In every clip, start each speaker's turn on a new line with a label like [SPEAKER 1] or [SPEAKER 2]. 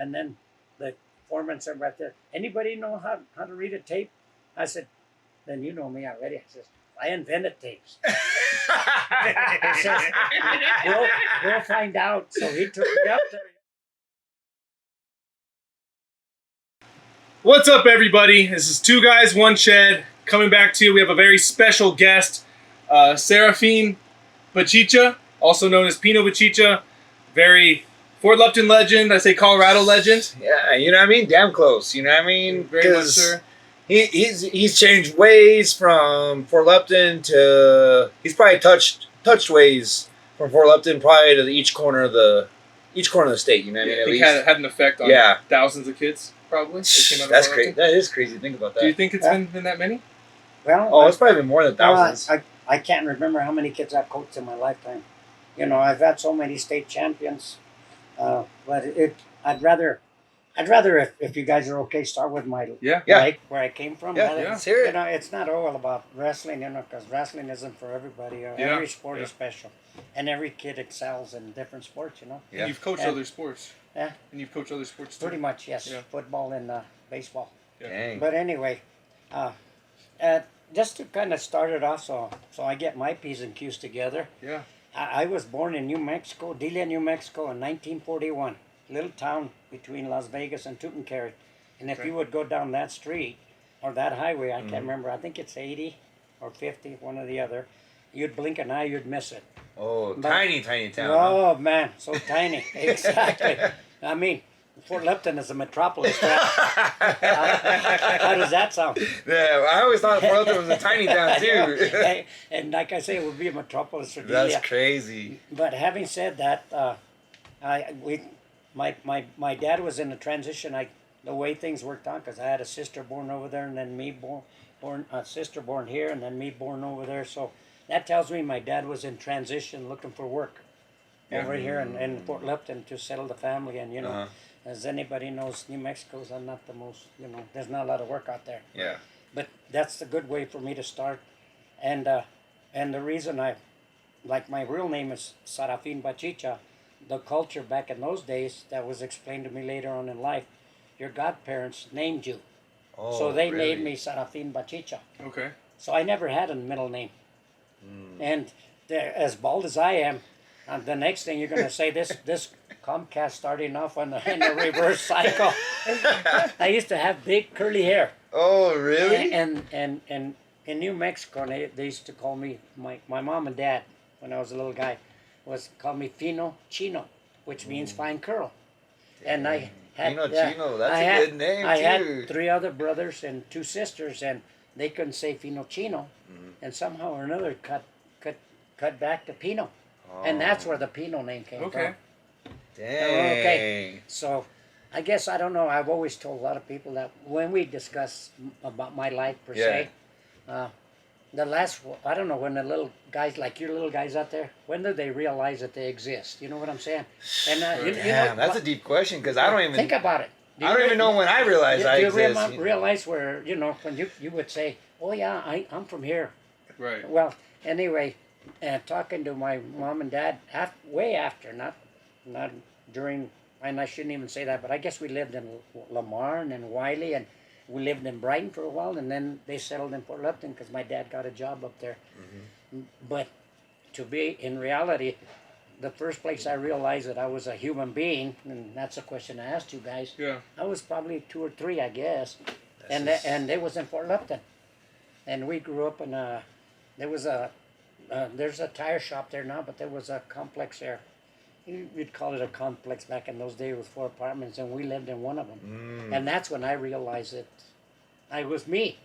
[SPEAKER 1] And then the foreman said right there, anybody know how to read a tape? I said, then you know me already. I says, I invented tapes. He says, we'll find out. So he took me up there.
[SPEAKER 2] What's up, everybody? This is Two Guys, One Shed coming back to you. We have a very special guest, Serafin Bachicha, also known as Pino Bachicha. Very Fort Lupton legend. I say Colorado legend.
[SPEAKER 3] Yeah, you know what I mean? Damn close, you know what I mean?
[SPEAKER 2] Very much, sir.
[SPEAKER 3] He's changed ways from Fort Lupton to... He's probably touched ways from Fort Lupton probably to each corner of the state, you know what I mean?
[SPEAKER 2] I
[SPEAKER 3] At
[SPEAKER 2] think
[SPEAKER 3] least.
[SPEAKER 2] had an effect on thousands of kids, probably.
[SPEAKER 3] That's crazy. That is crazy to think about that.
[SPEAKER 2] Do you think it's been that many?
[SPEAKER 1] Well,
[SPEAKER 3] it's probably been more than thousands.
[SPEAKER 1] I can't remember how many kids I've coached in my lifetime. You know, I've had so many state champions. But I'd rather if you guys are okay, start with my like where I came from.
[SPEAKER 3] Let's hear it.
[SPEAKER 1] You know, it's not all about wrestling, you know, because wrestling isn't for everybody. Every sport is special, and every kid excels in different sports. You know.
[SPEAKER 2] Yeah. And you've coached other sports.
[SPEAKER 1] Yeah.
[SPEAKER 2] And you've coached other sports too.
[SPEAKER 1] Pretty much, yes. Yeah. Football and baseball.
[SPEAKER 3] Yeah. Dang.
[SPEAKER 1] But anyway, just to kind of start it off, so I get my P's and Q's together.
[SPEAKER 2] Yeah.
[SPEAKER 1] I was born in New Mexico, Delia, New Mexico, in 1941. Little town between Las Vegas and Tucumcari. And if you would go down that street or that highway, I can't remember, I think it's 80 or 50, one or the other, you'd blink an eye, you'd miss it.
[SPEAKER 3] Oh, tiny town.
[SPEAKER 1] Oh, man, so tiny. Exactly. I mean, Fort Lupton is a metropolis. How does that sound?
[SPEAKER 3] Yeah, I always thought Fort Lupton was a tiny town too.
[SPEAKER 1] And like I say, it would be a metropolis for Delia.
[SPEAKER 3] That's crazy.
[SPEAKER 1] But having said that, my dad was in a transition. The way things worked out, because I had a sister born over there, and then me a sister born here, and then me born over there. So that tells me my dad was in transition, looking for work over here in Fort Lupton to settle the family. And you know, as anybody knows, New Mexico's not the most. You know, there's not a lot of work out there.
[SPEAKER 3] Yeah.
[SPEAKER 1] But that's a good way for me to start, and the reason like my real name is Serafin Bachicha. The culture back in those days, that was explained to me later on in life, your godparents named you.
[SPEAKER 3] Oh,
[SPEAKER 1] so they
[SPEAKER 3] really?
[SPEAKER 1] named me Serafin Bachicha.
[SPEAKER 2] Okay.
[SPEAKER 1] So I never had a middle name. And as bald as I am, the next thing you're going to say, this Comcast starting off in the reverse cycle. I used to have big curly hair.
[SPEAKER 3] Oh, really?
[SPEAKER 1] And in New Mexico, they used to call me, my mom and dad, when I was a little guy, called me Fino Chino, which means fine curl. And I had
[SPEAKER 3] Chino, that's a good name
[SPEAKER 1] I
[SPEAKER 3] too.
[SPEAKER 1] had 3 other brothers and 2 sisters, and they couldn't say Fino Chino, and somehow or another cut back to Pino, and that's where the Pino name came from.
[SPEAKER 3] Dang.
[SPEAKER 1] Okay, so I guess I don't know. I've always told a lot of people that when we discuss about my life per se. I don't know, when the little guys, like your little guys out there, when do they realize that they exist? You know what I'm saying? And you know,
[SPEAKER 3] that's a deep question, because I don't even...
[SPEAKER 1] Think about it.
[SPEAKER 3] I don't even know when I realized I exist.
[SPEAKER 1] Do you realize where, you know, when you would say, oh yeah, I'm from here.
[SPEAKER 2] Right.
[SPEAKER 1] Well, anyway, talking to my mom and dad, way after, not during, and I shouldn't even say that, but I guess we lived in Lamar and Wiley, and we lived in Brighton for a while, and then they settled in Fort Lupton because my dad got a job up there. But to be in reality, the first place I realized that I was a human being, and that's a question I asked you guys.
[SPEAKER 2] Yeah.
[SPEAKER 1] I was probably 2 or 3, I guess, and it was in Fort Lupton, and we grew up in there's a tire shop there now, but there was a complex there. You'd call it a complex back in those days with 4 apartments, and we lived in one of them. And that's when I realized that I was me.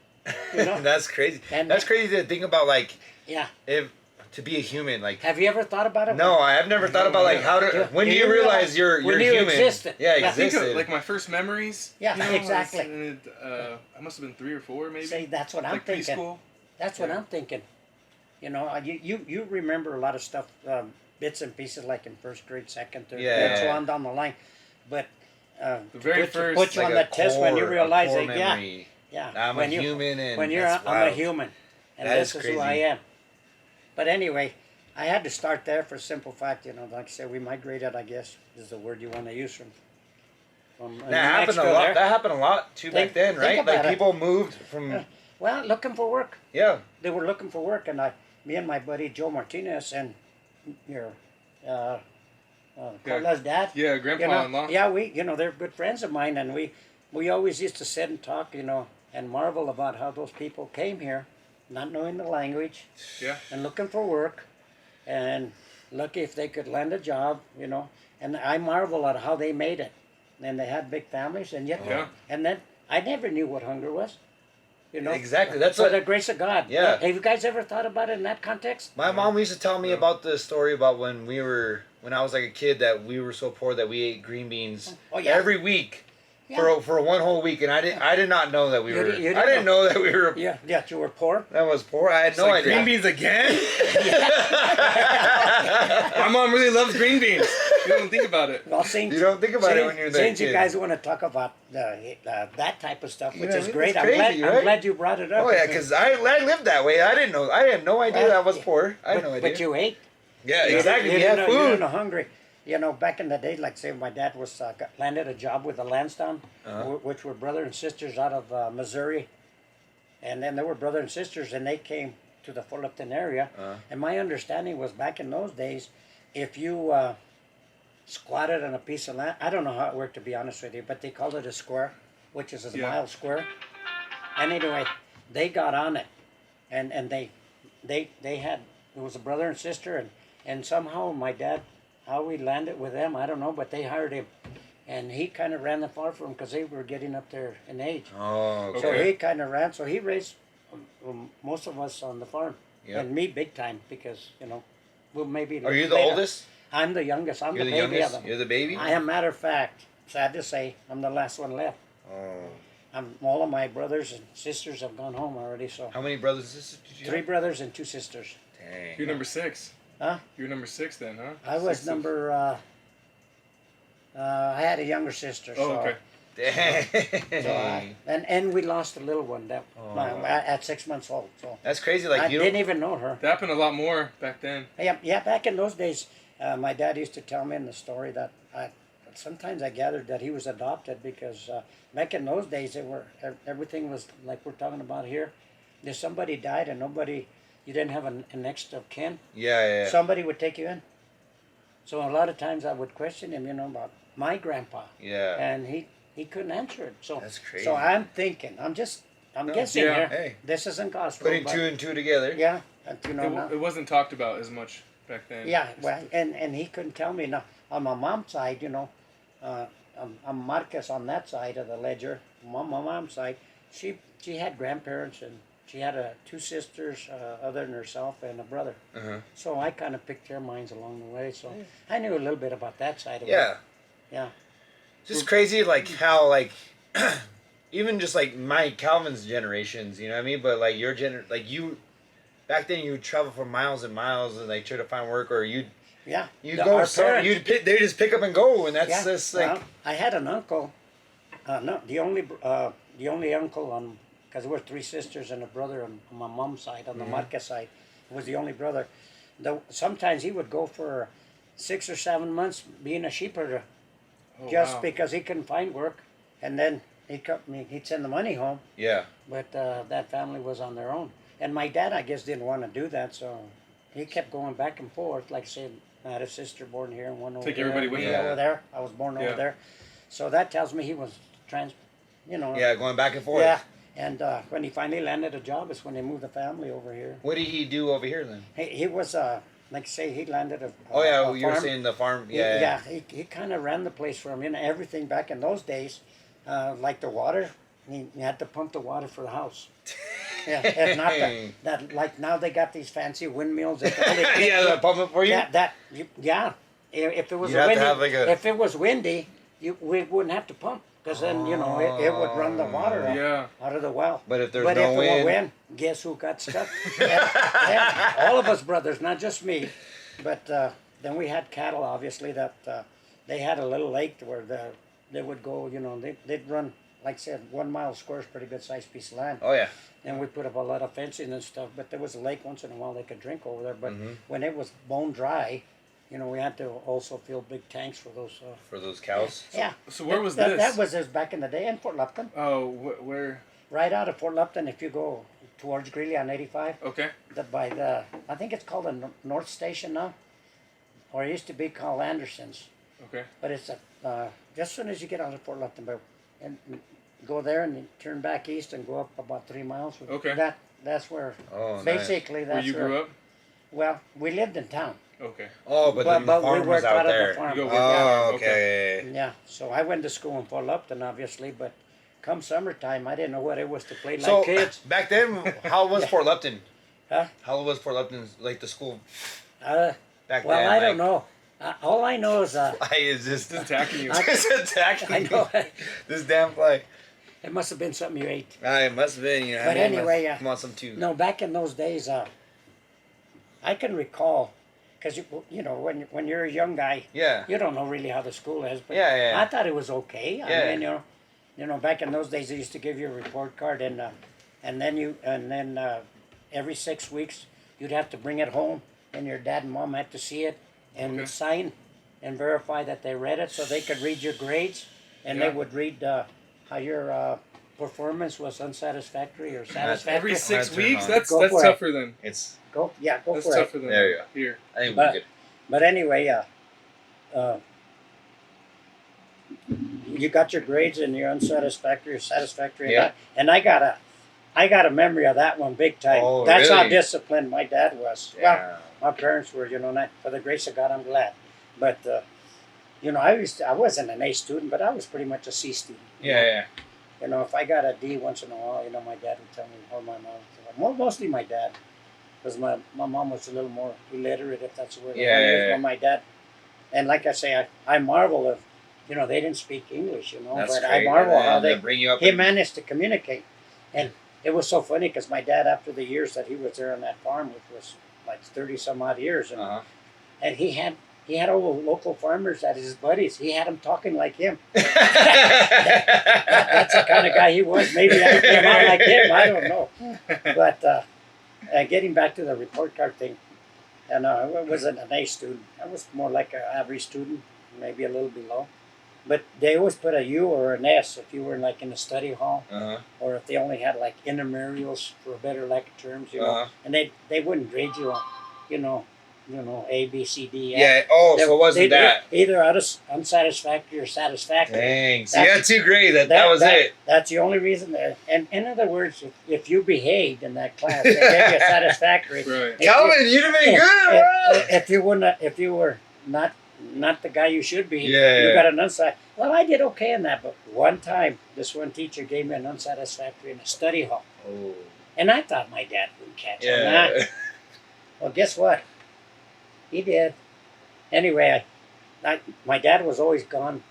[SPEAKER 1] You know?
[SPEAKER 3] That's crazy.
[SPEAKER 1] And
[SPEAKER 3] that's crazy to think about, like, to be a human. Like,
[SPEAKER 1] have you ever thought about it?
[SPEAKER 3] No, I have never thought about, like, how to... When do you realize you're human?
[SPEAKER 1] Existed.
[SPEAKER 3] Yeah,
[SPEAKER 2] I think
[SPEAKER 3] existed.
[SPEAKER 2] of, like, my first memories.
[SPEAKER 1] Yeah,
[SPEAKER 2] you know,
[SPEAKER 1] exactly.
[SPEAKER 2] I must have been 3 or 4, maybe.
[SPEAKER 1] See, that's what I'm thinking.
[SPEAKER 2] Preschool.
[SPEAKER 1] That's what I'm thinking. You know, you remember a lot of stuff, bits and pieces, like in first grade, second, third, and so on down the line. But
[SPEAKER 2] the very first,
[SPEAKER 1] put you
[SPEAKER 3] like
[SPEAKER 1] on the test when you realize that,
[SPEAKER 3] memory.
[SPEAKER 1] I'm
[SPEAKER 3] a human, and
[SPEAKER 1] when I'm a human, and this is who I am. But anyway, I had to start there for a simple fact, you know, like I said, we migrated, I guess, is the word you want to use, from from
[SPEAKER 3] That happened a
[SPEAKER 1] Mexico
[SPEAKER 3] lot.
[SPEAKER 1] there.
[SPEAKER 3] That happened a lot too back then,
[SPEAKER 1] think
[SPEAKER 3] right?
[SPEAKER 1] about
[SPEAKER 3] Like
[SPEAKER 1] it.
[SPEAKER 3] people moved from.
[SPEAKER 1] Well, looking for work.
[SPEAKER 3] Yeah.
[SPEAKER 1] They were looking for work, and me and my buddy Joe Martinez and your Carla's dad.
[SPEAKER 2] Yeah,
[SPEAKER 1] You
[SPEAKER 2] grandpa-in-law.
[SPEAKER 1] know, yeah, they're good friends of mine, and we always used to sit and talk, and marvel about how those people came here, not knowing the language,
[SPEAKER 2] Yeah.
[SPEAKER 1] and looking for work, and lucky if they could land a job, and I marvel at how they made it, and they had big families, and yet,
[SPEAKER 2] Yeah.
[SPEAKER 1] and then I never knew what hunger was,
[SPEAKER 3] Exactly. That's
[SPEAKER 1] for
[SPEAKER 3] what
[SPEAKER 1] the grace of God.
[SPEAKER 3] Yeah.
[SPEAKER 1] Have you guys ever thought about it in that context?
[SPEAKER 3] my mom used to tell me about the story about when I was like a kid that we were so poor that we ate green beans
[SPEAKER 1] Oh, yeah.
[SPEAKER 3] every week.
[SPEAKER 1] Yeah.
[SPEAKER 3] For one whole week, and I did not know that we
[SPEAKER 1] You
[SPEAKER 3] were.
[SPEAKER 1] di- you
[SPEAKER 3] I didn't know that we were.
[SPEAKER 1] Yeah, you were poor.
[SPEAKER 3] That was poor. I had no
[SPEAKER 2] Like,
[SPEAKER 3] idea.
[SPEAKER 2] green beans again? My mom really loves green beans. You don't think about it.
[SPEAKER 1] Well, since,
[SPEAKER 3] You don't think about it when you're that
[SPEAKER 1] since you
[SPEAKER 3] kid.
[SPEAKER 1] guys want to talk about that type of stuff, which
[SPEAKER 3] Yeah,
[SPEAKER 1] is
[SPEAKER 3] it's
[SPEAKER 1] great.
[SPEAKER 3] crazy,
[SPEAKER 1] I'm
[SPEAKER 3] right?
[SPEAKER 1] glad you brought it up.
[SPEAKER 3] Oh yeah, because I lived that way. I didn't know. I had no idea
[SPEAKER 1] Well,
[SPEAKER 3] I was poor. I had no idea.
[SPEAKER 1] But you ate.
[SPEAKER 3] Yeah,
[SPEAKER 1] You
[SPEAKER 3] exactly.
[SPEAKER 1] didn't-
[SPEAKER 3] You had
[SPEAKER 1] you didn't
[SPEAKER 3] food.
[SPEAKER 1] know hungry. Back in the day, like say my dad was landed a job with the Lansdowne, which were brother and sisters out of Missouri, and then there were brother and sisters, and they came to the Fullerton area. And my understanding was back in those days, if you squatted on a piece of land, I don't know how it worked to be honest with you, but they called it a square, which is a
[SPEAKER 2] Yeah.
[SPEAKER 1] mile square. And anyway, they got on it, and they had, it was a brother and sister, and somehow my dad, how we landed with them, I don't know, but they hired him, and he kind of ran the farm for them because they were getting up there in age.
[SPEAKER 3] Oh, okay.
[SPEAKER 1] So he kind of ran, so he raised most of us on the farm,
[SPEAKER 3] Yep.
[SPEAKER 1] and me big time because well maybe.
[SPEAKER 3] Are you the
[SPEAKER 1] later.
[SPEAKER 3] oldest?
[SPEAKER 1] I'm the youngest. I'm
[SPEAKER 3] You're
[SPEAKER 1] the
[SPEAKER 3] the
[SPEAKER 1] baby
[SPEAKER 3] youngest.
[SPEAKER 1] of them.
[SPEAKER 3] You're the baby.
[SPEAKER 1] I am, matter of fact, sad to say, I'm the last one left.
[SPEAKER 3] Oh.
[SPEAKER 1] All of my brothers and sisters have gone home already. So
[SPEAKER 3] How many brothers and sisters did you
[SPEAKER 1] 3
[SPEAKER 3] have?
[SPEAKER 1] brothers and 2 sisters.
[SPEAKER 3] Dang.
[SPEAKER 2] You're number 6.
[SPEAKER 1] Huh?
[SPEAKER 2] You're number 6 then, huh?
[SPEAKER 1] I was
[SPEAKER 2] 6 of-
[SPEAKER 1] number. I had a younger sister.
[SPEAKER 2] Oh,
[SPEAKER 1] so,
[SPEAKER 2] okay.
[SPEAKER 3] Dang.
[SPEAKER 1] and we lost a little one that
[SPEAKER 3] Oh.
[SPEAKER 1] at 6 months old. So
[SPEAKER 3] That's crazy. Like
[SPEAKER 1] I
[SPEAKER 3] you
[SPEAKER 1] didn't
[SPEAKER 3] don't.
[SPEAKER 1] even know her.
[SPEAKER 2] That happened a lot more back then.
[SPEAKER 1] Yeah. Back in those days, my dad used to tell me in the story that sometimes I gathered that he was adopted because back in those days everything was like we're talking about here. If somebody died and you didn't have an next of kin,
[SPEAKER 3] Yeah.
[SPEAKER 1] somebody would take you in. So a lot of times I would question him, about my grandpa,
[SPEAKER 3] Yeah.
[SPEAKER 1] and he couldn't answer it. So
[SPEAKER 3] That's crazy.
[SPEAKER 1] So I'm thinking, I'm guessing
[SPEAKER 2] yeah.
[SPEAKER 1] here.
[SPEAKER 3] Hey.
[SPEAKER 1] This isn't gospel.
[SPEAKER 3] Putting
[SPEAKER 1] but
[SPEAKER 3] 2 and 2 together.
[SPEAKER 1] Yeah, now-
[SPEAKER 2] It wasn't talked about as much back then.
[SPEAKER 1] yeah, well, and he couldn't tell me. Now, on my mom's side, I'm Marcus on that side of the ledger. My mom's side, she had grandparents and she had 2 sisters other than herself and a brother.
[SPEAKER 3] Uh-huh.
[SPEAKER 1] So I kind of picked their minds along the way. So I knew a little bit about that side of it.
[SPEAKER 3] Yeah.
[SPEAKER 1] Yeah.
[SPEAKER 3] It's just crazy, like how like even just like my Calvin's generations, you know what I mean? But like your you back then you would travel for miles and miles and like try to find work, or you
[SPEAKER 1] Yeah.
[SPEAKER 3] go
[SPEAKER 1] parents-
[SPEAKER 3] they just pick up and go, and that's
[SPEAKER 1] Yeah,
[SPEAKER 3] just like
[SPEAKER 1] well, I had an uncle. No, the only uncle on, because there were 3 sisters and a brother on my mom's side, on the Marquez side, was the only brother. Sometimes he would go for 6 or 7 months being a sheepherder,
[SPEAKER 2] Oh,
[SPEAKER 1] just
[SPEAKER 2] wow.
[SPEAKER 1] because he couldn't find work, and then he'd send the money home.
[SPEAKER 3] yeah.
[SPEAKER 1] But that family was on their own, and my dad, I guess, didn't want to do that, so he kept going back and forth. Like I said, I had a sister born here and one over
[SPEAKER 2] Take
[SPEAKER 1] there.
[SPEAKER 2] everybody with
[SPEAKER 1] me
[SPEAKER 3] you.
[SPEAKER 1] over there. I was born
[SPEAKER 2] Yeah.
[SPEAKER 1] over there, so that tells me he was
[SPEAKER 3] Yeah, going back and forth.
[SPEAKER 1] Yeah, and when he finally landed a job, is when they moved the family over here.
[SPEAKER 3] What did he do over here then?
[SPEAKER 1] He was like say he landed a
[SPEAKER 3] Oh yeah,
[SPEAKER 1] a
[SPEAKER 3] you were
[SPEAKER 1] farm.
[SPEAKER 3] saying the farm.
[SPEAKER 1] He-
[SPEAKER 3] Yeah.
[SPEAKER 1] he kind of ran the place for him. Everything back in those days, like the water, he had to pump the water for the house. Yeah, and not that like now they got these fancy windmills. That
[SPEAKER 3] Yeah, the pump it for you.
[SPEAKER 1] yeah. If it was
[SPEAKER 3] You'd have to
[SPEAKER 1] windy,
[SPEAKER 3] have like a-
[SPEAKER 1] if it was windy, we wouldn't have to pump because then it would run the water out,
[SPEAKER 2] Yeah.
[SPEAKER 1] out of the well.
[SPEAKER 3] But if there's
[SPEAKER 1] but
[SPEAKER 3] no
[SPEAKER 1] if there were
[SPEAKER 3] wind-
[SPEAKER 1] guess who got stuck? Yeah, all of us brothers, not just me. But then we had cattle, obviously, that they had a little lake where they would go, they'd run, like I said, 1 mile square is a pretty good sized piece of land.
[SPEAKER 3] Oh yeah.
[SPEAKER 1] And we put up a lot of fencing and stuff, but there was a lake once in a while they could drink over there. But
[SPEAKER 3] Mm-hmm.
[SPEAKER 1] when it was bone dry, You know, we had to also fill big tanks for those.
[SPEAKER 3] For those cows.
[SPEAKER 1] Yeah.
[SPEAKER 2] So where was
[SPEAKER 1] that,
[SPEAKER 2] this?
[SPEAKER 1] That was this back in the day in Fort Lupton.
[SPEAKER 2] Oh, where?
[SPEAKER 1] Right out of Fort Lupton, if you go towards Greeley on 85,
[SPEAKER 2] Okay.
[SPEAKER 1] by the, I think it's called the North Station now, or it used to be called Anderson's.
[SPEAKER 2] Okay.
[SPEAKER 1] But it's just as soon as you get out of Fort Lupton, and go there and then turn back east and go up about 3 miles.
[SPEAKER 2] Okay.
[SPEAKER 1] That's where.
[SPEAKER 3] Oh,
[SPEAKER 1] basically
[SPEAKER 2] Where
[SPEAKER 1] that's
[SPEAKER 2] you grew up?
[SPEAKER 1] Well, we lived in town.
[SPEAKER 2] Okay.
[SPEAKER 3] Oh, but then the
[SPEAKER 1] we
[SPEAKER 3] farm was
[SPEAKER 1] worked
[SPEAKER 3] out
[SPEAKER 1] out
[SPEAKER 3] there.
[SPEAKER 1] of the farm.
[SPEAKER 2] You go
[SPEAKER 3] Oh,
[SPEAKER 2] Yeah.
[SPEAKER 3] okay.
[SPEAKER 1] Yeah, so I went to school in Fort Lupton, obviously, but come summertime, I didn't know what it was to play like
[SPEAKER 3] So
[SPEAKER 1] kids.
[SPEAKER 3] back then, how was Fort Lupton?
[SPEAKER 1] Huh?
[SPEAKER 3] How was Fort Lupton, like the school
[SPEAKER 1] Uh,
[SPEAKER 3] back
[SPEAKER 1] well,
[SPEAKER 3] then?
[SPEAKER 1] I don't know. All I know is
[SPEAKER 3] Is this
[SPEAKER 2] Just attacking you.
[SPEAKER 3] just attacking
[SPEAKER 1] I know
[SPEAKER 3] me? This damn fly.
[SPEAKER 1] it must have been something you ate.
[SPEAKER 3] It must have been. You know.
[SPEAKER 1] But anyway,
[SPEAKER 3] I want some too.
[SPEAKER 1] No, back in those days, I can recall, because you know when you're a young guy,
[SPEAKER 3] Yeah.
[SPEAKER 1] you don't know really how the school is. But
[SPEAKER 3] Yeah.
[SPEAKER 1] I thought it was okay.
[SPEAKER 3] Yeah.
[SPEAKER 1] I mean, you know, back in those days, they used to give you a report card, and then every 6 weeks you'd have to bring it home, and your dad and mom had to see it and
[SPEAKER 2] Okay.
[SPEAKER 1] sign and verify that they read it, so they could read your grades, and
[SPEAKER 2] Yeah.
[SPEAKER 1] they would read how your performance was unsatisfactory or satisfactory.
[SPEAKER 2] Every 6
[SPEAKER 3] That's
[SPEAKER 2] weeks?
[SPEAKER 3] right.
[SPEAKER 2] That's
[SPEAKER 1] Go for it.
[SPEAKER 2] tougher than.
[SPEAKER 3] It's.
[SPEAKER 1] Go
[SPEAKER 2] That's
[SPEAKER 1] for it.
[SPEAKER 2] tougher than
[SPEAKER 3] There you go.
[SPEAKER 2] here.
[SPEAKER 3] I think
[SPEAKER 1] But-
[SPEAKER 3] we could.
[SPEAKER 1] But anyway, you got your grades and you're unsatisfactory or satisfactory.
[SPEAKER 3] Yeah.
[SPEAKER 1] And I got a memory of that one big time.
[SPEAKER 3] Oh,
[SPEAKER 1] That's how
[SPEAKER 3] really?
[SPEAKER 1] disciplined my dad was. Well,
[SPEAKER 3] Yeah.
[SPEAKER 1] my parents were, you know, not, for the grace of God, I'm glad. But you know, I wasn't an A student, but I was pretty much a C student.
[SPEAKER 3] Yeah.
[SPEAKER 1] You know, if I got a D once in a while, you know, my dad would tell me, or my mom would tell me. Mostly my dad, because my mom was a little more illiterate, if that's the word.
[SPEAKER 3] Yeah.
[SPEAKER 1] But my dad, and like I say, I marvel of, you know, they didn't speak English, you know,
[SPEAKER 3] That's
[SPEAKER 1] but
[SPEAKER 3] great.
[SPEAKER 1] I marvel how
[SPEAKER 3] And
[SPEAKER 1] they
[SPEAKER 3] bring you up.
[SPEAKER 1] he
[SPEAKER 3] in-
[SPEAKER 1] managed to communicate. And it was so funny because my dad, after the years that he was there on that farm, which was like 30 some odd years,
[SPEAKER 3] Uh-huh.
[SPEAKER 1] and he had all the local farmers as his buddies. He had them talking like him. That's the kind of guy he was. Maybe I came out like him. I don't know. But getting back to the report card thing, and I wasn't an A student. I was more like an average student, maybe a little below. But they always put a U or an S if you were like in the study hall,
[SPEAKER 3] Uh-huh.
[SPEAKER 1] or if they only had like intramurals, for a better lack of terms, you know.
[SPEAKER 3] Uh-huh.
[SPEAKER 1] And they wouldn't grade you on, you know, A, B, C, D, F.
[SPEAKER 3] Yeah. Oh, so it wasn't that.
[SPEAKER 1] Either out of unsatisfactory or satisfactory.
[SPEAKER 3] Dang. So you had two grades. That was it.
[SPEAKER 1] That's the only reason there. And in other words, if you behaved in that class, they gave you a satisfactory.
[SPEAKER 2] Right.
[SPEAKER 1] If
[SPEAKER 3] Calvin, you'd have been good, bro.
[SPEAKER 1] if you were not the guy you should be,
[SPEAKER 3] Yeah.
[SPEAKER 1] you got an unsatisfactory. Well, I did okay in that, but one time, this one teacher gave me an unsatisfactory in a study hall,
[SPEAKER 3] Oh.
[SPEAKER 1] and I thought my dad would catch on
[SPEAKER 3] Yeah.
[SPEAKER 1] that. Well, guess what? He did. Anyway, my dad was always gone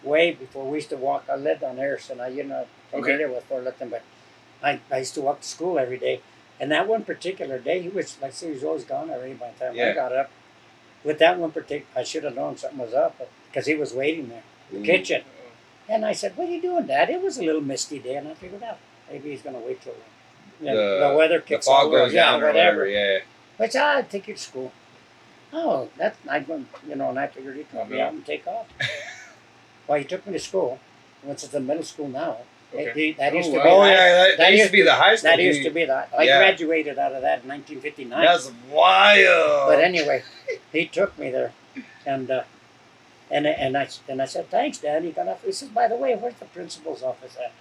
[SPEAKER 1] way before we used to walk. I lived on Harrison. You know, familiar with Fort Lupton, but I used to walk to school every day. And that one particular day, he was, like I say, he was always gone already by the time
[SPEAKER 3] Yeah.
[SPEAKER 1] I got up. With that one particular, I should have known something was up, because he was waiting there in the kitchen. And I said, "What are you doing, Dad?" It was a little misty day, and I figured out maybe he's going to wait till the weather
[SPEAKER 3] The
[SPEAKER 1] kicks
[SPEAKER 3] fog
[SPEAKER 1] over.
[SPEAKER 3] goes down or whatever. Yeah.
[SPEAKER 1] Which I'll take you to school. Oh, that's I'm going, you know, and I figured he'd probably out and take off. Well, he took me to school. Which is the middle school now.
[SPEAKER 2] Okay.
[SPEAKER 1] That used to
[SPEAKER 2] wow.
[SPEAKER 1] be.
[SPEAKER 3] Oh
[SPEAKER 1] high-
[SPEAKER 3] yeah, that used to be the high school.
[SPEAKER 1] That used to be that. I
[SPEAKER 3] Yeah.
[SPEAKER 1] graduated out of that in 1959.
[SPEAKER 3] That's wild.
[SPEAKER 1] But anyway, he took me there, and I said, "Thanks, Dad." He got off. He says, "By the way, where's the principal's office at?"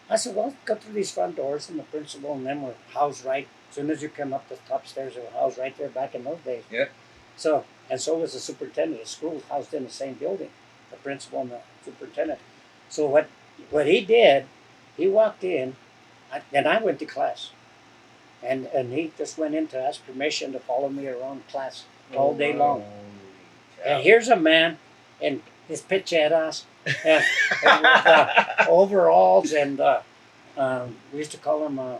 [SPEAKER 1] I said, "Well, go through these front doors, and the principal and them were housed right. As soon as you come up the top stairs, they were housed right there back in those days."
[SPEAKER 3] Yeah.
[SPEAKER 1] So was the superintendent of schools, housed in the same building, the principal and the superintendent. So what he did, he walked in, and I went to class, and he just went in to ask permission to follow me around class all day long. And here's a man in his pitch head ass, and with overalls, and we used to call them.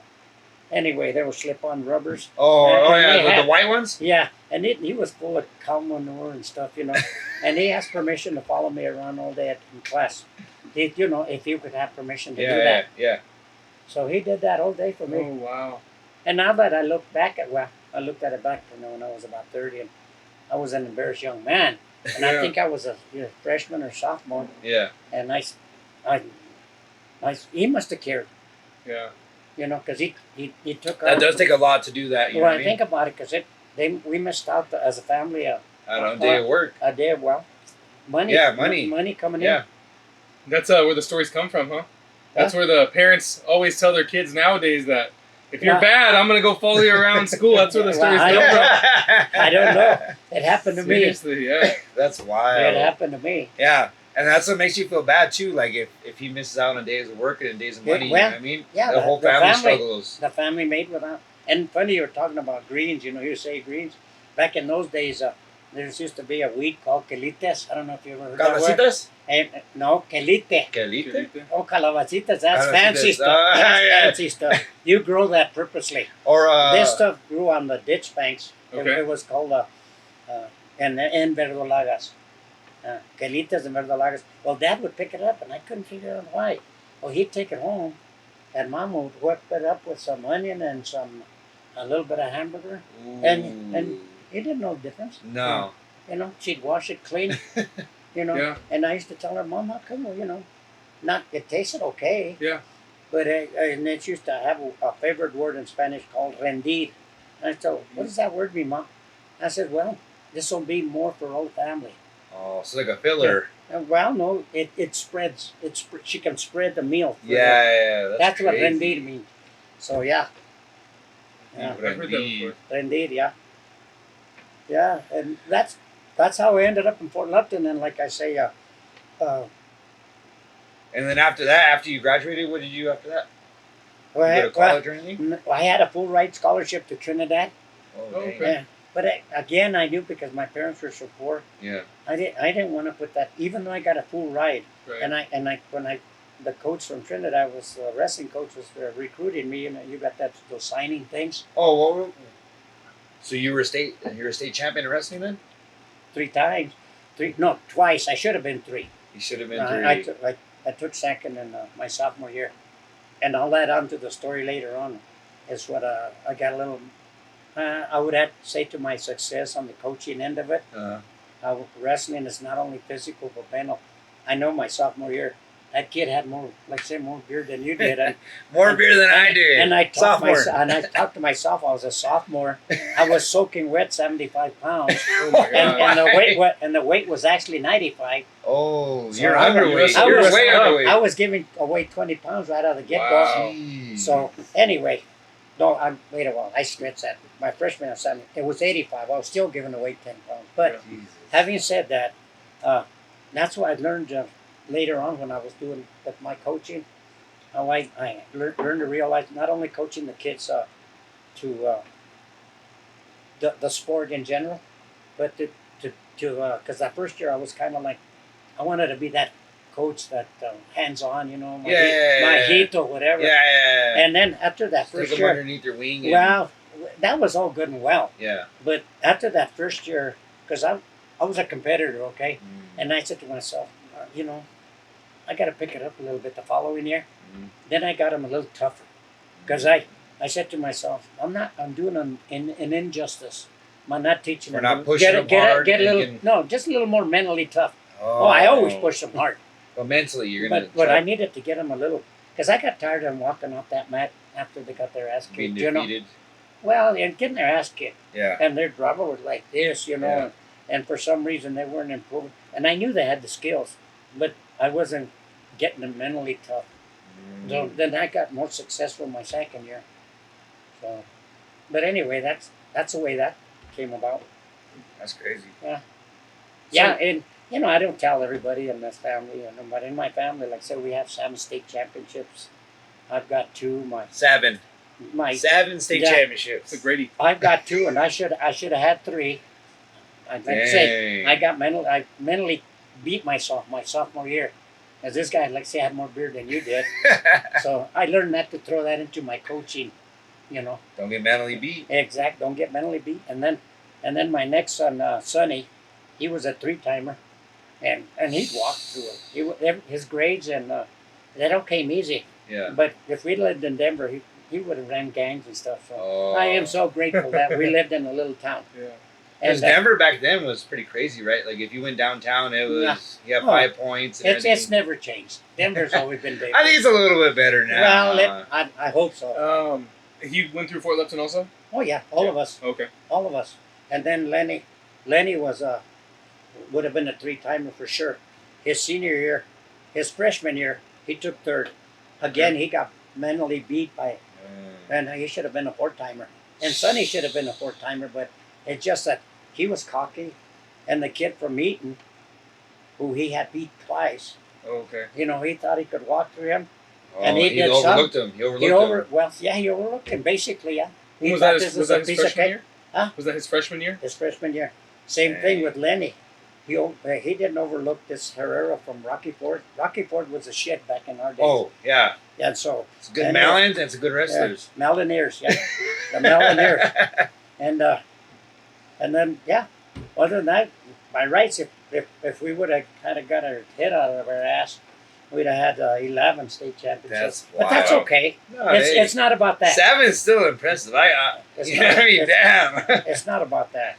[SPEAKER 1] Anyway, they were slip-on rubbers.
[SPEAKER 3] Oh
[SPEAKER 1] And
[SPEAKER 3] yeah,
[SPEAKER 1] they
[SPEAKER 3] with
[SPEAKER 1] had-
[SPEAKER 3] the white ones.
[SPEAKER 1] Yeah, and he was full of cow manure and stuff, you know. And he asked permission to follow me around all day in class. You know, if you could have permission to do that.
[SPEAKER 3] Yeah.
[SPEAKER 1] So he did that all day for me.
[SPEAKER 2] Oh wow.
[SPEAKER 1] And now that I look back at, I looked at it back when I was about 30, I was an embarrassed young man, and I
[SPEAKER 2] Yeah.
[SPEAKER 1] think I was a freshman or sophomore,
[SPEAKER 3] Yeah.
[SPEAKER 1] and he must have cared,
[SPEAKER 2] Yeah.
[SPEAKER 1] because he took
[SPEAKER 3] That
[SPEAKER 1] our.
[SPEAKER 3] does take a lot to do that. You know
[SPEAKER 1] Well,
[SPEAKER 3] what I mean?
[SPEAKER 1] think about it, because we missed out as a family
[SPEAKER 3] I don't know, day of work.
[SPEAKER 1] a day of money.
[SPEAKER 3] Yeah, money.
[SPEAKER 1] money coming
[SPEAKER 3] Yeah.
[SPEAKER 2] That's where the stories come from, huh? That's where the parents always tell their kids nowadays that if you're
[SPEAKER 1] Yeah.
[SPEAKER 2] bad, I'm gonna go follow you around school. That's where the
[SPEAKER 1] Well,
[SPEAKER 2] stories
[SPEAKER 1] I
[SPEAKER 2] come from.
[SPEAKER 1] I don't know. It happened to me.
[SPEAKER 2] Seriously, yeah.
[SPEAKER 3] That's
[SPEAKER 1] It
[SPEAKER 3] wild.
[SPEAKER 1] happened to me.
[SPEAKER 3] Yeah. And that's what makes you feel bad too. Like if he misses out on days of work and days of money, you know what I mean?
[SPEAKER 1] Yeah,
[SPEAKER 3] The whole
[SPEAKER 1] the
[SPEAKER 3] family
[SPEAKER 1] family-
[SPEAKER 3] struggles.
[SPEAKER 1] The family made without. And funny, you were talking about greens. You say greens. Back in those days, there used to be a weed called quelites. I don't know if you ever heard that word.
[SPEAKER 3] Calacitas?
[SPEAKER 1] No, quelite.
[SPEAKER 3] Quelite?
[SPEAKER 1] Oh, calabacitas. That's
[SPEAKER 3] Calabacitas.
[SPEAKER 1] fancy stuff.
[SPEAKER 3] Ah,
[SPEAKER 1] That's
[SPEAKER 3] yeah.
[SPEAKER 1] fancy stuff. You grow that purposely.
[SPEAKER 3] Or
[SPEAKER 1] This stuff grew on the ditch banks.
[SPEAKER 2] Okay.
[SPEAKER 1] It was called en verdolagas. Quelites and verdolagas. Well, Dad would pick it up, and I couldn't figure out why. Well, he'd take it home, and Mom would whip it up with some onion and a little bit of hamburger. And he didn't know the difference.
[SPEAKER 3] no.
[SPEAKER 1] She'd wash it clean.
[SPEAKER 2] Yeah.
[SPEAKER 1] And I used to tell her, Mom, how come, it tasted okay.
[SPEAKER 2] Yeah.
[SPEAKER 1] But and it used to have a favorite word in Spanish called rendir. And I said, what does that word mean, Mom? I said, well, this will be more for all the family.
[SPEAKER 3] Oh, so like a filler.
[SPEAKER 1] Well, no, it spreads. She can spread the meal. For
[SPEAKER 3] Yeah,
[SPEAKER 1] That's what
[SPEAKER 3] crazy.
[SPEAKER 1] rendir means. So, yeah. Yeah.
[SPEAKER 2] I've heard that before.
[SPEAKER 1] Rendir, yeah. Yeah, and that's how I ended up in Fort Lupton. And like I say,
[SPEAKER 3] And then after that, after you graduated, what did you do after that?
[SPEAKER 1] well,
[SPEAKER 3] You go to college or anything?
[SPEAKER 1] I had a full ride scholarship to Trinidad.
[SPEAKER 3] Oh,
[SPEAKER 2] Oh,
[SPEAKER 3] dang.
[SPEAKER 2] okay.
[SPEAKER 1] Yeah. But again, I knew because my parents were so poor.
[SPEAKER 3] Yeah.
[SPEAKER 1] I didn't want to put that. Even though I got a full ride,
[SPEAKER 2] Right.
[SPEAKER 1] and the coach from Trinidad was the wrestling coach was recruiting me. You got those signing things
[SPEAKER 3] Oh, well, so you were a state champion in wrestling then?
[SPEAKER 1] 3 times, twice. I should have been 3.
[SPEAKER 3] You should have been
[SPEAKER 1] I
[SPEAKER 3] three.
[SPEAKER 1] took second in my sophomore year, and I'll add on to the story later on. Is what I got a little. I would have to say to my success on the coaching end of it. Wrestling is not only physical but mental. I know my sophomore year, that kid had more beer than you did.
[SPEAKER 3] More beer than I did.
[SPEAKER 1] And I talked
[SPEAKER 3] Sophomore.
[SPEAKER 1] to myself. I was a sophomore. I was soaking wet, 75 pounds,
[SPEAKER 2] Oh my God.
[SPEAKER 1] and the weight was actually 95.
[SPEAKER 3] Oh,
[SPEAKER 1] So
[SPEAKER 3] you're
[SPEAKER 1] I
[SPEAKER 3] underweight.
[SPEAKER 1] I
[SPEAKER 3] You're
[SPEAKER 1] was-
[SPEAKER 3] way underweight.
[SPEAKER 1] I was giving away 20 pounds right out of the get go.
[SPEAKER 2] Wow.
[SPEAKER 3] Jeez.
[SPEAKER 1] So anyway, wait a while. I stretched that. My freshman assignment, it was 85. I was still giving away 10 pounds. But
[SPEAKER 3] Jesus.
[SPEAKER 1] having said that, that's what I learned later on when I was doing with my coaching. How I learned to realize not only coaching the kids to the sport in general, but to because that first year I was kind of like I wanted to be that coach that hands on, my
[SPEAKER 3] Yeah.
[SPEAKER 1] heat or whatever.
[SPEAKER 3] Yeah.
[SPEAKER 1] And then after that
[SPEAKER 3] Take
[SPEAKER 1] first
[SPEAKER 3] them
[SPEAKER 1] year,
[SPEAKER 3] underneath your wing. And,
[SPEAKER 1] well, that was all good and well.
[SPEAKER 3] Yeah.
[SPEAKER 1] But after that first year, because I was a competitor, okay, and I said to myself, I got to pick it up a little bit the following year.
[SPEAKER 3] Mhm.
[SPEAKER 1] Then I got them a little tougher, because I said to myself, I'm doing an injustice. I'm not teaching
[SPEAKER 3] We're
[SPEAKER 1] them.
[SPEAKER 3] not pushing them hard
[SPEAKER 1] Get a
[SPEAKER 3] and
[SPEAKER 1] little,
[SPEAKER 3] getting-
[SPEAKER 1] no, just a little more mentally tough. Oh, I always push them hard,
[SPEAKER 3] But mentally, you're gonna.
[SPEAKER 1] but I needed to get them a little, because I got tired of them walking off that mat after they got their ass
[SPEAKER 3] being
[SPEAKER 1] kicked.
[SPEAKER 3] defeated.
[SPEAKER 1] Well, and getting their ass kicked.
[SPEAKER 3] Yeah.
[SPEAKER 1] And their driver was like this,
[SPEAKER 3] Yeah.
[SPEAKER 1] and for some reason they weren't improving. And I knew they had the skills, but I wasn't getting them mentally tough. So then I got more successful my second year. So, but anyway, that's the way that came about.
[SPEAKER 3] That's crazy.
[SPEAKER 1] Yeah, and I don't tell everybody in this family, but in my family, like I said, we have 7 state championships. I've got 2.
[SPEAKER 3] Seven state
[SPEAKER 1] Yeah.
[SPEAKER 3] championships.
[SPEAKER 2] It's a Grady.
[SPEAKER 1] I've got 2, and I should have had 3. I'd like to say
[SPEAKER 3] Dang.
[SPEAKER 1] I mentally beat myself my sophomore year, as this guy, like I say, had more beer than you did. So I learned not to throw that into my coaching.
[SPEAKER 3] Don't get mentally beat.
[SPEAKER 1] Don't get mentally beat. And then my next son, Sonny, he was a 3-timer, and he'd walk through it. His grades and that all came easy.
[SPEAKER 3] Yeah.
[SPEAKER 1] But if we lived in Denver, he would have ran gangs and stuff. So
[SPEAKER 3] Oh.
[SPEAKER 1] I am so grateful that we lived in a little town.
[SPEAKER 2] Yeah.
[SPEAKER 3] Because
[SPEAKER 1] And
[SPEAKER 3] Denver back then was pretty crazy, right? Like if you went downtown, it was you have 5 points. And
[SPEAKER 1] it's never changed. Denver's always been Denver.
[SPEAKER 3] I think it's a little bit better now.
[SPEAKER 1] Well, I hope so.
[SPEAKER 2] He went through Fort Lupton also.
[SPEAKER 1] Oh yeah, all of us.
[SPEAKER 2] Okay.
[SPEAKER 1] All of us. And then Lenny was would have been a 3-timer for sure. His senior year, his freshman year, he took 3rd. Again, he got mentally beat by, and he should have been a 4-timer. And Sonny should have been a 4-timer, but it's just that he was cocky, and the kid from Eaton, who he had beat twice,
[SPEAKER 2] Okay.
[SPEAKER 1] you know, he thought he could walk through him.
[SPEAKER 3] Oh,
[SPEAKER 1] And he did
[SPEAKER 3] overlooked him. He overlooked him.
[SPEAKER 1] Well, yeah, he overlooked him basically. Yeah.
[SPEAKER 2] When
[SPEAKER 1] He
[SPEAKER 2] was
[SPEAKER 1] thought
[SPEAKER 2] that?
[SPEAKER 1] this
[SPEAKER 2] Was
[SPEAKER 1] a
[SPEAKER 2] that his
[SPEAKER 1] piece of
[SPEAKER 2] freshman
[SPEAKER 1] cake.
[SPEAKER 2] year?
[SPEAKER 1] Huh?
[SPEAKER 2] Was that his freshman year?
[SPEAKER 1] His freshman year. Same thing with Lenny. He didn't overlook this Herrera from Rocky Ford. Rocky Ford was a shit back in our days.
[SPEAKER 3] Oh, yeah.
[SPEAKER 1] And so
[SPEAKER 3] It's a good
[SPEAKER 1] and,
[SPEAKER 3] Malins and it's a good wrestlers.
[SPEAKER 1] Yeah, Malineers, yeah. The Malineers. And then other than that, by rights, if we would have kind of got our head out of our ass, we'd have had 11 state championships. But that's
[SPEAKER 3] wild.
[SPEAKER 1] okay.
[SPEAKER 3] No,
[SPEAKER 1] It's not about that.
[SPEAKER 3] 7's still impressive.
[SPEAKER 1] It's
[SPEAKER 3] You know what I mean? Damn.
[SPEAKER 1] It's not about that.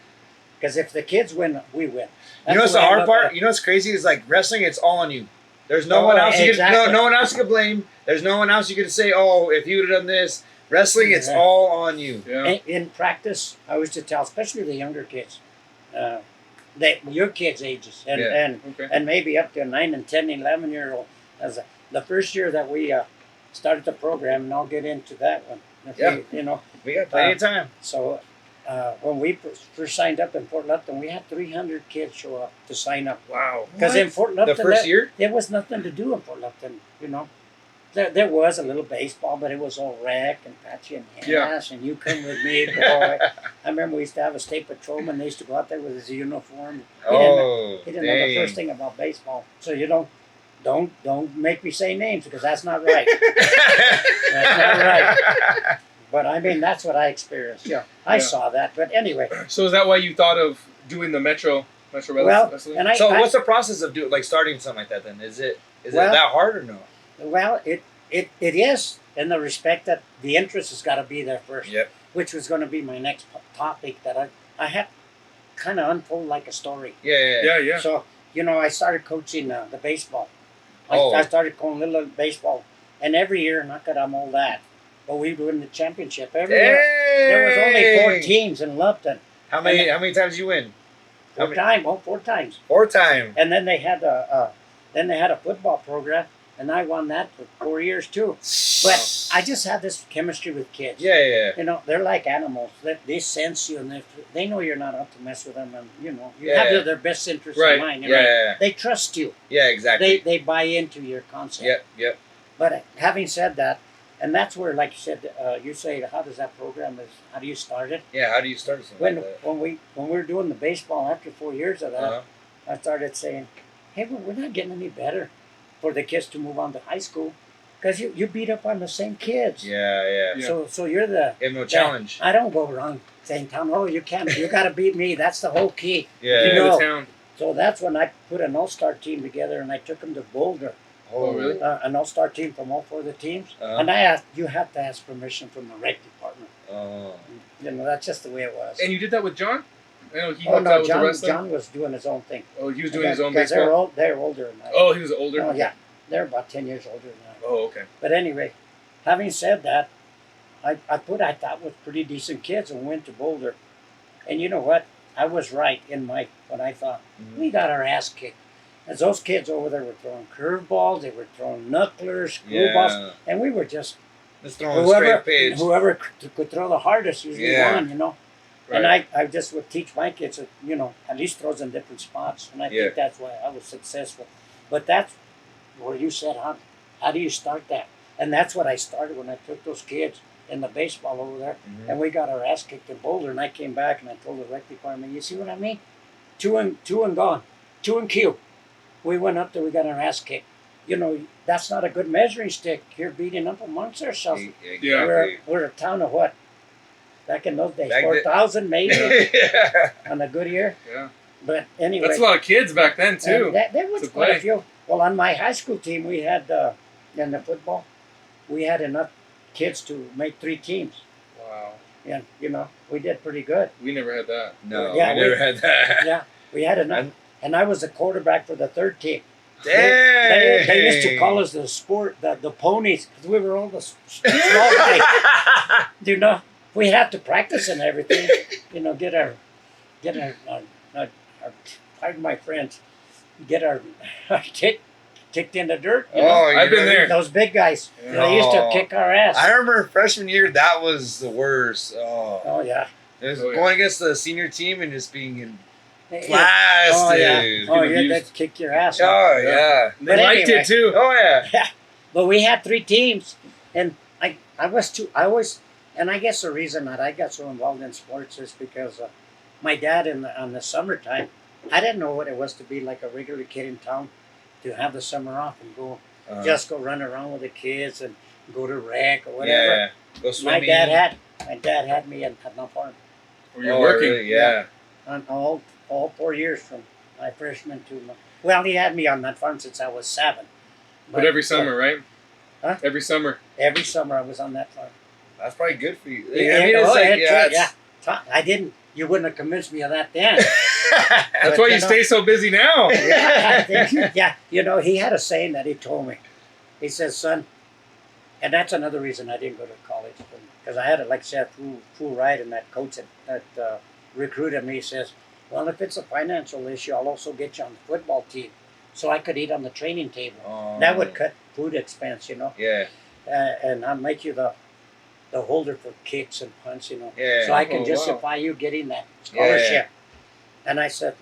[SPEAKER 1] Because if the kids win, we win.
[SPEAKER 3] You know what's the hard part? You know what's crazy is like wrestling. It's all on you. There's no one else.
[SPEAKER 1] Exactly.
[SPEAKER 3] No one else you can blame. There's no one else you can say. Oh, if you would have done this, wrestling. It's all on you.
[SPEAKER 2] Yeah.
[SPEAKER 1] In practice, I was to tell, especially the younger kids, your kids' ages, and maybe up to 9 and 10, 11-year-old. As the first year that we started the program, and I'll get into that one.
[SPEAKER 3] We got plenty of time.
[SPEAKER 1] So when we first signed up in Fort Lupton, we had 300 kids show up to sign up.
[SPEAKER 2] Wow.
[SPEAKER 1] Because in Fort Lupton,
[SPEAKER 3] The first year?
[SPEAKER 1] there was nothing to do in Fort Lupton, There was a little baseball, but it was all rec and patchy and ass, and you come with me, boy. I remember we used to have a state patrolman. They used to go out there with his uniform. He didn't know the first thing about baseball. So don't make me say names because that's not right. That's not right. But I mean, that's what I experienced. I saw that. But anyway.
[SPEAKER 2] So is that why you thought of doing the Metro wrestling?
[SPEAKER 1] And
[SPEAKER 3] So what's the process of starting something like that then? Is it that hard or no?
[SPEAKER 1] Well, it is in the respect that the interest has got to be there first.
[SPEAKER 3] Yep.
[SPEAKER 1] Which was going to be my next topic that I had kind of unfold like a story.
[SPEAKER 2] Yeah.
[SPEAKER 1] So, I started coaching the baseball. I started going little baseball. And every year, not that I'm all that, but we win the championship. Every year. There was only 4 teams in Lupton.
[SPEAKER 3] How many times did you win?
[SPEAKER 1] 4 times.
[SPEAKER 3] 4 times.
[SPEAKER 1] And then they had a football program. And I won that for 4 years too. But I just had this chemistry with kids.
[SPEAKER 3] Yeah.
[SPEAKER 1] They're like animals. They sense you, and they know you're not out to mess with them. And you have their best interest in mind. They trust you.
[SPEAKER 3] Yeah, exactly.
[SPEAKER 1] They buy into your concept.
[SPEAKER 3] Yep.
[SPEAKER 1] But having said that, and that's where, like you said, you say, how does that program how do you start it?
[SPEAKER 3] Yeah, how do you start something like that?
[SPEAKER 1] When we were doing the baseball after 4 years of that, I started saying, hey, we're not getting any better for the kids to move on to high school, because you beat up on the same kids.
[SPEAKER 3] Yeah.
[SPEAKER 1] So you're the
[SPEAKER 3] challenge.
[SPEAKER 1] I don't go around saying, "Tom, you can't. You got to beat me." That's the whole key.
[SPEAKER 2] The town.
[SPEAKER 1] So that's when I put an all-star team together, and I took them to Boulder.
[SPEAKER 3] Oh, really?
[SPEAKER 1] An all-star team from all 4 of the teams, and I asked, you have to ask permission from the rec department.
[SPEAKER 3] Oh.
[SPEAKER 1] That's just the way it was.
[SPEAKER 2] And you did that with John? I know he
[SPEAKER 1] John was doing his own thing.
[SPEAKER 2] Oh, he was doing his own baseball?
[SPEAKER 1] Because they're older than I.
[SPEAKER 2] Oh, he was older?
[SPEAKER 1] Oh, yeah. They're about 10 years older than I.
[SPEAKER 2] Oh, okay.
[SPEAKER 1] But anyway, having said that, I thought was pretty decent kids and went to Boulder. And you know what? I was right in when I thought, we got our ass kicked. As those kids over there were throwing curveballs, they were throwing knucklers, screwballs, and we were just
[SPEAKER 3] throwing straight pitch.
[SPEAKER 1] Whoever could throw the hardest usually won, Right. And I just would teach my kids that, at least throws in different spots. And I think that's why I was successful. But that's where you said, how do you start that? And that's what I started when I took those kids in the baseball over there. And we got our ass kicked in Boulder. And I came back and I told the rec department, you see what I mean? 2 and gone. 2 and Q. We went up there, we got our ass kicked. That's not a good measuring stick. You're beating up amongst ourselves.
[SPEAKER 3] Exactly.
[SPEAKER 1] We're a town of what? Back in those days, 4,000 maybe on a good year.
[SPEAKER 2] Yeah.
[SPEAKER 1] But anyway.
[SPEAKER 2] That's a lot of kids back then, too.
[SPEAKER 1] There was quite a few. Well, on my high school team, we had, in the football, we had enough kids to make 3 teams.
[SPEAKER 2] Wow.
[SPEAKER 1] Yeah, you know, we did pretty good.
[SPEAKER 2] We never had that.
[SPEAKER 3] No,
[SPEAKER 1] Yeah,
[SPEAKER 3] we never had that.
[SPEAKER 1] Yeah, we had enough. And I was the quarterback for the third team.
[SPEAKER 3] Dang.
[SPEAKER 1] They used to call us the ponies, because we were all the small guys. You know, we had to practice and everything. You know, get our pardon my French, get our kicked in the dirt. You know?
[SPEAKER 2] I've been there.
[SPEAKER 1] Those big guys, they used to kick our ass.
[SPEAKER 3] I remember freshman year, that was the worst.
[SPEAKER 1] Oh yeah.
[SPEAKER 3] It was
[SPEAKER 2] Oh, yeah.
[SPEAKER 3] going against the senior team and just being blasted.
[SPEAKER 1] Oh yeah, they'd kick your ass.
[SPEAKER 3] Oh, yeah.
[SPEAKER 2] They
[SPEAKER 1] But
[SPEAKER 2] liked
[SPEAKER 1] anyway.
[SPEAKER 2] it too.
[SPEAKER 3] Oh, yeah.
[SPEAKER 1] Yeah, but we had 3 teams, and I guess the reason that I got so involved in sports is because my dad on the summertime, I didn't know what it was to be like a regular kid in town, to have the summer off and go just go run around with the kids and go to rec or whatever.
[SPEAKER 3] Yeah. Go
[SPEAKER 1] My
[SPEAKER 3] swimming.
[SPEAKER 1] dad had me at my farm
[SPEAKER 2] Were you working?
[SPEAKER 3] Really? Yeah.
[SPEAKER 1] on all 4 years from my freshman to my. Well, he had me on that farm since I was 7.
[SPEAKER 2] But every summer, right?
[SPEAKER 1] Huh?
[SPEAKER 2] Every summer.
[SPEAKER 1] Every summer I was on that farm.
[SPEAKER 3] That's probably good for you.
[SPEAKER 1] Yeah,
[SPEAKER 3] I mean, it's like,
[SPEAKER 1] yeah. I didn't. You wouldn't have convinced me of that then.
[SPEAKER 2] That's
[SPEAKER 1] But,
[SPEAKER 2] why
[SPEAKER 1] you
[SPEAKER 2] you
[SPEAKER 1] know-
[SPEAKER 2] stay so busy now.
[SPEAKER 1] Yeah, you know, he had a saying that he told me. He says, "Son," and that's another reason I didn't go to college, because I had a, like I said, full ride, and that coach that recruited me says, "Well, if it's a financial issue, I'll also get you on the football team, so I could eat on the training table. That would cut food expense, you know,
[SPEAKER 3] Yeah.
[SPEAKER 1] and I'll make you the holder for kicks and punts, you know,
[SPEAKER 3] Yeah.
[SPEAKER 1] so I can
[SPEAKER 2] Oh,
[SPEAKER 1] justify you getting that scholarship." And I said,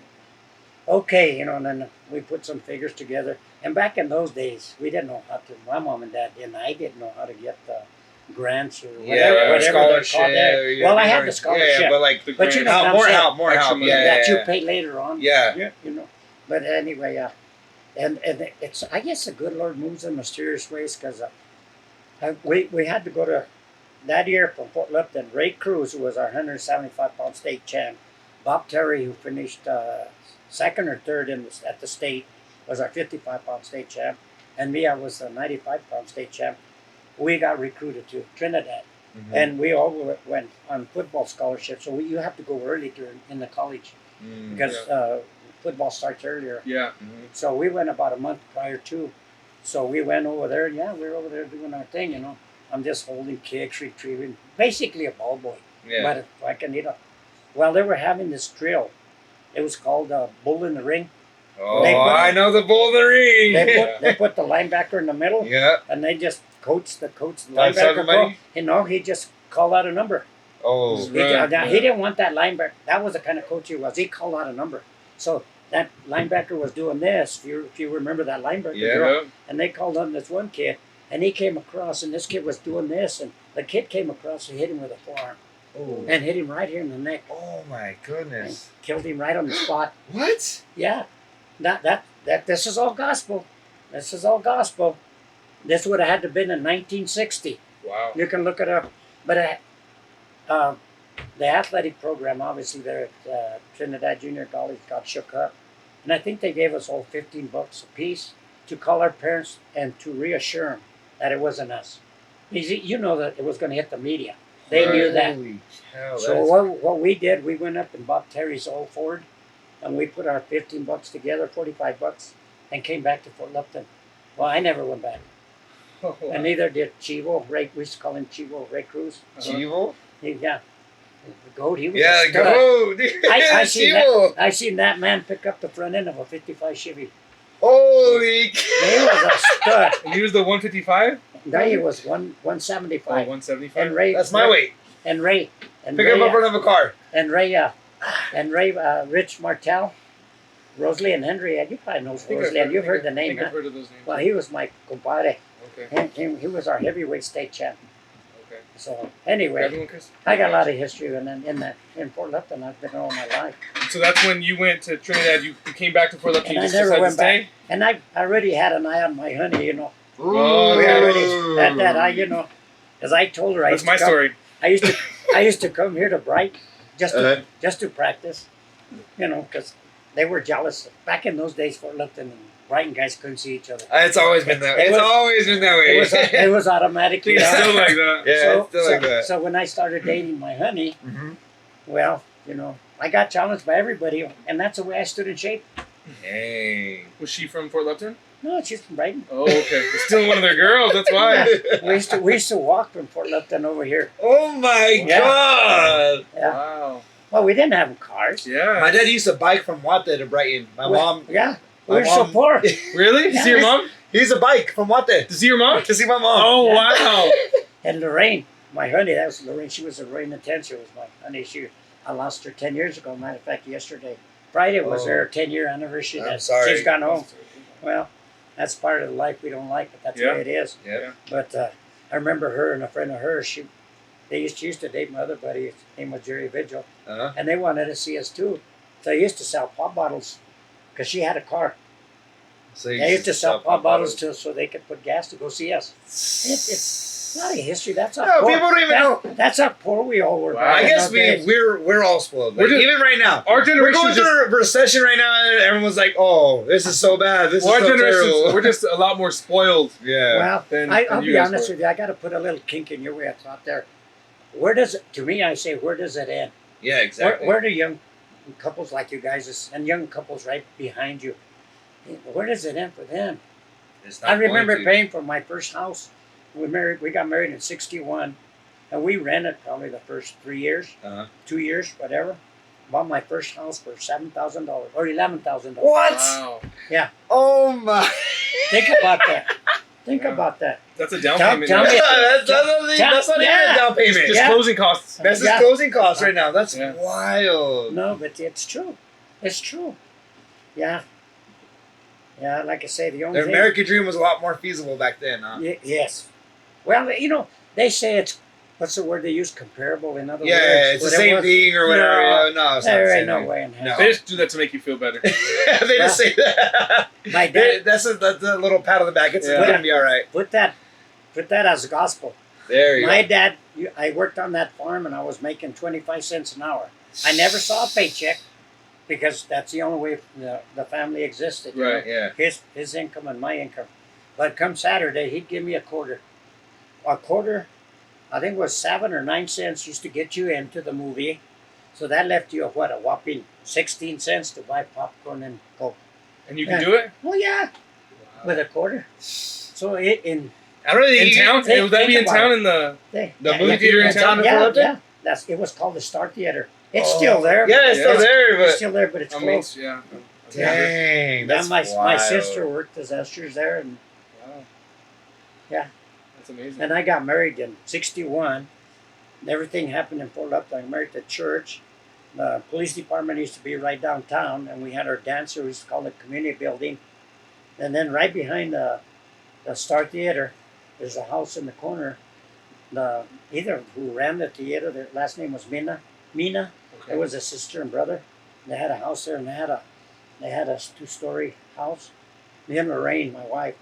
[SPEAKER 1] "Okay," you know, and then we put some figures together. And back in those days, we didn't know how to. My mom and dad didn't. I didn't know how to get the grants or whatever they're
[SPEAKER 3] scholarship.
[SPEAKER 1] called there. Well, I had the scholarship.
[SPEAKER 3] Yeah, but like,
[SPEAKER 2] The
[SPEAKER 1] But you
[SPEAKER 2] grant.
[SPEAKER 1] know what I'm
[SPEAKER 3] more
[SPEAKER 1] saying?
[SPEAKER 3] help, more
[SPEAKER 2] Extra
[SPEAKER 3] help.
[SPEAKER 2] money.
[SPEAKER 3] Yeah,
[SPEAKER 1] that
[SPEAKER 3] yeah,
[SPEAKER 1] you pay later on.
[SPEAKER 3] Yeah.
[SPEAKER 1] You know. But anyway, and it's, I guess the good Lord moves in mysterious ways, because we had to go to that year from Fort Lupton. Ray Cruz, who was our 175-pound state champ, Bob Terry, who finished second or third at the state, was our 55-pound state champ, and me, I was the 95-pound state champ. We got recruited to Trinidad,
[SPEAKER 3] Mhm.
[SPEAKER 1] and we all went on football scholarships. So you have to go early in the college,
[SPEAKER 3] Mm.
[SPEAKER 1] because football starts earlier.
[SPEAKER 2] Yeah.
[SPEAKER 3] Mhm.
[SPEAKER 1] So we went about a month prior to. So we went over there, and we were over there doing our thing, you know. I'm just holding kicks, retrieving, basically a ball boy.
[SPEAKER 3] Yeah.
[SPEAKER 1] But if I can, you know, well, they were having this drill. It was called Bull in the Ring.
[SPEAKER 3] Oh,
[SPEAKER 1] They put-
[SPEAKER 3] I know the Bull in the Ring.
[SPEAKER 1] They put the linebacker in the middle,
[SPEAKER 3] Yeah.
[SPEAKER 1] and they just coach the
[SPEAKER 3] That's
[SPEAKER 1] linebacker.
[SPEAKER 3] everybody?
[SPEAKER 1] You know, he just called out a number.
[SPEAKER 3] Oh.
[SPEAKER 2] Just
[SPEAKER 1] He,
[SPEAKER 2] Right.
[SPEAKER 1] now, he didn't want that linebacker. That was the kind of coach he was. He called out a number. So that linebacker was doing this. If you remember that linebacker
[SPEAKER 3] Yeah.
[SPEAKER 1] drill, and they called on this one kid, and he came across, and this kid was doing this, and the kid came across and hit him with a forearm,
[SPEAKER 3] Oh.
[SPEAKER 1] and hit him right here in the neck,
[SPEAKER 3] Oh my
[SPEAKER 1] and
[SPEAKER 3] goodness.
[SPEAKER 1] killed him right on the spot.
[SPEAKER 3] What?
[SPEAKER 1] Yeah, that this is all gospel. This is all gospel. This would have had to been in 1960.
[SPEAKER 2] Wow.
[SPEAKER 1] You can look it up. But the athletic program, obviously, there at Trinidad Junior College got shook up, and I think they gave us all $15 a piece to call our parents and to reassure them that it wasn't us. You know that it was going to hit the media. They knew that.
[SPEAKER 3] Holy cow,
[SPEAKER 1] So what we did, we went up and bought Terry's old Ford, and we put our $15 together, $45, and came back to Fort Lupton. Well, I never went back, and neither did Chivo. Ray, we used to call him Chivo, Ray Cruz.
[SPEAKER 3] Chivo?
[SPEAKER 1] Yeah, the goat. He was
[SPEAKER 3] Yeah,
[SPEAKER 1] a stud.
[SPEAKER 3] go, dude.
[SPEAKER 1] I seen
[SPEAKER 3] Chivo.
[SPEAKER 1] I seen that man pick up the front end of a '55 Chevy.
[SPEAKER 3] Holy
[SPEAKER 1] He was a stud.
[SPEAKER 2] And he was the 155?
[SPEAKER 1] Now he was 175.
[SPEAKER 2] 175?
[SPEAKER 1] And Ray.
[SPEAKER 3] That's my weight.
[SPEAKER 1] And Ray. And
[SPEAKER 3] Pick
[SPEAKER 1] Ray.
[SPEAKER 3] him up in front of a car.
[SPEAKER 1] And Ray. Rich Martel, Rosalie and Henry. You probably know Rosalie. And you've heard the
[SPEAKER 2] I
[SPEAKER 1] name.
[SPEAKER 2] think
[SPEAKER 1] Huh?
[SPEAKER 2] I've heard of those names.
[SPEAKER 1] Well, he was my compadre.
[SPEAKER 2] Okay.
[SPEAKER 1] He was our heavyweight state champ.
[SPEAKER 2] Okay.
[SPEAKER 1] So
[SPEAKER 2] Grab
[SPEAKER 1] anyway,
[SPEAKER 2] one, Chris?
[SPEAKER 1] I got a lot of history in Fort Lupton. I've been there all my life.
[SPEAKER 2] So that's when you went to Trinidad. You came back to Fort Lupton.
[SPEAKER 1] And
[SPEAKER 2] You
[SPEAKER 1] I
[SPEAKER 2] just
[SPEAKER 1] never
[SPEAKER 2] decided to
[SPEAKER 1] went
[SPEAKER 2] stay?
[SPEAKER 1] back. And I already had an eye on my honey, you know.
[SPEAKER 2] Oh,
[SPEAKER 1] We
[SPEAKER 2] okay.
[SPEAKER 1] already had that eye, you know. As I told her,
[SPEAKER 2] That's my story.
[SPEAKER 1] I used to come here to Bright just to practice, you know, because they were jealous. Back in those days, Fort Lupton and Brighton guys couldn't see each other.
[SPEAKER 3] It's always been that.
[SPEAKER 1] It
[SPEAKER 3] It's
[SPEAKER 1] was-
[SPEAKER 3] always been that way.
[SPEAKER 1] It was automatically.
[SPEAKER 2] It's still like that.
[SPEAKER 3] Yeah, it's still like that.
[SPEAKER 1] So when I started dating my honey,
[SPEAKER 3] Mhm.
[SPEAKER 1] well, I got challenged by everybody, and that's the way I stood in shape.
[SPEAKER 3] Dang.
[SPEAKER 2] Was she from Fort Lupton?
[SPEAKER 1] No, she's from Brighton.
[SPEAKER 2] Oh, okay. Still one of their girls. That's why.
[SPEAKER 1] We used to walk from Fort Lupton over here.
[SPEAKER 3] Oh my
[SPEAKER 1] Yeah.
[SPEAKER 3] God.
[SPEAKER 1] Yeah.
[SPEAKER 2] Wow.
[SPEAKER 1] Well, we didn't have cars.
[SPEAKER 2] Yeah.
[SPEAKER 3] My dad used to bike from Wate to Brighton. My mom.
[SPEAKER 1] Yeah. We
[SPEAKER 3] My
[SPEAKER 1] were so
[SPEAKER 3] mom-
[SPEAKER 1] poor.
[SPEAKER 2] Really? To see your mom?
[SPEAKER 3] He used to bike from Wate
[SPEAKER 2] To see your mom?
[SPEAKER 3] to see my mom.
[SPEAKER 2] Oh,
[SPEAKER 1] Yeah.
[SPEAKER 2] wow.
[SPEAKER 1] And Lorraine, my honey, that was Lorraine. She was Lorraine Intention, was my honey. I lost her 10 years ago. Matter of fact, yesterday. Friday was
[SPEAKER 3] Oh.
[SPEAKER 1] her 10-year anniversary.
[SPEAKER 3] I'm
[SPEAKER 1] that
[SPEAKER 3] sorry.
[SPEAKER 1] She's gone home. Well, that's part of the life we don't like, but that's the
[SPEAKER 2] Yeah.
[SPEAKER 1] way it is.
[SPEAKER 3] Yeah.
[SPEAKER 1] But I remember her and a friend of hers. She used to date my other buddy. His name was Jerry Vigil,
[SPEAKER 3] Uh-huh.
[SPEAKER 1] and they wanted to see us too. So they used to sell pop bottles because she had a car.
[SPEAKER 3] So
[SPEAKER 1] They used to sell pop bottles so they could put gas to go see us. It's not a history. That's how
[SPEAKER 3] No,
[SPEAKER 1] poor,
[SPEAKER 3] people don't even know.
[SPEAKER 1] That's how poor we all were.
[SPEAKER 2] Wow.
[SPEAKER 1] back
[SPEAKER 3] I
[SPEAKER 1] in
[SPEAKER 3] guess
[SPEAKER 1] those days.
[SPEAKER 3] we're all spoiled.
[SPEAKER 2] We're
[SPEAKER 3] Like,
[SPEAKER 2] just-
[SPEAKER 3] even right now.
[SPEAKER 2] Our
[SPEAKER 3] We're
[SPEAKER 2] generation
[SPEAKER 3] going
[SPEAKER 2] is just,
[SPEAKER 3] through a recession right now, and everyone's like, "Oh, this is so bad. This
[SPEAKER 2] our
[SPEAKER 3] is so
[SPEAKER 2] generation,
[SPEAKER 3] terrible."
[SPEAKER 2] we're just a lot more spoiled.
[SPEAKER 3] Yeah.
[SPEAKER 1] Well,
[SPEAKER 2] Than
[SPEAKER 1] I'll
[SPEAKER 2] you
[SPEAKER 1] be
[SPEAKER 2] guys
[SPEAKER 1] honest
[SPEAKER 2] were.
[SPEAKER 1] with you. I got to put a little kink in your way of thought there. Where does it? To me, I say, where does it end?
[SPEAKER 3] Yeah. Exactly.
[SPEAKER 1] Where do young couples like you guys and young couples right behind you? Where does it end for them?
[SPEAKER 3] It's not
[SPEAKER 1] I remember
[SPEAKER 3] going to.
[SPEAKER 1] paying for my first house. We got married in '61, and we rented probably the first 3 years,
[SPEAKER 3] Uh-huh.
[SPEAKER 1] 2 years, whatever. Bought my first house for $7,000 or $11,000.
[SPEAKER 3] What?
[SPEAKER 2] Wow.
[SPEAKER 3] Oh my!
[SPEAKER 1] Think about that. Think
[SPEAKER 2] Yeah.
[SPEAKER 1] about that.
[SPEAKER 2] That's a down
[SPEAKER 1] Tell-
[SPEAKER 2] payment.
[SPEAKER 1] tell
[SPEAKER 2] now.
[SPEAKER 1] me-
[SPEAKER 3] that's not even
[SPEAKER 1] Yeah.
[SPEAKER 3] a down payment.
[SPEAKER 2] Just
[SPEAKER 1] Yeah.
[SPEAKER 2] closing costs.
[SPEAKER 3] That's his
[SPEAKER 1] Yeah.
[SPEAKER 3] closing costs right now. That's
[SPEAKER 2] Yeah.
[SPEAKER 3] wild.
[SPEAKER 1] No, but it's true. It's true. Yeah. Yeah, like I say, the only
[SPEAKER 3] The
[SPEAKER 1] thing.
[SPEAKER 3] American dream was a lot more feasible back then, huh?
[SPEAKER 1] Yes. Well, they say it's, what's the word they use? Comparable, in other
[SPEAKER 3] Yeah,
[SPEAKER 1] words.
[SPEAKER 3] it's the
[SPEAKER 1] What it
[SPEAKER 3] same
[SPEAKER 1] was.
[SPEAKER 3] thing or whatever.
[SPEAKER 1] No.
[SPEAKER 3] No, it's not the
[SPEAKER 1] There
[SPEAKER 3] same
[SPEAKER 1] ain't no
[SPEAKER 3] thing.
[SPEAKER 1] way in hell.
[SPEAKER 2] They just do that to make you feel better.
[SPEAKER 3] They just say that.
[SPEAKER 1] My dad
[SPEAKER 3] That's a little pat on the back. It's
[SPEAKER 2] Yeah.
[SPEAKER 3] gonna be all right.
[SPEAKER 1] put that as gospel.
[SPEAKER 3] There you
[SPEAKER 1] My
[SPEAKER 3] go.
[SPEAKER 1] dad, I worked on that farm and I was making 25 cents an hour. I never saw a paycheck because that's the only way the family existed. you know.
[SPEAKER 2] Right.
[SPEAKER 3] Yeah.
[SPEAKER 1] His income and my income. But come Saturday, he'd give me a quarter. A quarter, I think it was 7 or 9 cents used to get you into the movie. So that left you a whopping 16 cents to buy popcorn and Coke.
[SPEAKER 2] And you can do it?
[SPEAKER 1] Oh yeah, with a quarter. So
[SPEAKER 3] I don't think
[SPEAKER 2] In town?
[SPEAKER 1] think-
[SPEAKER 2] Would that be in
[SPEAKER 1] think about
[SPEAKER 2] town
[SPEAKER 1] it.
[SPEAKER 2] in the...
[SPEAKER 3] The movie theater in town in
[SPEAKER 1] yeah,
[SPEAKER 3] Fort Lupton?
[SPEAKER 1] yeah. It was called the Star Theater. It's still there.
[SPEAKER 3] Yeah, it's still
[SPEAKER 2] Yeah.
[SPEAKER 3] there,
[SPEAKER 1] It's
[SPEAKER 3] but
[SPEAKER 1] still there, but it's
[SPEAKER 2] on Main
[SPEAKER 1] closed.
[SPEAKER 2] Street, yeah.
[SPEAKER 3] dang,
[SPEAKER 1] Yeah,
[SPEAKER 3] that's
[SPEAKER 1] my
[SPEAKER 3] wild.
[SPEAKER 1] sister worked as ushers there, and
[SPEAKER 2] Wow.
[SPEAKER 1] Yeah.
[SPEAKER 2] That's amazing.
[SPEAKER 1] I got married in '61. And everything happened in Fort Lupton. I got married to church. The police department used to be right downtown, and we had our dancer. We used to call it community building. And then right behind the Star Theater, there's a house in the corner. Either who ran the theater, their last name was Mina.
[SPEAKER 2] Okay.
[SPEAKER 1] It was a sister and brother. They had a house there, and they had a 2-story house. Me and Lorraine, my wife,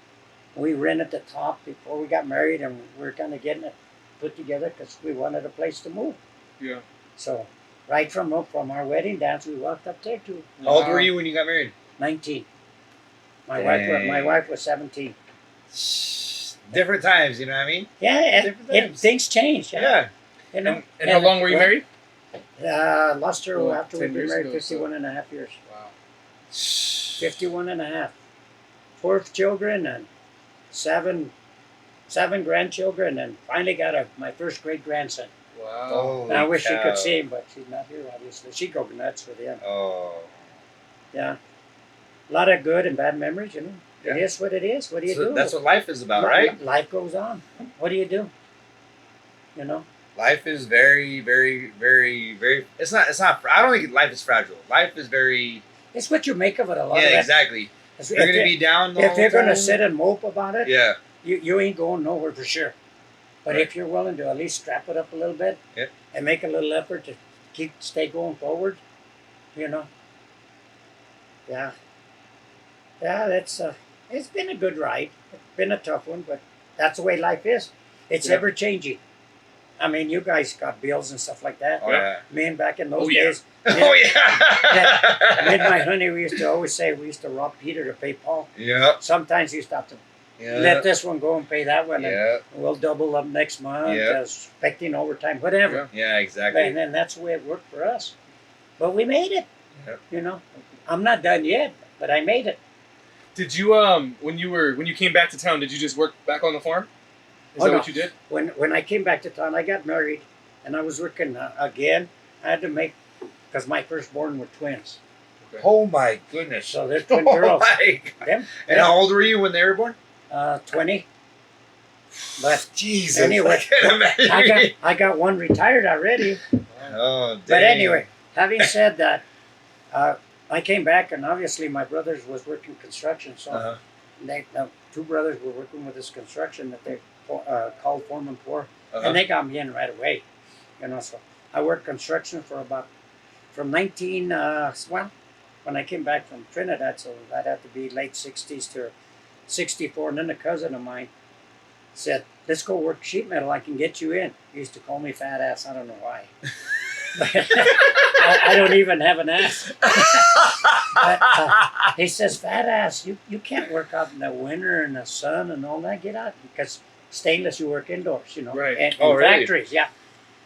[SPEAKER 1] we rented the top before we got married, and we were kind of getting it put together because we wanted a place to move.
[SPEAKER 2] Yeah.
[SPEAKER 1] So, right from our wedding dance, we walked up there to
[SPEAKER 3] How old were you when you got married?
[SPEAKER 1] 19. My
[SPEAKER 3] Dang.
[SPEAKER 1] wife was 17.
[SPEAKER 3] Different times, you know what I mean?
[SPEAKER 1] Yeah,
[SPEAKER 3] Different times.
[SPEAKER 1] things changed.
[SPEAKER 3] Yeah.
[SPEAKER 1] You know.
[SPEAKER 2] And how long were you married?
[SPEAKER 1] Lost her
[SPEAKER 2] Oh,
[SPEAKER 1] after
[SPEAKER 2] 10
[SPEAKER 1] we'd been
[SPEAKER 2] years
[SPEAKER 1] married
[SPEAKER 2] ago,
[SPEAKER 1] 51 and a half years.
[SPEAKER 2] Wow.
[SPEAKER 1] 51 and a half. 4 children and seven grandchildren, and finally got my first great grandson.
[SPEAKER 2] Wow.
[SPEAKER 1] And I wish you
[SPEAKER 3] cow.
[SPEAKER 1] could see him, but she's not here, obviously. She'd go nuts with him.
[SPEAKER 3] Oh.
[SPEAKER 1] Yeah. A lot of good and bad memories, you know.
[SPEAKER 3] Yeah.
[SPEAKER 1] It is what it is. What do you
[SPEAKER 3] So
[SPEAKER 1] do?
[SPEAKER 3] that's what life is about, right?
[SPEAKER 1] Life goes on. What do you do? You know?
[SPEAKER 3] Life is very, very, very, very. It's not. I don't think life is fragile. Life is very.
[SPEAKER 1] It's what you make of it a lot of
[SPEAKER 3] Yeah,
[SPEAKER 1] it.
[SPEAKER 3] exactly.
[SPEAKER 1] If
[SPEAKER 3] You're gonna be down. The
[SPEAKER 1] if
[SPEAKER 3] whole
[SPEAKER 1] you're going to
[SPEAKER 3] time.
[SPEAKER 1] sit and mope about it,
[SPEAKER 3] Yeah.
[SPEAKER 1] you ain't going nowhere for sure. But
[SPEAKER 3] Right.
[SPEAKER 1] if you're willing to at least strap it up a little bit
[SPEAKER 3] Yeah.
[SPEAKER 1] and make a little effort to stay going forward, you know. Yeah. Yeah, it's been a good ride. It's been a tough one, but that's the way life is. It's
[SPEAKER 2] Yeah.
[SPEAKER 1] ever changing. I mean, you guys got bills and stuff like that.
[SPEAKER 3] Oh yeah.
[SPEAKER 1] Me, back in those
[SPEAKER 2] Oh, yeah.
[SPEAKER 1] days,
[SPEAKER 3] Oh yeah.
[SPEAKER 1] me and my honey, we used to always say we used to rob Peter to pay Paul.
[SPEAKER 3] Yep.
[SPEAKER 1] Sometimes you used to have to let
[SPEAKER 3] Yep.
[SPEAKER 1] this one go and pay that one, and
[SPEAKER 3] Yep.
[SPEAKER 1] we'll double up next month,
[SPEAKER 3] Yep.
[SPEAKER 1] expecting overtime, whatever.
[SPEAKER 3] Yeah. Exactly.
[SPEAKER 1] And then that's the way it worked for us. But we made it.
[SPEAKER 3] Yep.
[SPEAKER 1] You know, I'm not done yet, but I made it.
[SPEAKER 2] Did you when you came back to town, did you just work back on the farm? Is
[SPEAKER 1] Oh,
[SPEAKER 2] that
[SPEAKER 1] no.
[SPEAKER 2] what you did?
[SPEAKER 1] When I came back to town, I got married, and I was working again. I had to make, because my firstborn were twins,
[SPEAKER 3] Oh my goodness.
[SPEAKER 1] so they're twin
[SPEAKER 3] Oh
[SPEAKER 1] girls.
[SPEAKER 3] my God.
[SPEAKER 1] Them,
[SPEAKER 3] And how old were you when they were born?
[SPEAKER 1] 20. But
[SPEAKER 3] Jesus.
[SPEAKER 1] Anyway,
[SPEAKER 3] I can't imagine.
[SPEAKER 1] I got one retired already.
[SPEAKER 3] Oh, dang.
[SPEAKER 1] But anyway, having said that, I came back, and obviously my brothers was working construction, so
[SPEAKER 3] Uh-huh.
[SPEAKER 1] two brothers were working with this construction that they called foreman for,
[SPEAKER 3] Uh-huh.
[SPEAKER 1] and they got me in right away. You know, so I worked construction for from 19 when I came back from Trinidad, so that had to be late 60s to 64, and then a cousin of mine said, "Let's go work sheet metal. I can get you in." He used to call me fat ass. I don't know why. I don't even have an ass. But, he says, "Fat ass, you can't work out in the winter and the sun and all that. Get out, because stainless, you work indoors, you know,
[SPEAKER 2] Right.
[SPEAKER 1] and
[SPEAKER 3] Oh, really?
[SPEAKER 1] factories, yeah."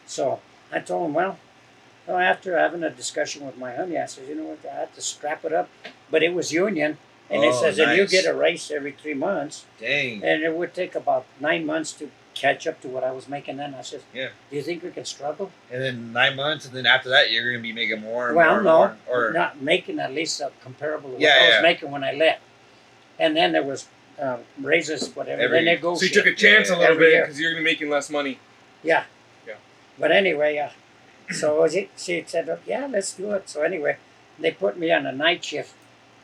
[SPEAKER 1] So I told him, well, after having a discussion with my honey, I said, "You know what? I had to scrap it up," but it was union, and it
[SPEAKER 3] Oh,
[SPEAKER 1] says, "And you
[SPEAKER 3] nice.
[SPEAKER 1] get a raise every 3 months,"
[SPEAKER 3] Dang.
[SPEAKER 1] and it would take about 9 months to catch up to what I was making then. I said,
[SPEAKER 3] Yeah.
[SPEAKER 1] "Do you think we can struggle?"
[SPEAKER 3] And then 9 months, and then after that, you're gonna be making more. And
[SPEAKER 1] Well,
[SPEAKER 3] more and
[SPEAKER 1] no,
[SPEAKER 3] more, or
[SPEAKER 1] not making at least comparable to what
[SPEAKER 3] Yeah,
[SPEAKER 1] I was
[SPEAKER 3] yeah.
[SPEAKER 1] making when I left. And then there was raises, whatever.
[SPEAKER 3] Every-
[SPEAKER 1] Then they go.
[SPEAKER 2] So you took a chance
[SPEAKER 3] Yeah,
[SPEAKER 2] a little
[SPEAKER 1] every
[SPEAKER 2] bit
[SPEAKER 1] year.
[SPEAKER 2] because you're gonna be making less money.
[SPEAKER 1] Yeah.
[SPEAKER 2] Yeah.
[SPEAKER 1] But anyway, so she said, "Yeah, let's do it." So anyway, they put me on a night shift,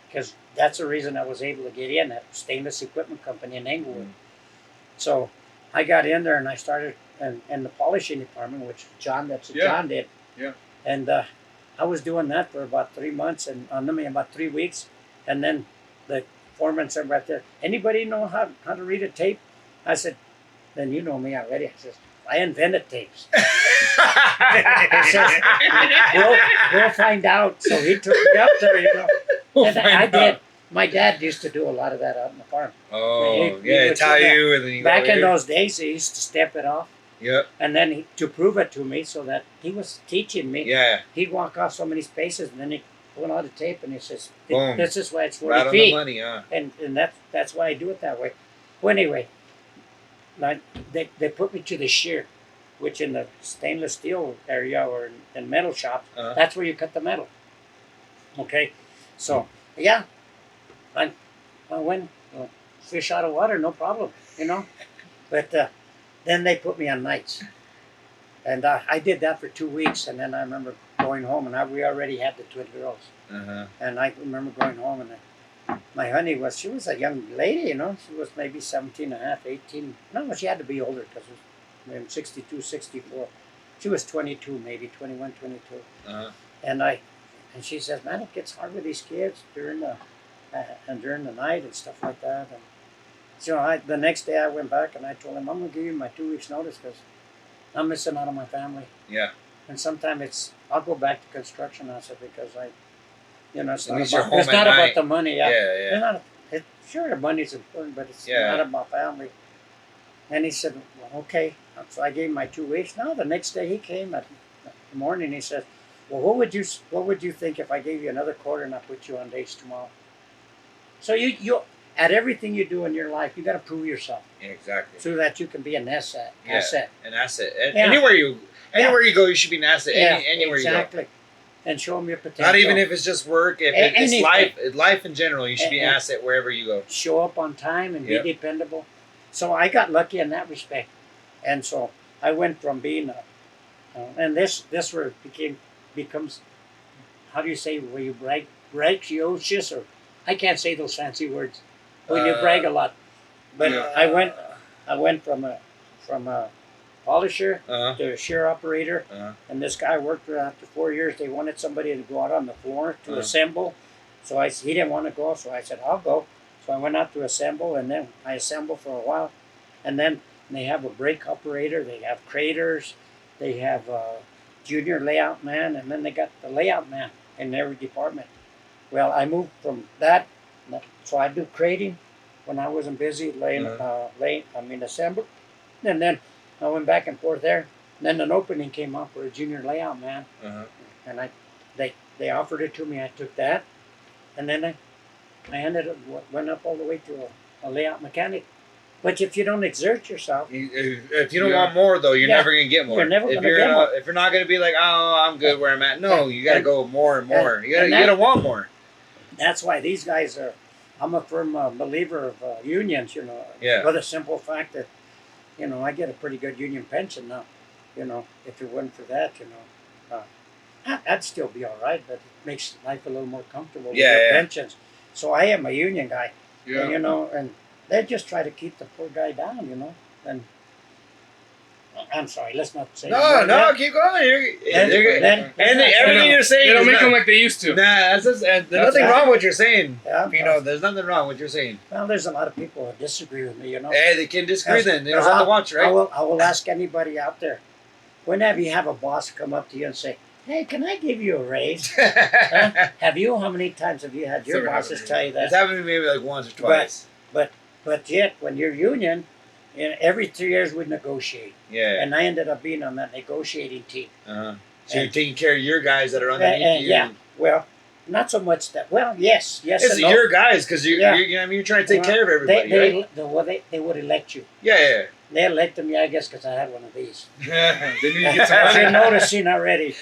[SPEAKER 1] because that's the reason I was able to get in at Stainless Equipment Company in Englewood. So I got in there and I started in the polishing department, which John did.
[SPEAKER 2] Yeah.
[SPEAKER 1] And I was doing that for about 3 months, and about 3 weeks, and then the foreman said right there, "Anybody know how to read a tape?" I said, "Then you know me already." I said, "I invented tapes." He says, we'll find out. So he took me up there, you know.
[SPEAKER 2] We'll
[SPEAKER 1] And
[SPEAKER 2] find
[SPEAKER 1] I
[SPEAKER 2] out.
[SPEAKER 1] did. My dad used to do a lot of that out on the farm.
[SPEAKER 3] Oh,
[SPEAKER 1] He
[SPEAKER 3] yeah,
[SPEAKER 1] would
[SPEAKER 3] tell
[SPEAKER 1] sit
[SPEAKER 3] you, and then you
[SPEAKER 1] Back
[SPEAKER 3] go
[SPEAKER 1] in
[SPEAKER 3] here.
[SPEAKER 1] those days, he used to step it off,
[SPEAKER 3] Yep.
[SPEAKER 1] and then to prove it to me, so that he was teaching me.
[SPEAKER 3] Yeah.
[SPEAKER 1] He'd walk off so many spaces, and then he'd pull out a tape, and he says,
[SPEAKER 3] Boom.
[SPEAKER 1] "This is why it's 40
[SPEAKER 3] Right on the
[SPEAKER 1] feet."
[SPEAKER 3] money, huh?
[SPEAKER 1] And that's why I do it that way. Well, anyway, they put me to the shear, which in the stainless steel area or in metal shops,
[SPEAKER 3] Uh-huh.
[SPEAKER 1] that's where you cut the metal. Okay, so yeah, I went fish out of water, no problem, you know. But then they put me on nights, and I did that for 2 weeks, and then I remember going home, and we already had the twin girls.
[SPEAKER 3] Uh-huh.
[SPEAKER 1] And I remember going home, and my honey she was a young lady, you know. She was maybe 17 and a half, 18. No, she had to be older, because it was 62, 64. She was 22, maybe 21, 22.
[SPEAKER 3] Uh-huh.
[SPEAKER 1] And she says, "Man, it gets hard with these kids during the night and stuff like that." And so the next day I went back and I told him, "I'm going to give you my 2 weeks notice, because I'm missing out on my family.
[SPEAKER 3] Yeah.
[SPEAKER 1] And sometimes I'll go back to construction," I said, "because it's
[SPEAKER 3] At
[SPEAKER 1] not
[SPEAKER 3] least you're
[SPEAKER 1] about,
[SPEAKER 3] home
[SPEAKER 1] it's
[SPEAKER 3] at
[SPEAKER 1] not
[SPEAKER 3] night.
[SPEAKER 1] about the money."
[SPEAKER 3] Yeah,
[SPEAKER 1] Yeah.
[SPEAKER 3] yeah.
[SPEAKER 1] It's not, sure, the money's important, but it's
[SPEAKER 3] Yeah.
[SPEAKER 1] not about family. And he said, "Well, okay." So I gave him my 2 weeks. Now the next day he came at the morning. He said, "Well, what would you think if I gave you another quarter and I put you on days tomorrow?" So you at everything you do in your life, you got to prove yourself
[SPEAKER 3] Exactly.
[SPEAKER 1] so that you can be an asset.
[SPEAKER 3] Yeah.
[SPEAKER 1] Asset.
[SPEAKER 3] An asset. And
[SPEAKER 1] Yeah.
[SPEAKER 3] Anywhere you go, you should be an asset. Anywhere
[SPEAKER 1] exactly. And show them your
[SPEAKER 3] you
[SPEAKER 1] potential.
[SPEAKER 3] go. Not even if it's just work. If it's
[SPEAKER 1] Anything.
[SPEAKER 3] life in general, you should be an
[SPEAKER 1] And-
[SPEAKER 3] asset wherever you go.
[SPEAKER 1] Show up on time and
[SPEAKER 3] Yep.
[SPEAKER 1] be dependable. So I got lucky in that respect, and so I went from being and this where it becomes, how do you say, where you braggacious, or I can't say those fancy words when you brag a lot, but
[SPEAKER 2] Yeah.
[SPEAKER 1] I went from a polisher
[SPEAKER 3] Uh-huh.
[SPEAKER 1] to a shear operator,
[SPEAKER 3] Uh-huh.
[SPEAKER 1] and this guy worked for after 4 years. They wanted somebody to go out on the floor to
[SPEAKER 3] Uh-huh.
[SPEAKER 1] assemble, so he didn't want to go, so I said, "I'll go." So I went out to assemble, and then I assembled for a while, and then And they have a brake operator, they have craters, they have a junior layout man, and then they got the layout man in every department. Well, I moved from that, so I do crating when I wasn't busy December, and then I went back and forth there. And then an opening came up for a junior layout man, and they offered it to me. I took that, and then I ended up went up all the way to a layout mechanic. But if you don't exert yourself,
[SPEAKER 3] if you don't want more though, you're never gonna get more.
[SPEAKER 1] You're never
[SPEAKER 3] if
[SPEAKER 1] gonna
[SPEAKER 3] you're
[SPEAKER 1] get more.
[SPEAKER 3] If you're not gonna be like, oh, I'm good where I'm at. No, you gotta go more and more. You gotta want more.
[SPEAKER 1] That's why these guys are. I'm a firm believer of unions.
[SPEAKER 3] Yeah.
[SPEAKER 1] For the simple fact that, I get a pretty good union pension now. If it wasn't for that, I'd still be all right, but it makes life a little more comfortable with their pensions. So I am a union guy.
[SPEAKER 2] Yeah.
[SPEAKER 1] And, and they just try to keep the poor guy down, and I'm sorry, let's not say
[SPEAKER 3] No, keep going. Everything you're saying,
[SPEAKER 2] they don't make them like they used to.
[SPEAKER 3] Nah, there's nothing wrong with what you're saying.
[SPEAKER 1] Yeah,
[SPEAKER 3] There's nothing wrong with what you're saying.
[SPEAKER 1] Well, there's a lot of people who disagree with me,
[SPEAKER 3] Hey, they can disagree then. They don't have to watch, right?
[SPEAKER 1] I will ask anybody out there, whenever you have a boss come up to you and say, hey, can I give you a raise? How many times have you had your bosses tell you that?
[SPEAKER 3] It's happened to me maybe like once or twice.
[SPEAKER 1] But yet, when you're union, every 3 years we negotiate.
[SPEAKER 3] Yeah.
[SPEAKER 1] And I ended up being on that negotiating team.
[SPEAKER 3] So you're taking care of your guys that are underneath you.
[SPEAKER 1] Yeah. Well, not so much that. Well, yes.
[SPEAKER 3] It's
[SPEAKER 1] and no.
[SPEAKER 3] your guys because you're you're trying to take care of everybody, right?
[SPEAKER 1] They would elect you.
[SPEAKER 3] Yeah.
[SPEAKER 1] They elected me, I guess, because I had one of these.
[SPEAKER 2] They need to get some
[SPEAKER 1] I've been noticing already.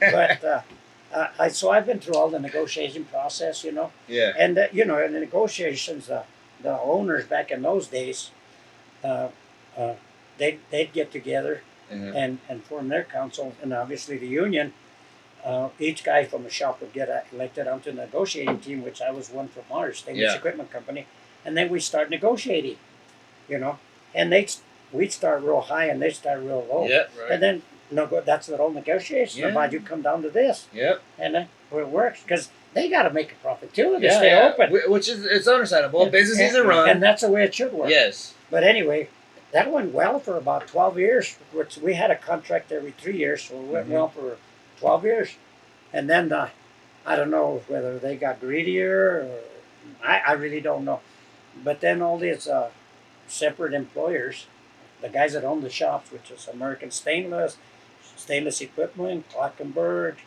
[SPEAKER 1] But so I've been through all the negotiation process,
[SPEAKER 3] Yeah.
[SPEAKER 1] And in the negotiations, the owners back in those days, they'd get together and form their council, and obviously the union. Each guy from a shop would get elected onto the negotiating team, which I was one from ours, Stainless Equipment Company, and then we start negotiating, and we'd start real high and they'd start real low,
[SPEAKER 3] Right.
[SPEAKER 1] and then that's the whole negotiation about you come down to this, and then it works because they got to make a profit too to stay open,
[SPEAKER 3] which is it's understandable. Businesses are run,
[SPEAKER 1] and that's the way it should work.
[SPEAKER 3] Yes.
[SPEAKER 1] But anyway, that went well for about 12 years, which we had a contract every 3 years, so it went well for 12 years. And then I don't know whether they got greedier or I really don't know. But then all these separate employers, the guys that own the shops, which is American Stainless, Stainless Equipment, Klockenberg,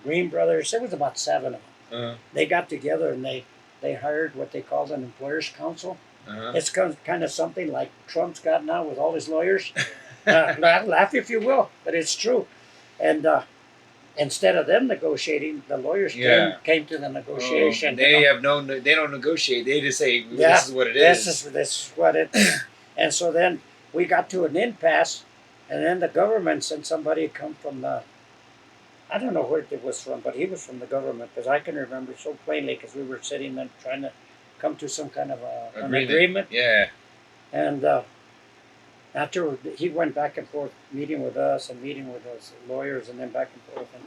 [SPEAKER 1] Green Brothers, there was about 7 of them. They got together and they hired what they called an employers council. It's kind of something like Trump's got now with all his lawyers. Laugh if you will, but it's true. And instead of them negotiating, the lawyers came to the negotiation.
[SPEAKER 3] They don't negotiate. They just say, this is what it is.
[SPEAKER 1] This is what it is. And so then we got to an impasse, and then the government sent somebody to come from I don't know where it was from, but he was from the government, because I can remember so plainly, because we were sitting there trying to come to some kind of an agreement.
[SPEAKER 3] Yeah.
[SPEAKER 1] And after he went back and forth, meeting with us and meeting with us lawyers, and then back and forth, and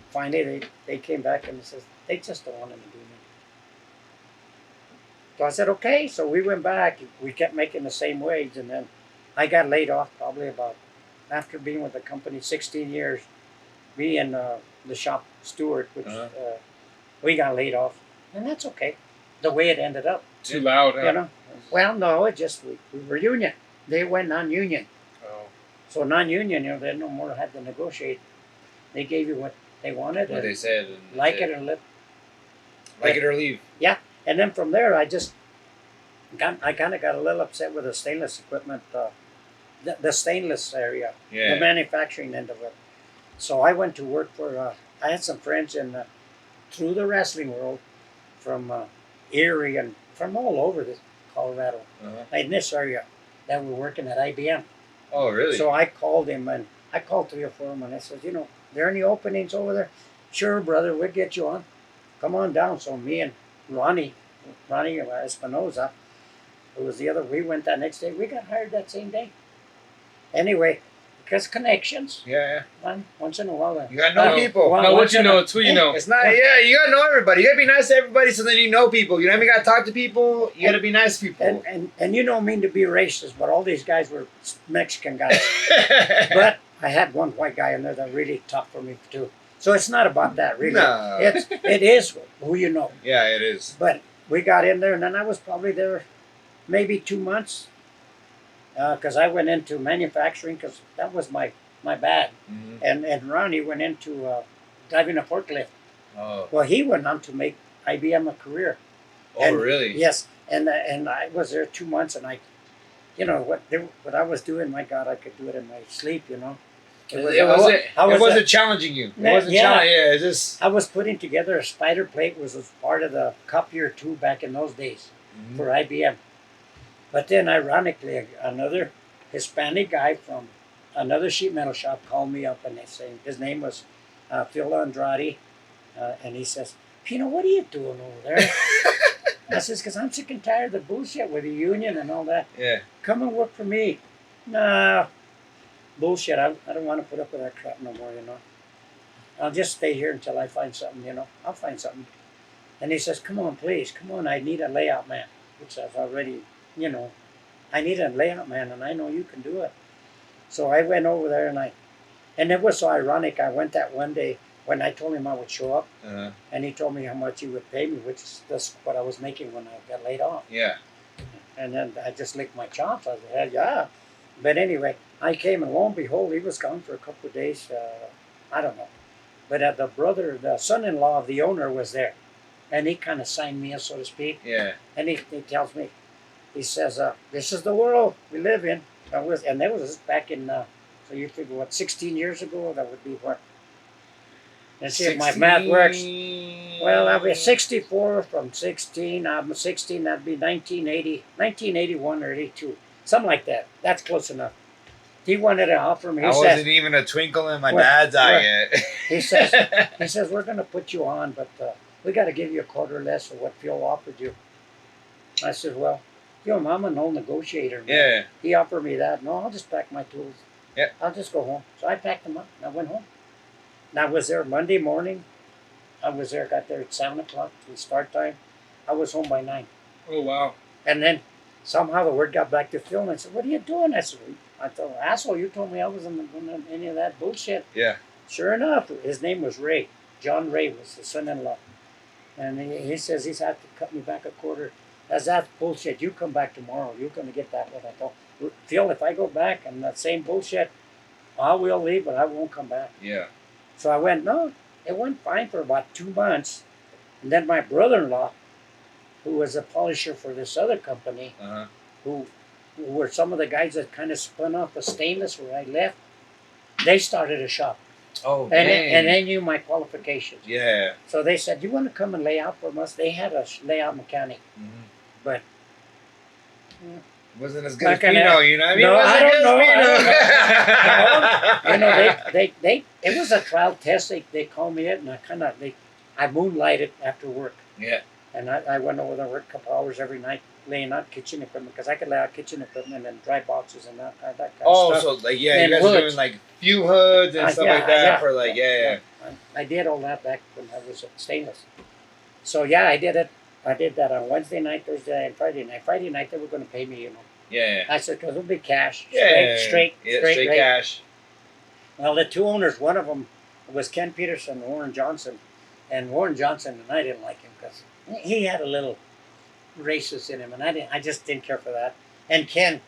[SPEAKER 1] finally they came back and said they just don't want an agreement. So I said okay. So we went back. We kept making the same wage, and then I got laid off probably about after being with the company 16 years. Me and the shop steward, which we got laid off, and that's okay. The way it ended up.
[SPEAKER 2] Too loud, huh?
[SPEAKER 1] Well, no, it just we were union. They went non-union.
[SPEAKER 2] Oh.
[SPEAKER 1] So non-union, they no more had to negotiate. They gave you what they wanted.
[SPEAKER 3] What they said.
[SPEAKER 1] Like it or live.
[SPEAKER 3] Like it or leave.
[SPEAKER 1] Yeah, and then from there, I kind of got a little upset with the stainless equipment, the stainless area, the manufacturing end of it. So I went to work for. I had some friends through the wrestling world, from Erie and from all over Colorado, in this area, that were working at IBM.
[SPEAKER 3] Oh, really?
[SPEAKER 1] So I called him, and I called 3 or 4 of them, and I said, there any openings over there? Sure, brother, we'll get you on. Come on down. So me and Ronnie Espinoza, who was the other, we went that next day. We got hired that same day. Anyway, Because connections.
[SPEAKER 3] Yeah.
[SPEAKER 1] Once in a while.
[SPEAKER 3] You gotta know people.
[SPEAKER 1] Well,
[SPEAKER 2] Not what
[SPEAKER 1] once
[SPEAKER 2] you
[SPEAKER 1] in
[SPEAKER 2] know,
[SPEAKER 1] a-
[SPEAKER 2] it's who you know.
[SPEAKER 3] It's not. Yeah, you gotta know everybody. You gotta be nice to everybody, so then you know people. You know what I mean? You gotta talk to people. You gotta be nice to people.
[SPEAKER 1] And you don't mean to be racist, but all these guys were Mexican guys. But I had one white guy in there that really talked for me too. So it's not about that really.
[SPEAKER 3] No.
[SPEAKER 1] It is who you know.
[SPEAKER 3] Yeah, it is.
[SPEAKER 1] But we got in there, and then I was probably there maybe 2 months, because I went into manufacturing because that was my bag, and Ronnie went into driving a forklift.
[SPEAKER 3] Oh.
[SPEAKER 1] Well, he went on to make IBM a career.
[SPEAKER 3] Oh,
[SPEAKER 1] And-
[SPEAKER 3] really?
[SPEAKER 1] Yes, and I was there 2 months, and what I was doing. My God, I could do it in my sleep.
[SPEAKER 3] It wasn't challenging you. It wasn't
[SPEAKER 1] Yeah.
[SPEAKER 3] challenging. Yeah, it's just.
[SPEAKER 1] I was putting together a spider plate, was part of the copier too back in those days for IBM. But then, ironically, another Hispanic guy from another sheet metal shop called me up, and they say his name was Phil Andrade, and he says, "Pino, what are you doing over there?" I says, "Because I'm sick and tired of the bullshit with the union and all that.
[SPEAKER 3] Yeah.
[SPEAKER 1] Come and work for me." Nah, bullshit. I don't want to put up with that crap no more. I'll just stay here until I find something. I'll find something. And he says, "Come on, please, come on. I need a layout man," which I've already, I need a layout man, and I know you can do it. So I went over there, and it was so ironic. I went that one day when I told him I would show up, and he told me how much he would pay me, which is just what I was making when I got laid off.
[SPEAKER 3] Yeah.
[SPEAKER 1] And then I just licked my chops. I said, "Hell yeah." But anyway, I came, and lo and behold, he was gone for a couple of days. I don't know. But the son-in-law of the owner was there, and he kind of signed me up, so to speak.
[SPEAKER 3] Yeah.
[SPEAKER 1] And he tells me, he says, "This is the world we live in." And that was back in, so you figure what, 16 years ago? That would be what? Let's see if my math works. Well, I'll be 64 from 16. I'm 16, that'd be 1981 or 82. Something like that. That's close enough. He wanted to offer me.
[SPEAKER 3] I wasn't even a twinkle in my dad's eye yet.
[SPEAKER 1] He says, "We're going to put you on, but we got to give you a quarter less of what Phil offered you." I said, "Well, I'm a no negotiator, man."
[SPEAKER 3] Yeah.
[SPEAKER 1] He offered me that. No, I'll just pack my tools.
[SPEAKER 3] Yeah.
[SPEAKER 1] I'll just go home. So I packed them up and I went home. And I was there Monday morning. Got there at 7 o'clock to start time. I was home by 9.
[SPEAKER 2] Oh, wow.
[SPEAKER 1] And then somehow the word got back to Phil, and I said, "What are you doing?" I said, "I thought, asshole, you told me I wasn't doing any of that bullshit."
[SPEAKER 3] Yeah.
[SPEAKER 1] Sure enough, his name was Ray. John Ray was the son-in-law. And he says he's had to cut me back a quarter. That's bullshit. You come back tomorrow. You're going to get that one. I thought, "Phil, if I go back and that same bullshit, I will leave, but I won't come back."
[SPEAKER 3] Yeah.
[SPEAKER 1] So I went, no, it went fine for about 2 months. And then my brother-in-law, who was a polisher for this other company, who were some of the guys that kind of spun off the stainless where I left, they started a shop.
[SPEAKER 3] Oh,
[SPEAKER 1] And they knew my qualifications.
[SPEAKER 3] Yeah.
[SPEAKER 1] So they said, "You want to come and lay out for us?" They had a layout mechanic. But
[SPEAKER 3] wasn't as good
[SPEAKER 1] Like
[SPEAKER 3] as Pino, you know what I mean?
[SPEAKER 1] No,
[SPEAKER 3] Wasn't
[SPEAKER 1] I
[SPEAKER 3] as
[SPEAKER 1] don't
[SPEAKER 3] good
[SPEAKER 1] know.
[SPEAKER 3] as Pino.
[SPEAKER 1] they it was a trial test. They called me in, and I moonlighted after work.
[SPEAKER 3] Yeah.
[SPEAKER 1] And I went over there, worked a couple hours every night, laying out kitchen equipment, because I could lay out kitchen equipment and dry boxes and that kind of stuff.
[SPEAKER 3] So like, yeah,
[SPEAKER 1] And
[SPEAKER 3] you guys are
[SPEAKER 1] woods.
[SPEAKER 3] doing like fuel hoods and stuff like that for like,
[SPEAKER 1] I did all that back when I was at Stainless. So yeah, I did it. I did that on Wednesday night, Thursday, and Friday night. Friday night they were going to pay me,
[SPEAKER 3] Yeah.
[SPEAKER 1] I said, because it'll be cash,
[SPEAKER 3] Straight
[SPEAKER 1] rate.
[SPEAKER 3] cash.
[SPEAKER 1] Well, the two owners, one of them was Ken Peterson and Warren Johnson. And Warren Johnson, and I didn't like him because he had a little racist in him, and I just didn't care for that. And Ken,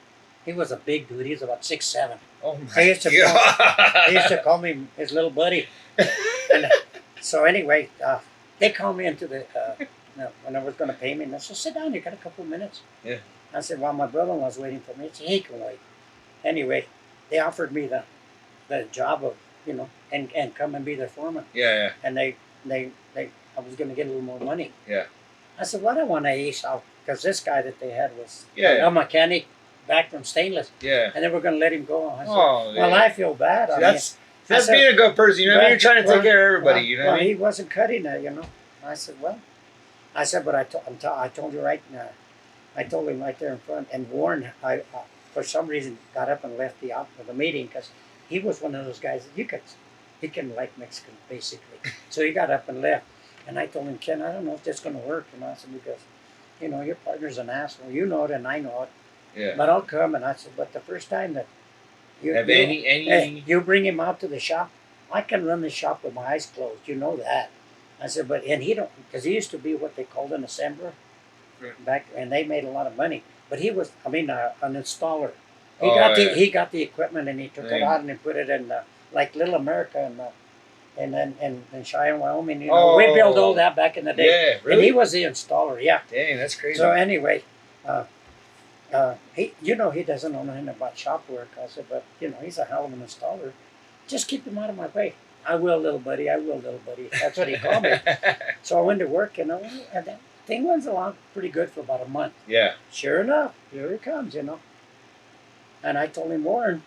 [SPEAKER 1] he was a big dude. He was about 6'7".
[SPEAKER 3] Oh my
[SPEAKER 1] He used to call me his little buddy. And so anyway, they called me into the when I was going to pay me, and I said, "Sit down. You got a couple of minutes."
[SPEAKER 3] Yeah.
[SPEAKER 1] I said, "Well, my brother-in-law's waiting for me." He said, "He can wait." Anyway, they offered me the job of and come and be their foreman.
[SPEAKER 3] Yeah.
[SPEAKER 1] And I was going to get a little more money.
[SPEAKER 3] Yeah.
[SPEAKER 1] I said, "Well, I want to ace out," because this guy that they had was
[SPEAKER 3] Yeah.
[SPEAKER 1] a mechanic back from Stainless,
[SPEAKER 3] Yeah.
[SPEAKER 1] and they were going to let him go. I said,
[SPEAKER 3] Oh,
[SPEAKER 1] "Well,
[SPEAKER 3] yeah.
[SPEAKER 1] I feel bad."
[SPEAKER 3] That's
[SPEAKER 1] said,
[SPEAKER 3] being a good person, you know what I mean? You're trying to take care of everybody, you know what I mean?
[SPEAKER 1] he wasn't cutting it, I said, "Well," but I told you right now. I told him right there in front, and Warren, for some reason, got up and left the meeting because he was one of those guys that he can like Mexican basically. So he got up and left, and I told him, Ken, I don't know if this is gonna work. And I said, because, your partner's an asshole. You know it, and I know it.
[SPEAKER 3] Yeah.
[SPEAKER 1] But I'll come. And I said, but the first time that
[SPEAKER 3] Have any?
[SPEAKER 1] you bring him out to the shop, I can run the shop with my eyes closed. You know that. I said, and he don't, because he used to be what they called an assembler back, and they made a lot of money. But he was, an installer. He got the equipment, and he took it out and he put it in like Little America and Cheyenne, Wyoming. We built all that back in the day.
[SPEAKER 3] Yeah, really?
[SPEAKER 1] And he was the installer. Yeah.
[SPEAKER 3] Dang, that's crazy.
[SPEAKER 1] So anyway, he doesn't know nothing about shop work. I said, but he's a hell of an installer. Just keep him out of my way. I will, little buddy. I will, little buddy. That's what he called me. So I went to work, and that thing runs along pretty good for about a month.
[SPEAKER 3] Yeah.
[SPEAKER 1] Sure enough, here he comes, And I told him, Warren,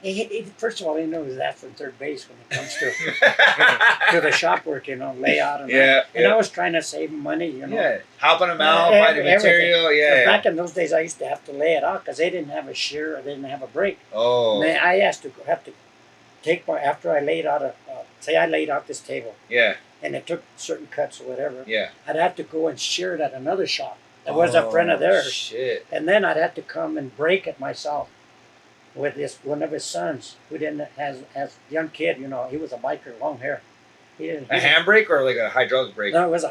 [SPEAKER 1] he first of all, he knows that from third base when it comes to the shop work, layout and that. And I was trying to save him money,
[SPEAKER 3] Yeah, helping him out, finding material,
[SPEAKER 1] Back in those days, I used to have to lay it out because they didn't have a shear or they didn't have a brake.
[SPEAKER 3] Oh.
[SPEAKER 1] And I have to take after I laid out say I laid out this table.
[SPEAKER 3] Yeah.
[SPEAKER 1] And it took certain cuts or whatever.
[SPEAKER 3] Yeah.
[SPEAKER 1] I'd have to go and shear it at another shop that was a friend of theirs.
[SPEAKER 3] Shit.
[SPEAKER 1] And then I'd have to come and break it myself with one of his sons who didn't has young kid. He was a biker, long hair.
[SPEAKER 3] A handbrake or like a hydraulic brake?
[SPEAKER 1] No, it was a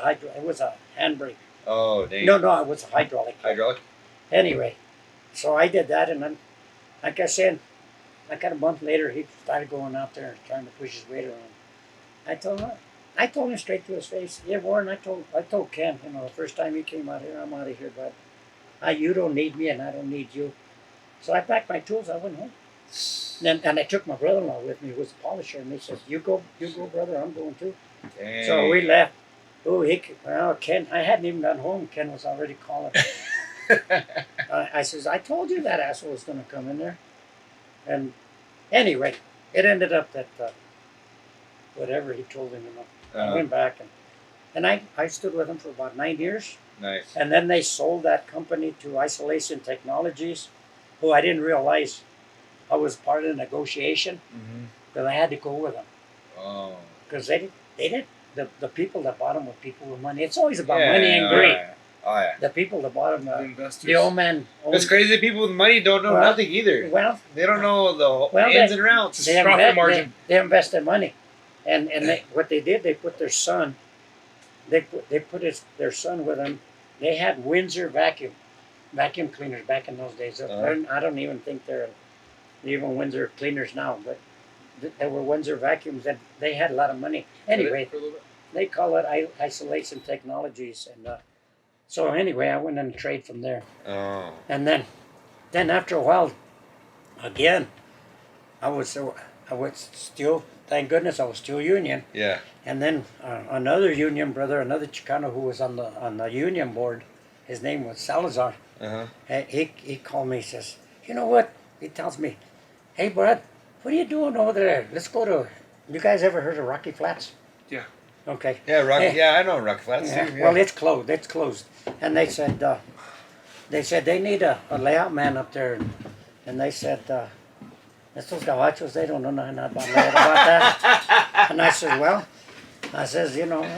[SPEAKER 1] handbrake.
[SPEAKER 3] Oh, dang.
[SPEAKER 1] No, it was a hydraulic.
[SPEAKER 3] Hydraulic.
[SPEAKER 1] Anyway, so I did that, and then, like I said, like a month later, he started going out there and trying to push his weight around. I told him straight to his face, yeah, Warren, I told Ken, the first time he came out here, I'm out of here, but you don't need me and I don't need you. So I packed my tools, I went home. And I took my brother-in-law with me, who was a polisher, and he says, you go, brother, I'm going too.
[SPEAKER 3] Dang.
[SPEAKER 1] So we left. Ken, I hadn't even gotten home, Ken was already calling. I says, I told you that asshole was going to come in there. And anyway, it ended up that whatever he told him, I went back and I stood with him for about 9 years.
[SPEAKER 3] Nice.
[SPEAKER 1] And then they sold that company to Isolation Technologies, who I didn't realize I was part of the negotiation, because I had to go with them.
[SPEAKER 3] Oh.
[SPEAKER 1] Because they didn't. The people that bought them were people with money. It's always about money and greed.
[SPEAKER 3] Oh yeah.
[SPEAKER 1] The people that bought them,
[SPEAKER 2] investors.
[SPEAKER 1] the old man.
[SPEAKER 3] It's crazy. People with money don't know nothing either.
[SPEAKER 1] Well,
[SPEAKER 3] they don't know the ins and outs.
[SPEAKER 1] They
[SPEAKER 3] Profit margin.
[SPEAKER 1] They invested money, and what they did, they put their son. They put their son with them. They had Windsor vacuum cleaners back in those days. I don't even think they're even Windsor cleaners now, but there were Windsor vacuums, and they had a lot of money. Anyway, they call it Isolation Technologies, and so anyway, I went in trade from there.
[SPEAKER 3] Oh.
[SPEAKER 1] And then after a while, again, I was still, thank goodness, I was still union.
[SPEAKER 3] Yeah.
[SPEAKER 1] And then another union brother, another Chicano who was on the union board, his name was Salazar. He called me. He says, you know what? He tells me, hey, Brad, what are you doing over there? Let's go to. You guys ever heard of Rocky Flats?
[SPEAKER 2] Yeah.
[SPEAKER 1] Okay.
[SPEAKER 3] Yeah, Rocky. Hey. Yeah, I know Rocky Flats.
[SPEAKER 1] Yeah. Well, it's closed. It's closed. And they said they need a layout man up there, and they said. Estos gabachos, they don't know nothing about that. And I said, well, I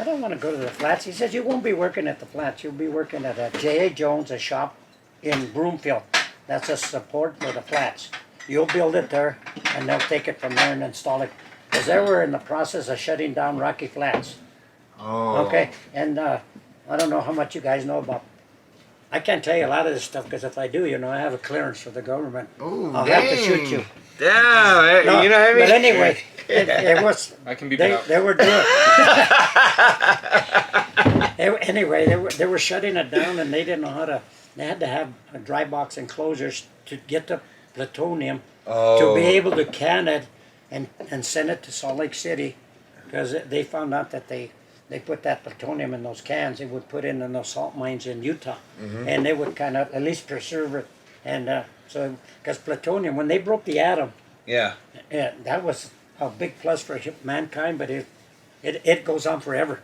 [SPEAKER 1] don't want to go to the flats. He says, you won't be working at the flats. You'll be working at a J.A. Jones, a shop in Broomfield. That's a support for the flats. You'll build it there, and they'll take it from there and install it. Because they were in the process of shutting down Rocky Flats.
[SPEAKER 3] Oh.
[SPEAKER 1] Okay, and I don't know how much you guys know about. I can't tell you a lot of this stuff, because if I do, I have a clearance for the government.
[SPEAKER 3] Ooh,
[SPEAKER 1] I'll have to shoot you.
[SPEAKER 3] Yeah,
[SPEAKER 1] no,
[SPEAKER 3] you know what I mean?
[SPEAKER 1] But anyway, it was.
[SPEAKER 2] I can be
[SPEAKER 1] they were doing. Anyway, they were shutting it down, and they didn't know how to. They had to have a dry box enclosures to get the plutonium to be able to can it and send it to Salt Lake City, because they found out that they put that plutonium in those cans. They would put in those salt mines in Utah, and they would kind of at least preserve it, and so because plutonium, when they broke the atom, that was a big plus for mankind, but it goes on forever.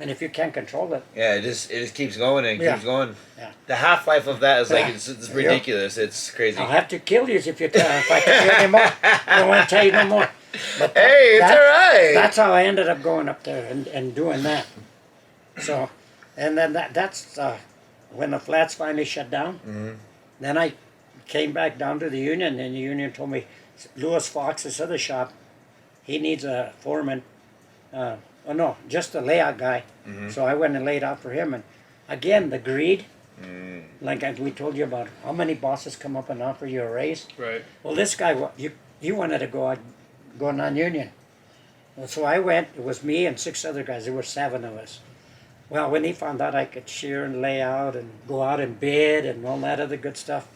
[SPEAKER 1] And if you can't control it,
[SPEAKER 3] Yeah, it just keeps going and
[SPEAKER 1] Yeah.
[SPEAKER 3] keeps going.
[SPEAKER 1] Yeah.
[SPEAKER 3] The half-life of that is like
[SPEAKER 1] Yeah.
[SPEAKER 3] it's ridiculous. It's crazy.
[SPEAKER 1] I'll have to kill you if you can. If I tell you anymore, I don't want to tell you no more. But
[SPEAKER 3] Hey, it's all right.
[SPEAKER 1] That's how I ended up going up there and doing that. So, and then that's when the flats finally shut down.
[SPEAKER 3] Mhm.
[SPEAKER 1] Then I came back down to the union, and the union told me, Louis Fox, this other shop, he needs a foreman. Oh no, just a layout guy.
[SPEAKER 3] Mhm.
[SPEAKER 1] So I went and laid out for him, and again the greed,
[SPEAKER 3] Mm.
[SPEAKER 1] like we told you about, how many bosses come up and offer you a raise?
[SPEAKER 2] Right.
[SPEAKER 1] Well, this guy, he wanted to go non-union. Well, so I went. It was me and 6 other guys. There were 7 of us. Well, when he found out I could shear and lay out and go out and bid and all that other good stuff,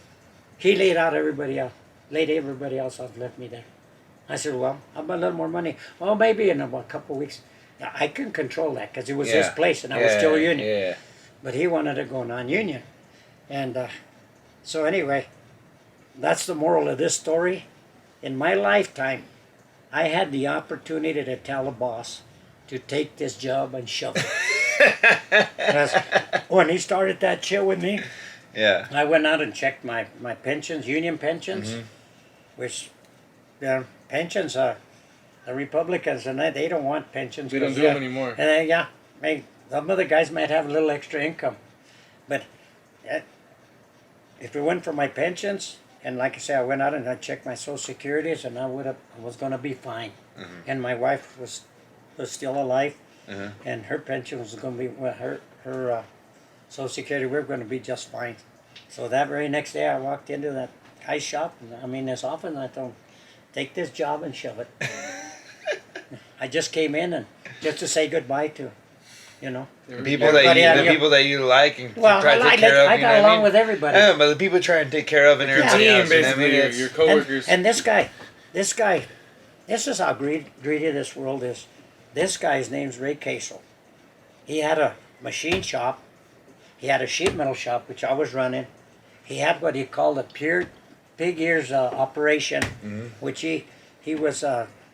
[SPEAKER 1] he laid everybody else off, left me there. I said, well, how about a little more money? Well, maybe in about a couple of weeks. Now, I couldn't control that because it was his
[SPEAKER 3] Yeah.
[SPEAKER 1] place and I was still union.
[SPEAKER 3] Yeah.
[SPEAKER 1] But he wanted to go non-union. And so anyway, that's the moral of this story. In my lifetime, I had the opportunity to tell a boss to take this job and shove it. 'Cause when he started that chill with me,
[SPEAKER 3] Yeah.
[SPEAKER 1] I went out and checked my pensions, union pensions,
[SPEAKER 3] Mhm.
[SPEAKER 1] which pensions, the Republicans, and they don't want pensions.
[SPEAKER 2] They don't
[SPEAKER 1] 'cause,
[SPEAKER 2] do them anymore.
[SPEAKER 1] And some other guys might have a little extra income. But if it went for my pensions, and like I say, I went out and I checked my Social Securities, and I was going to be fine.
[SPEAKER 3] Mhm.
[SPEAKER 1] And my wife was still alive,
[SPEAKER 3] Uh-huh.
[SPEAKER 1] and her pension was going to be, well, her Social Security, we were going to be just fine. So that very next day, I walked into that guy's shop, and I mean, as often I told him, take this job and shove it. I just came in and just to say goodbye to,
[SPEAKER 2] They were-
[SPEAKER 3] People
[SPEAKER 1] Everybody had you-
[SPEAKER 3] people that you like and
[SPEAKER 1] well,
[SPEAKER 3] try to take care of.
[SPEAKER 1] I
[SPEAKER 3] you know
[SPEAKER 1] got
[SPEAKER 3] what
[SPEAKER 1] along
[SPEAKER 3] mean?
[SPEAKER 1] with everybody.
[SPEAKER 3] Yeah, but the people try and take care of and everybody
[SPEAKER 2] team,
[SPEAKER 3] else. You know what I
[SPEAKER 2] basically,
[SPEAKER 3] mean?
[SPEAKER 2] your
[SPEAKER 3] It's-
[SPEAKER 2] coworkers.
[SPEAKER 1] And this guy, this is how greedy this world is. This guy's name's Ray Casel. He had a machine shop. He had a sheet metal shop, which I was running. He had what he called a pig ears operation,
[SPEAKER 3] Mhm.
[SPEAKER 1] which he was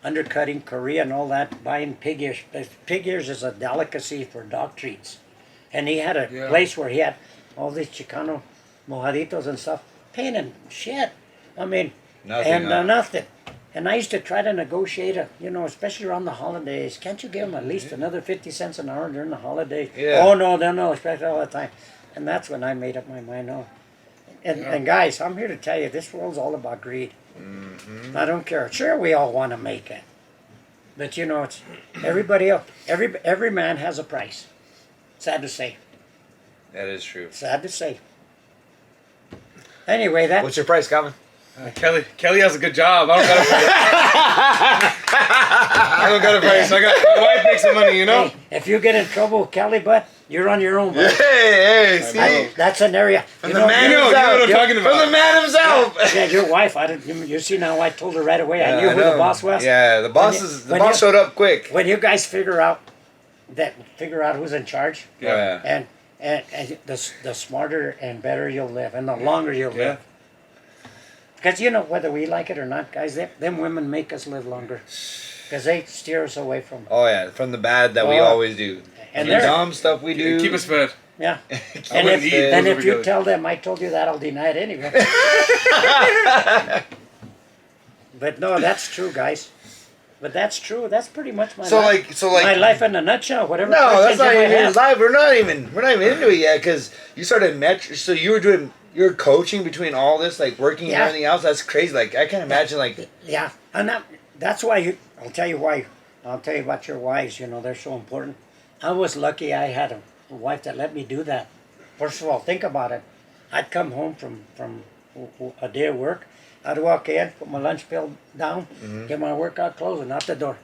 [SPEAKER 1] undercutting Korea and all that, buying pig ears. Pig ears is a delicacy for dog treats. And he had a
[SPEAKER 2] Yeah.
[SPEAKER 1] place where he had all these Chicano mojaditos and stuff, paying him shit. I mean,
[SPEAKER 3] Nothing, huh?
[SPEAKER 1] nothing. And I used to try to negotiate, especially around the holidays. Can't you give them at least another 50 cents an hour during the holidays?
[SPEAKER 3] Yeah.
[SPEAKER 1] Oh, no, they'll no, expect all the time. And that's when I made up my mind. No. And guys, I'm here to tell you, this world's all about greed.
[SPEAKER 3] Mhm.
[SPEAKER 1] I don't care. Sure, we all want to make it. But it's everybody else. Every man has a price. Sad to say.
[SPEAKER 3] That is true.
[SPEAKER 1] Sad to say. Anyway, that
[SPEAKER 3] What's your price, Calvin?
[SPEAKER 2] Kelly has a good job. I don't got a price. I don't got a price. My wife makes some money,
[SPEAKER 1] hey, if you get in trouble with Kelly, but you're on your own. Bud.
[SPEAKER 3] Hey,
[SPEAKER 2] I
[SPEAKER 3] see?
[SPEAKER 2] know.
[SPEAKER 1] That's an area.
[SPEAKER 3] From the man
[SPEAKER 2] you know
[SPEAKER 3] himself.
[SPEAKER 2] what I'm talking about.
[SPEAKER 3] From the man himself.
[SPEAKER 1] Yeah, your wife. You see now. I told her right away. I knew who
[SPEAKER 3] know.
[SPEAKER 1] the boss was.
[SPEAKER 3] Yeah, the boss
[SPEAKER 1] when
[SPEAKER 3] boss showed up quick.
[SPEAKER 1] When you guys figure out who's in charge,
[SPEAKER 3] Yeah.
[SPEAKER 1] and the smarter and better you'll live, and the longer you'll
[SPEAKER 2] Yeah.
[SPEAKER 1] live. Because whether we like it or not, guys, them women make us live longer. Because they steer us away from.
[SPEAKER 3] Oh yeah, from the bad that we
[SPEAKER 1] Oh.
[SPEAKER 3] always do.
[SPEAKER 1] And
[SPEAKER 3] the
[SPEAKER 1] they're
[SPEAKER 3] dumb stuff we do.
[SPEAKER 2] Keep us fed.
[SPEAKER 1] yeah.
[SPEAKER 2] I
[SPEAKER 1] And
[SPEAKER 2] wouldn't
[SPEAKER 1] if,
[SPEAKER 2] eat.
[SPEAKER 1] and
[SPEAKER 2] Those
[SPEAKER 1] if
[SPEAKER 2] would
[SPEAKER 1] you
[SPEAKER 2] be
[SPEAKER 1] tell them I told you that, I'll deny it anyway. But no, that's true, guys. But that's true. That's pretty much my life. My life in a nutshell. Whatever.
[SPEAKER 3] No, that's
[SPEAKER 1] questions
[SPEAKER 3] not
[SPEAKER 1] you might
[SPEAKER 3] even
[SPEAKER 1] have.
[SPEAKER 3] his life. We're not even into it yet because you started so you're coaching between all this, like working and
[SPEAKER 1] Yeah.
[SPEAKER 3] everything else. That's crazy. Like I can't imagine. Like
[SPEAKER 1] Yeah, and that's why I'll tell you why. I'll tell you about your wives. They're so important. I was lucky I had a wife that let me do that. First of all, think about it. I'd come home from a day of work. I'd walk in, put my lunch pail down, get my workout clothes, and out the door.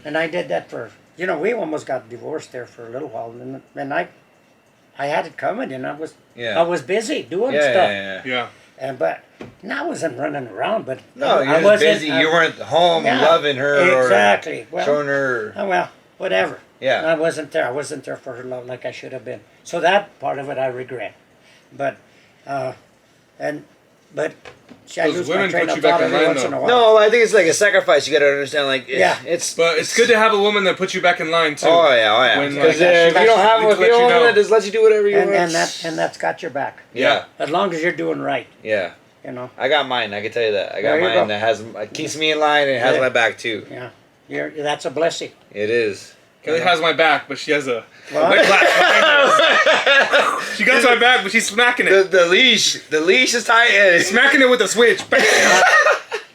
[SPEAKER 1] And I did that for. We almost got divorced there for a little while, and I had it coming, and I was busy doing stuff.
[SPEAKER 2] Yeah.
[SPEAKER 1] But I wasn't running around. But
[SPEAKER 3] No,
[SPEAKER 1] I
[SPEAKER 3] you're just
[SPEAKER 1] wasn't,
[SPEAKER 3] busy. You weren't home
[SPEAKER 1] Yeah,
[SPEAKER 3] loving her
[SPEAKER 1] exactly.
[SPEAKER 3] or
[SPEAKER 1] Well,
[SPEAKER 3] showing her.
[SPEAKER 1] oh, well, whatever.
[SPEAKER 3] Yeah.
[SPEAKER 1] I wasn't there. I wasn't there for her love like I should have been. So that part of it I regret. But I
[SPEAKER 2] Those
[SPEAKER 1] lose my
[SPEAKER 2] women
[SPEAKER 1] train
[SPEAKER 2] put
[SPEAKER 1] of
[SPEAKER 2] you back
[SPEAKER 1] thought
[SPEAKER 2] in
[SPEAKER 1] every
[SPEAKER 2] line,
[SPEAKER 1] once in
[SPEAKER 2] though.
[SPEAKER 1] a while.
[SPEAKER 3] No, I think it's like a sacrifice. You got to understand. Like,
[SPEAKER 1] Yeah.
[SPEAKER 2] But it's good to have a woman that puts you back in line too.
[SPEAKER 3] Oh yeah, oh yeah.
[SPEAKER 2] When,
[SPEAKER 3] Because
[SPEAKER 2] like,
[SPEAKER 3] if you don't have,
[SPEAKER 2] to
[SPEAKER 3] if you
[SPEAKER 2] let
[SPEAKER 3] don't
[SPEAKER 2] you
[SPEAKER 3] have
[SPEAKER 2] know.
[SPEAKER 3] one that just lets you do whatever you want.
[SPEAKER 1] And that's got your back.
[SPEAKER 3] Yeah,
[SPEAKER 1] As long as you're doing right,
[SPEAKER 3] yeah.
[SPEAKER 1] you know.
[SPEAKER 3] I got mine. I can tell you that. I
[SPEAKER 1] There
[SPEAKER 3] got
[SPEAKER 1] you go.
[SPEAKER 3] mine that has keeps me in line and has
[SPEAKER 1] Yeah.
[SPEAKER 3] my back too.
[SPEAKER 1] Yeah. That's a blessing.
[SPEAKER 3] It is.
[SPEAKER 2] Kelly has my back, but she has a
[SPEAKER 1] Well,
[SPEAKER 2] she got my back, but she's smacking it.
[SPEAKER 3] The leash is tight. And
[SPEAKER 2] Smacking it with a switch. Bam.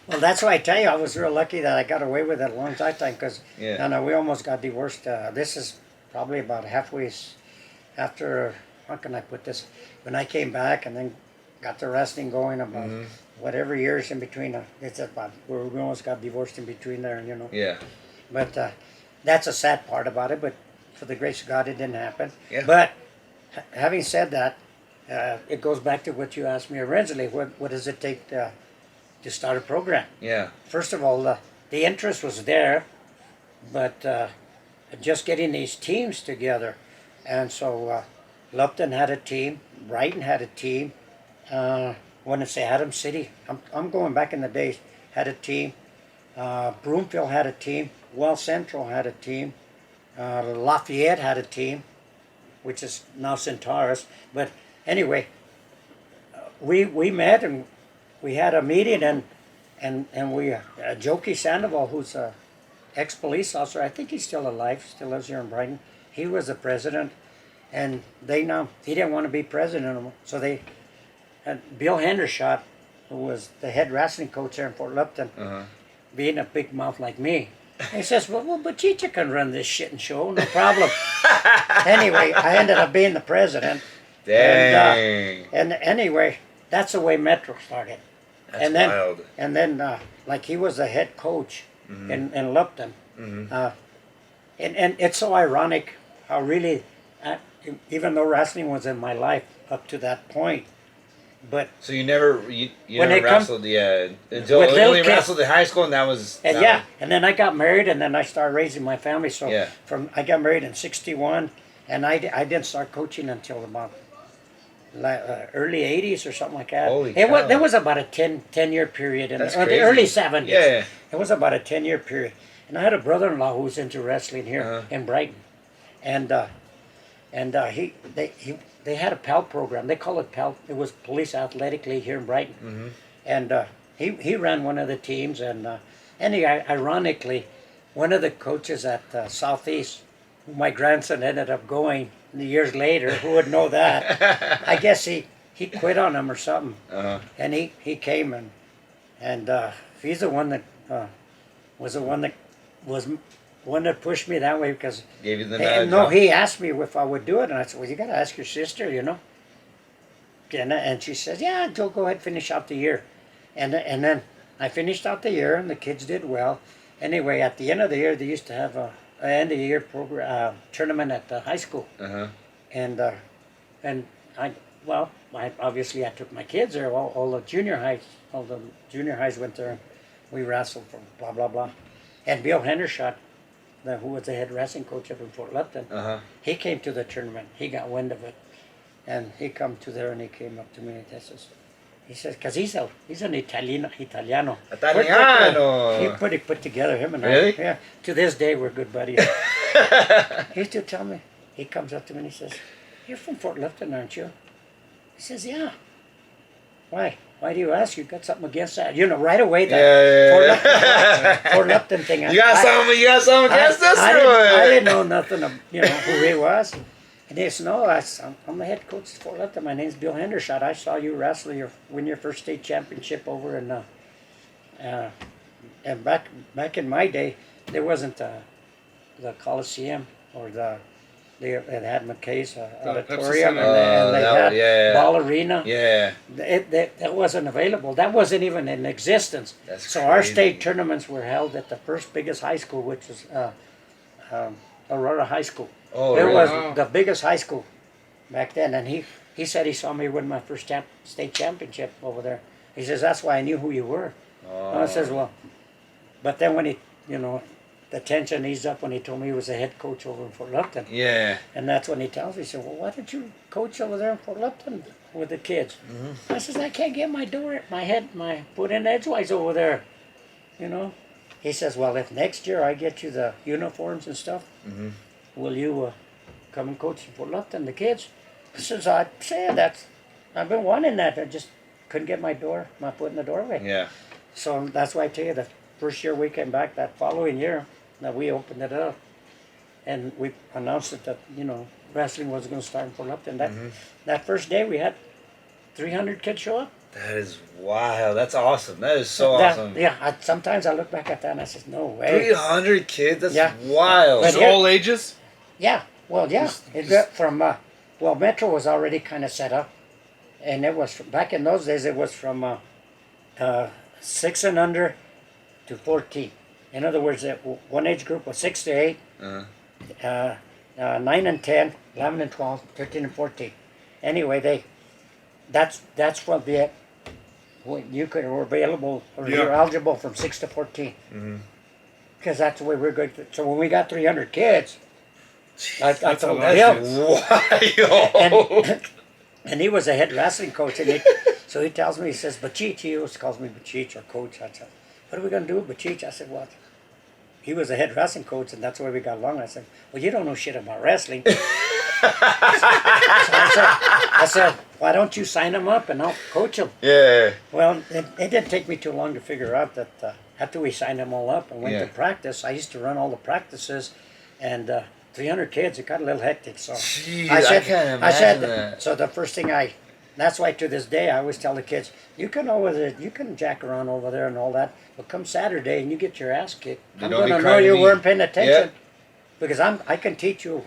[SPEAKER 1] Well, that's why I tell you, I was real lucky that I got away with it a long time because
[SPEAKER 3] Yeah.
[SPEAKER 1] we almost got divorced. This is probably about halfway after, how can I put this? When I came back and then got the wrestling going about whatever years in between. It's about, we almost got divorced in between there, you know.
[SPEAKER 3] Yeah.
[SPEAKER 1] But that's a sad part about it, but for the grace of God, it didn't happen.
[SPEAKER 3] Yeah.
[SPEAKER 1] But having said that, it goes back to what you asked me originally. What does it take to start a program?
[SPEAKER 3] Yeah.
[SPEAKER 1] First of all, the interest was there, but just getting these teams together. And so Lupton had a team, Brighton had a team, when I say Adams City, I'm going back in the days, had a team, Broomfield had a team, Wells Central had a team, Lafayette had a team, which is now Centaurus. But anyway, we met and we had a meeting and we Jokey Sandoval, who's a ex-police officer, I think he's still alive, still lives here in Brighton. He was the president, and he didn't want to be president anymore. So they had Bill Hendershot, who was the head wrestling coach there in Fort Lupton, being a big mouth like me. He says, well, Bachicha can run this shit and show, no problem. Anyway, I ended up being the president.
[SPEAKER 3] Dang.
[SPEAKER 1] And anyway, that's the way Metro started.
[SPEAKER 3] That's
[SPEAKER 1] and then,
[SPEAKER 3] wild.
[SPEAKER 1] And then, like, he was the head coach in Lupton. And it's so ironic how really, even though wrestling was in my life up to that point, but
[SPEAKER 3] So you never
[SPEAKER 1] When
[SPEAKER 3] never
[SPEAKER 1] it come-
[SPEAKER 3] wrestled until
[SPEAKER 1] With
[SPEAKER 3] you
[SPEAKER 1] little
[SPEAKER 3] only
[SPEAKER 1] kids.
[SPEAKER 3] wrestled in high school and that was
[SPEAKER 1] and then I got married, and then I started raising my family. So
[SPEAKER 3] Yeah.
[SPEAKER 1] I got married in '61, and I didn't start coaching until about early '80s or something like that.
[SPEAKER 3] Holy
[SPEAKER 1] It was
[SPEAKER 3] cow.
[SPEAKER 1] there was about a 10-year period in
[SPEAKER 3] That's
[SPEAKER 1] the
[SPEAKER 3] crazy.
[SPEAKER 1] early '70s.
[SPEAKER 3] Yeah.
[SPEAKER 1] It was about a 10-year period, and I had a brother-in-law who was into wrestling here in Brighton, and they had a PAL program. They call it PAL. It was Police Athletic League here in Brighton, and he ran one of the teams. And ironically, one of the coaches at Southeast, who my grandson ended up going years later, who would know that? I guess he quit on him or something, and he came and he's the one that was one that pushed me that way because.
[SPEAKER 3] Gave you the
[SPEAKER 1] Hey,
[SPEAKER 3] nudge.
[SPEAKER 1] no,
[SPEAKER 3] huh?
[SPEAKER 1] he asked me if I would do it, and I said, "Well, you got to ask your sister, you know." And she says, "Yeah, go ahead, finish out the year," and then I finished out the year, and the kids did well. Anyway, at the end of the year, they used to have a end of the year program tournament at the high school, and I obviously I took my kids there. All the junior highs went there, and we wrestled for blah blah blah, and Bill Hendershot, who was the head wrestling coach up in Fort Lupton, he came to the tournament. He got wind of it, and he come to there, and he came up to me and he says, because he's an Italiano.
[SPEAKER 3] Italiano.
[SPEAKER 1] He pretty put together, him and
[SPEAKER 3] Really?
[SPEAKER 1] I. Yeah. To this day, we're good buddies. He used to tell me. He comes up to me and he says, "You're from Fort Lupton, aren't you?" He says, "Yeah." Why? Why do you ask? You got something against that? You know, right away that Fort Lupton thing.
[SPEAKER 3] You got something against us,
[SPEAKER 1] I
[SPEAKER 3] or what?
[SPEAKER 1] didn't know nothing of who he was. And he said, "No, I'm the head coach at Fort Lupton. My name's Bill Hendershot. I saw you wrestle win your first state championship over in and back in my day, there wasn't the Coliseum or they had McKay's auditorium, and they had Ball Arena.
[SPEAKER 3] Yeah.
[SPEAKER 1] That wasn't available. That wasn't even in existence.
[SPEAKER 3] That's
[SPEAKER 1] so our
[SPEAKER 3] crazy.
[SPEAKER 1] state tournaments were held at the first biggest high school, which was Aurora High School.
[SPEAKER 3] Oh,
[SPEAKER 1] It
[SPEAKER 3] really?
[SPEAKER 1] was the biggest high school back then, and he said he saw me win my first state championship over there. He says, "That's why I knew who you were." And I says, "Well," but then when the tension eased up when he told me he was the head coach over in Fort Lupton.
[SPEAKER 3] Yeah.
[SPEAKER 1] And that's when he tells me, he said, "Well, why did you coach over there in Fort Lupton?" with the kids. I says, I can't get my foot in edgewise over there, you know. He says, well, if next year I get you the uniforms and stuff, will you come and coach for Lupton, the kids? I says, I'd say I've been wanting that. I just couldn't get my foot in the doorway.
[SPEAKER 3] Yeah.
[SPEAKER 1] So that's why I tell you, the first year we came back, that following year, that we opened it up, and we announced it that, you know, wrestling was going to start in Fort Lupton. That first day we had 300 kids show up.
[SPEAKER 3] That is wild. That's awesome. That is so awesome.
[SPEAKER 1] Yeah, sometimes I look back at that and I says, no way.
[SPEAKER 3] 300 kids? That's
[SPEAKER 1] Yeah.
[SPEAKER 3] wild.
[SPEAKER 2] It's all ages?
[SPEAKER 1] Yeah, well, yeah. It got from, well, Metro was already kind of set up. And it was, back in those days, it was from 6 and under to 14. In other words, one age group was 6 to 8, 9 and 10, 11 and 12, 13 and 14. Anyway, that's what you were available, or you were eligible from 6 to 14. Because that's the way we're good. So when we got 300 kids, I told him, and he was a head wrestling coach, and so he tells me, he says, Bachicha, he always calls me Bachicha or coach. I said, what are we going to do with Bachicha? I said, what? He was a head wrestling coach, and that's why we got along. I said, well, you don't know shit about wrestling. So I said, why don't you sign him up and I'll coach him?
[SPEAKER 3] Yeah.
[SPEAKER 1] Well, it didn't take me too long to figure out that after we signed them all up and went to practice, I used to run all the practices, and 300 kids, it got a little hectic. So
[SPEAKER 3] Jeez,
[SPEAKER 1] I
[SPEAKER 3] can't imagine that.
[SPEAKER 1] So the first thing that's why to this day I always tell the kids, you can jack around over there and all that, but come Saturday and you get your ass kicked, I'm
[SPEAKER 3] don't
[SPEAKER 1] going
[SPEAKER 3] be
[SPEAKER 1] to know
[SPEAKER 3] crying to
[SPEAKER 1] you
[SPEAKER 3] me.
[SPEAKER 1] weren't paying attention.
[SPEAKER 3] Yep.
[SPEAKER 1] Because I can teach you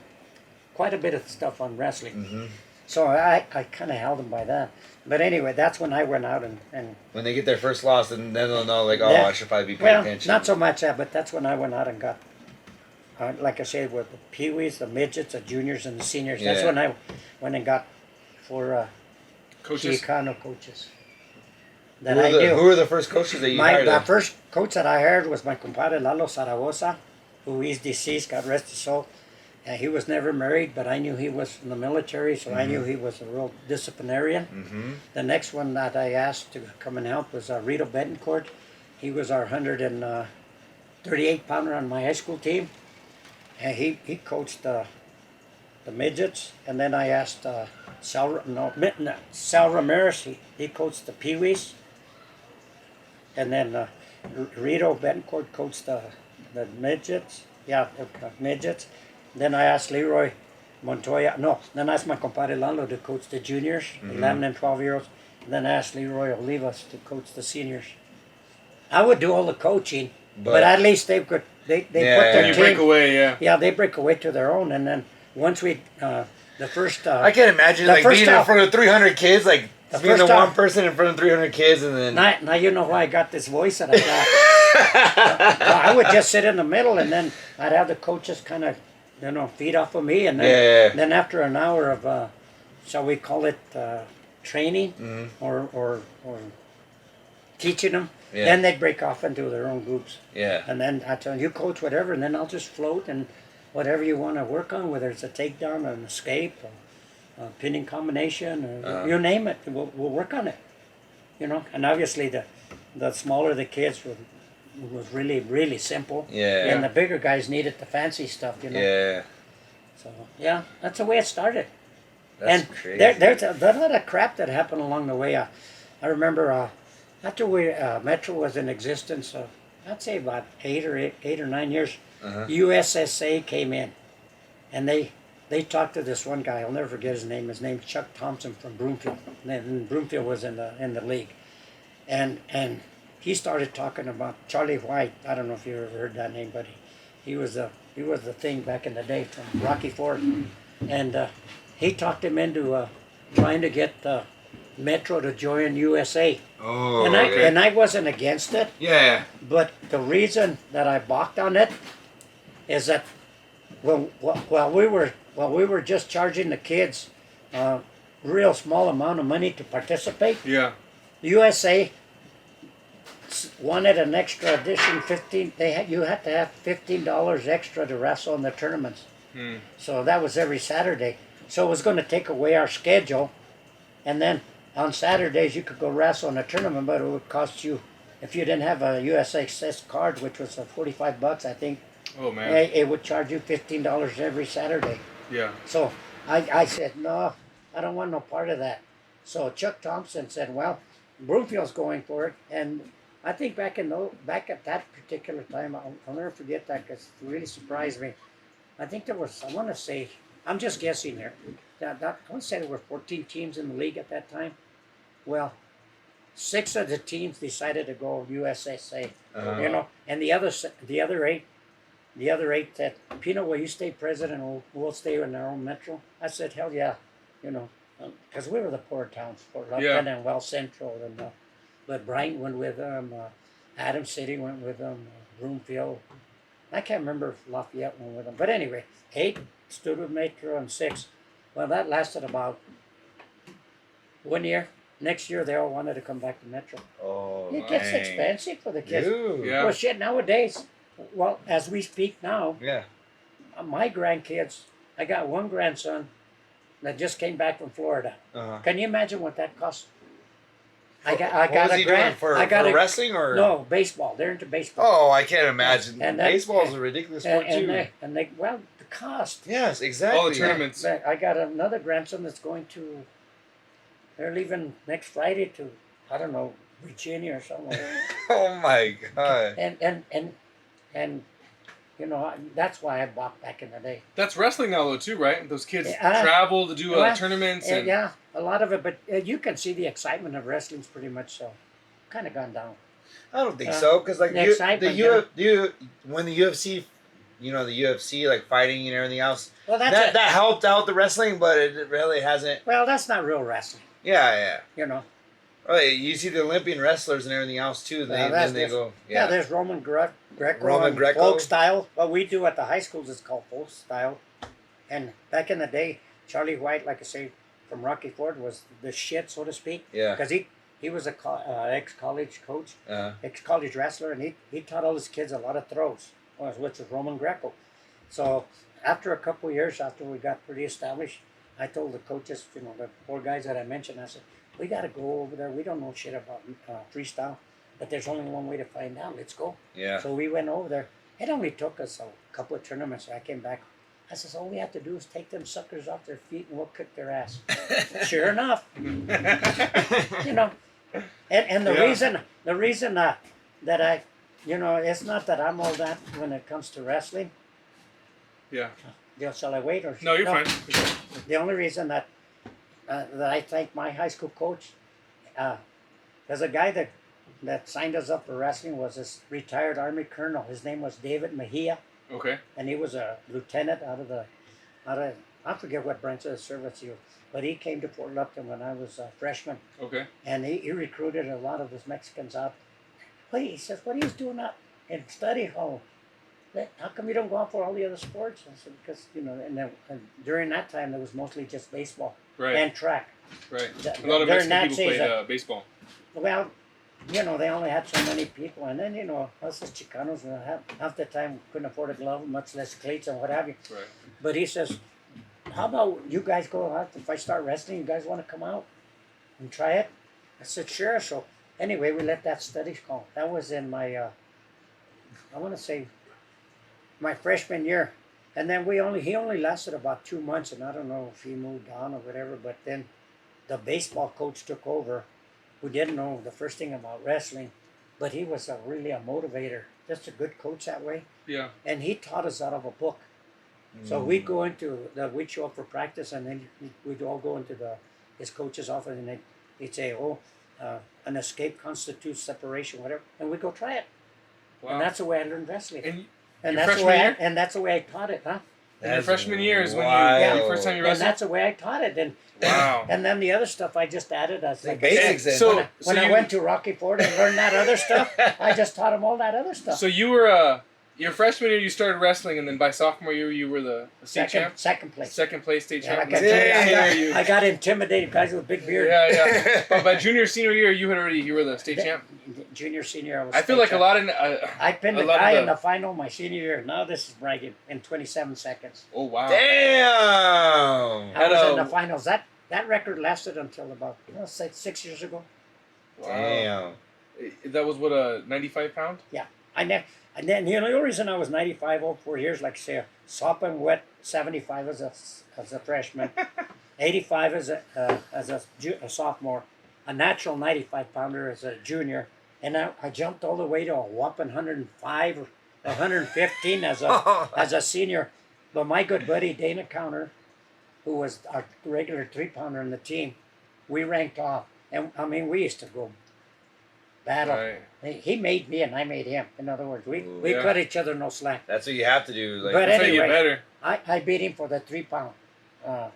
[SPEAKER 1] quite a bit of stuff on wrestling. So I kind of held them by that. But anyway, that's when I went out and
[SPEAKER 3] When they get their first loss, then they'll know, like, oh,
[SPEAKER 1] Yeah.
[SPEAKER 3] I should probably be paying
[SPEAKER 1] well,
[SPEAKER 3] attention.
[SPEAKER 1] not so much that, but that's when I went out and got, like I said, with the peewees, the midgets, the juniors, and the seniors. That's
[SPEAKER 3] Yeah.
[SPEAKER 1] when I went and got for
[SPEAKER 2] Coaches?
[SPEAKER 1] Chicano coaches. That I knew.
[SPEAKER 3] Who were the first coaches that you hired?
[SPEAKER 1] The first coach that I hired was my compadre Lalo Zaragoza, who is deceased, God rest his soul. He was never married, but I knew he was in the military, so I knew he was a real disciplinarian. The next one that I asked to come and help was Rito Betancourt. He was our 138 pounder on my high school team, and he coached the midgets. And then I asked Sal Ramirez. He coached the peewees. And then Rito Betancourt coached the midgets. Yeah, the midgets. Then I asked Leroy Montoya. No, then I asked my compadre Lalo to coach the juniors, 11 and 12-year-olds. And then I asked Leroy Olivas to coach the seniors. I would do all the coaching, but at least they put their
[SPEAKER 2] You
[SPEAKER 1] team.
[SPEAKER 2] break away,
[SPEAKER 1] Yeah, they break away to their own, and then once we the first.
[SPEAKER 3] I can't imagine,
[SPEAKER 1] the
[SPEAKER 3] like,
[SPEAKER 1] first
[SPEAKER 3] being in
[SPEAKER 1] off-
[SPEAKER 3] front of 300 kids, like,
[SPEAKER 1] the
[SPEAKER 3] being the
[SPEAKER 1] first off-
[SPEAKER 3] one person in front of 300 kids, and then...
[SPEAKER 1] Now you know why I got this voice that I got. I would just sit in the middle, and then I'd have the coaches kind of, feed off of me, and then after an hour of, shall we call it training or teaching them, then they'd break off into their own groups.
[SPEAKER 3] Yeah.
[SPEAKER 1] And then I tell them, you coach whatever, and then I'll just float and whatever you want to work on, whether it's a takedown or an escape or a pinning combination or you name it, we'll work on it. And obviously the smaller the kids was really, really simple.
[SPEAKER 3] Yeah.
[SPEAKER 1] And the bigger guys needed the fancy stuff,
[SPEAKER 3] Yeah.
[SPEAKER 1] So, yeah, that's the way it started.
[SPEAKER 3] That's crazy.
[SPEAKER 1] There's a lot of crap that happened along the way. I remember after Metro was in existence, I'd say about 8 or 9 years, USSA came in, and they talked to this one guy. I'll never forget his name. His name's Chuck Thompson from Broomfield. And Broomfield was in the league, and he started talking about Charlie White. I don't know if you ever heard that name, but he was the thing back in the day from Rocky Ford, and he talked him into trying to get Metro to join USA.
[SPEAKER 3] Oh,
[SPEAKER 1] And I wasn't against it,
[SPEAKER 3] Yeah.
[SPEAKER 1] but the reason that I balked on it is that while we were just charging the kids real small amount of money to participate,
[SPEAKER 2] Yeah.
[SPEAKER 1] USA wanted an extra addition. You had to have $15 extra to wrestle in the tournaments. So that was every Saturday. So it was going to take away our schedule And then on Saturdays you could go wrestle in a tournament, but it would cost you, if you didn't have a USSS card, which was $45, I think.
[SPEAKER 2] Oh man.
[SPEAKER 1] It would charge you $15 every Saturday.
[SPEAKER 2] Yeah.
[SPEAKER 1] So I said, no, I don't want no part of that. So Chuck Thompson said, well, Broomfield's going for it. And I think back at that particular time, I'll never forget that because it really surprised me. I think there was, I want to say, I'm just guessing here. I want to say there were 14 teams in the league at that time. Well, 6 of the teams decided to go USSA, you know, and the other 8 said, Pino, will you stay president or we'll stay in our own metro? I said, hell yeah, you know, because we were the poor towns, Fort Lupton and Well Central. And, but Brighton went with them, Adams City went with them, Broomfield. I can't remember if Lafayette went with them. But anyway, 8 stood with Metro and 6. Well, that lasted about 1 year. Next year, they all wanted to come back to Metro.
[SPEAKER 3] Oh,
[SPEAKER 1] it gets expensive for the kids.
[SPEAKER 3] Dude.
[SPEAKER 2] Yeah.
[SPEAKER 1] Well, shit, nowadays, well, as we speak now,
[SPEAKER 3] Yeah.
[SPEAKER 1] My grandkids, I got one grandson that just came back from Florida.
[SPEAKER 3] Uh-huh.
[SPEAKER 1] Can you imagine what that cost? I got
[SPEAKER 3] What was
[SPEAKER 1] a
[SPEAKER 3] he
[SPEAKER 1] grand.
[SPEAKER 3] doing
[SPEAKER 1] I got
[SPEAKER 3] for
[SPEAKER 1] a
[SPEAKER 3] wrestling or
[SPEAKER 1] no baseball. They're into baseball.
[SPEAKER 3] Oh, I can't imagine.
[SPEAKER 1] And that-
[SPEAKER 3] Baseball is a ridiculous sport too.
[SPEAKER 1] and they well the cost.
[SPEAKER 3] Yes, exactly.
[SPEAKER 2] All the tournaments.
[SPEAKER 1] But I got another grandson that's going to. They're leaving next Friday to, I don't know, Virginia or somewhere.
[SPEAKER 3] Oh my god.
[SPEAKER 1] and you know, that's why I bought back in the day.
[SPEAKER 2] That's wrestling now though too, right? Those kids
[SPEAKER 1] Yeah.
[SPEAKER 2] travel to do
[SPEAKER 1] Well,
[SPEAKER 2] tournaments and
[SPEAKER 1] yeah, a lot of it, but you can see the excitement of wrestling's pretty much so kind of gone down.
[SPEAKER 3] I don't think so, because like
[SPEAKER 1] the excitement,
[SPEAKER 3] when the UFC, you know, the UFC like fighting and everything else,
[SPEAKER 1] Well,
[SPEAKER 3] that helped out the wrestling, but it really hasn't.
[SPEAKER 1] well, that's not real wrestling,
[SPEAKER 3] Yeah.
[SPEAKER 1] you know.
[SPEAKER 3] Right, you see the Olympian wrestlers and everything else too.
[SPEAKER 1] Well,
[SPEAKER 3] Then they go.
[SPEAKER 1] Yeah,
[SPEAKER 3] Yeah.
[SPEAKER 1] there's Roman Greco,
[SPEAKER 3] Roman
[SPEAKER 1] and
[SPEAKER 3] Greco.
[SPEAKER 1] folk style. What we do at the high schools is called folk style. And back in the day, Charlie White, like I say, from Rocky Ford, was the shit, so to speak.
[SPEAKER 3] Yeah.
[SPEAKER 1] Because he was a ex-college coach,
[SPEAKER 3] Uh,
[SPEAKER 1] ex-college wrestler, and he taught all his kids a lot of throws, which was Roman Greco. So after a couple of years, after we got pretty established, I told the coaches, you know, the 4 guys that I mentioned, I said, we got to go over there. We don't know shit about freestyle, but there's only one way to find out. Let's go.
[SPEAKER 3] yeah.
[SPEAKER 1] So we went over there. It only took us a couple of tournaments. I came back. I says, all we have to do is take them suckers off their feet and we'll kick their ass. Sure enough, you know. And the reason that I, you know, it's not that I'm all that when it comes to wrestling.
[SPEAKER 2] yeah.
[SPEAKER 1] Shall I wait or?
[SPEAKER 2] No, you're fine.
[SPEAKER 1] The only reason that I thank my high school coach, there's a guy that signed us up for wrestling was this retired Army colonel. His name was David Mejia,
[SPEAKER 2] Okay.
[SPEAKER 1] and he was a lieutenant out of I forget what branch of the service he was, but he came to Fort Lupton when I was a freshman,
[SPEAKER 2] Okay.
[SPEAKER 1] and he recruited a lot of those Mexicans out. Hey, he says, what are you doing up in study hall? How come you don't go out for all the other sports? I said, because, you know, and during that time, there was mostly just baseball
[SPEAKER 2] Right.
[SPEAKER 1] and track.
[SPEAKER 2] Right.
[SPEAKER 1] That-
[SPEAKER 2] A lot of
[SPEAKER 1] during
[SPEAKER 2] Mexican
[SPEAKER 1] that
[SPEAKER 2] people played
[SPEAKER 1] season.
[SPEAKER 2] baseball.
[SPEAKER 1] Well, you know, they only had so many people. And then, you know, us as Chicanos, half the time couldn't afford a glove, much less cleats and what have you.
[SPEAKER 2] Right.
[SPEAKER 1] But he says, how about you guys go out? If I start wrestling, you guys want to come out and try it? I said, sure. So anyway, we let that studies go. That was in my, I want to say, my freshman year. And then he only lasted about 2 months, and I don't know if he moved on or whatever, but then the baseball coach took over, who didn't know the first thing about wrestling, but he was really a motivator, just a good coach that way.
[SPEAKER 2] Yeah.
[SPEAKER 1] And he taught us out of a book. So we'd we'd show up for practice, and then we'd all go into his coach's office, and he'd say, an escape constitutes separation, whatever, and we'd go try it.
[SPEAKER 2] Wow.
[SPEAKER 1] And that's the way I learned wrestling.
[SPEAKER 2] And
[SPEAKER 1] And
[SPEAKER 2] your
[SPEAKER 1] that's the way
[SPEAKER 2] freshman year?
[SPEAKER 1] and that's the way I taught it, huh?
[SPEAKER 2] in your freshman year is when
[SPEAKER 3] wild.
[SPEAKER 2] you first time you
[SPEAKER 1] And
[SPEAKER 2] wrestled?
[SPEAKER 1] that's the way I taught it. And
[SPEAKER 2] Wow.
[SPEAKER 1] and then the other stuff I just added as
[SPEAKER 3] Like
[SPEAKER 1] like I said,
[SPEAKER 3] basics then.
[SPEAKER 2] So-
[SPEAKER 1] when I
[SPEAKER 2] you-
[SPEAKER 1] went to Rocky Ford and learned that other stuff, I just taught them all that other stuff.
[SPEAKER 2] So you were your freshman year you started wrestling, and then by sophomore year you were the state champ?
[SPEAKER 1] Second place.
[SPEAKER 2] Second place state
[SPEAKER 1] Yeah,
[SPEAKER 2] champ.
[SPEAKER 1] like I told you,
[SPEAKER 3] Dang.
[SPEAKER 1] I got intimidated guys with big beard.
[SPEAKER 2] Yeah. But by junior senior year you were the state champ.
[SPEAKER 1] Junior, senior, I was.
[SPEAKER 2] I feel
[SPEAKER 1] state
[SPEAKER 2] like a
[SPEAKER 1] champ.
[SPEAKER 2] lot of
[SPEAKER 1] I pinned
[SPEAKER 2] a
[SPEAKER 1] the
[SPEAKER 2] lot of
[SPEAKER 1] guy
[SPEAKER 2] the-
[SPEAKER 1] in the final my senior year. Now this is bragging in 27 seconds.
[SPEAKER 2] oh wow.
[SPEAKER 3] Damn.
[SPEAKER 1] I was in the
[SPEAKER 2] Hello.
[SPEAKER 1] finals. That that record lasted until about, say 6 years ago.
[SPEAKER 2] Wow.
[SPEAKER 3] Damn.
[SPEAKER 2] That was what, a 95 pound?
[SPEAKER 1] Yeah. And then the only reason I was 95 all 4 years, like say, a sopping wet 75 as a freshman, 85 as a sophomore, a natural 95 pounder as a junior, and I jumped all the way to a whopping 105 or 115 as a senior. But my good buddy Dana Counter, who was a regular 3-pounder in the team, we ranked off, and I mean we used to go battle.
[SPEAKER 2] Right.
[SPEAKER 1] He made me and I made him. In other words, we
[SPEAKER 2] Yeah.
[SPEAKER 1] cut each other no slack.
[SPEAKER 3] That's what you have to do. Like,
[SPEAKER 1] But
[SPEAKER 2] That's how you
[SPEAKER 1] anyway,
[SPEAKER 2] get better.
[SPEAKER 1] I beat him for the 3-pound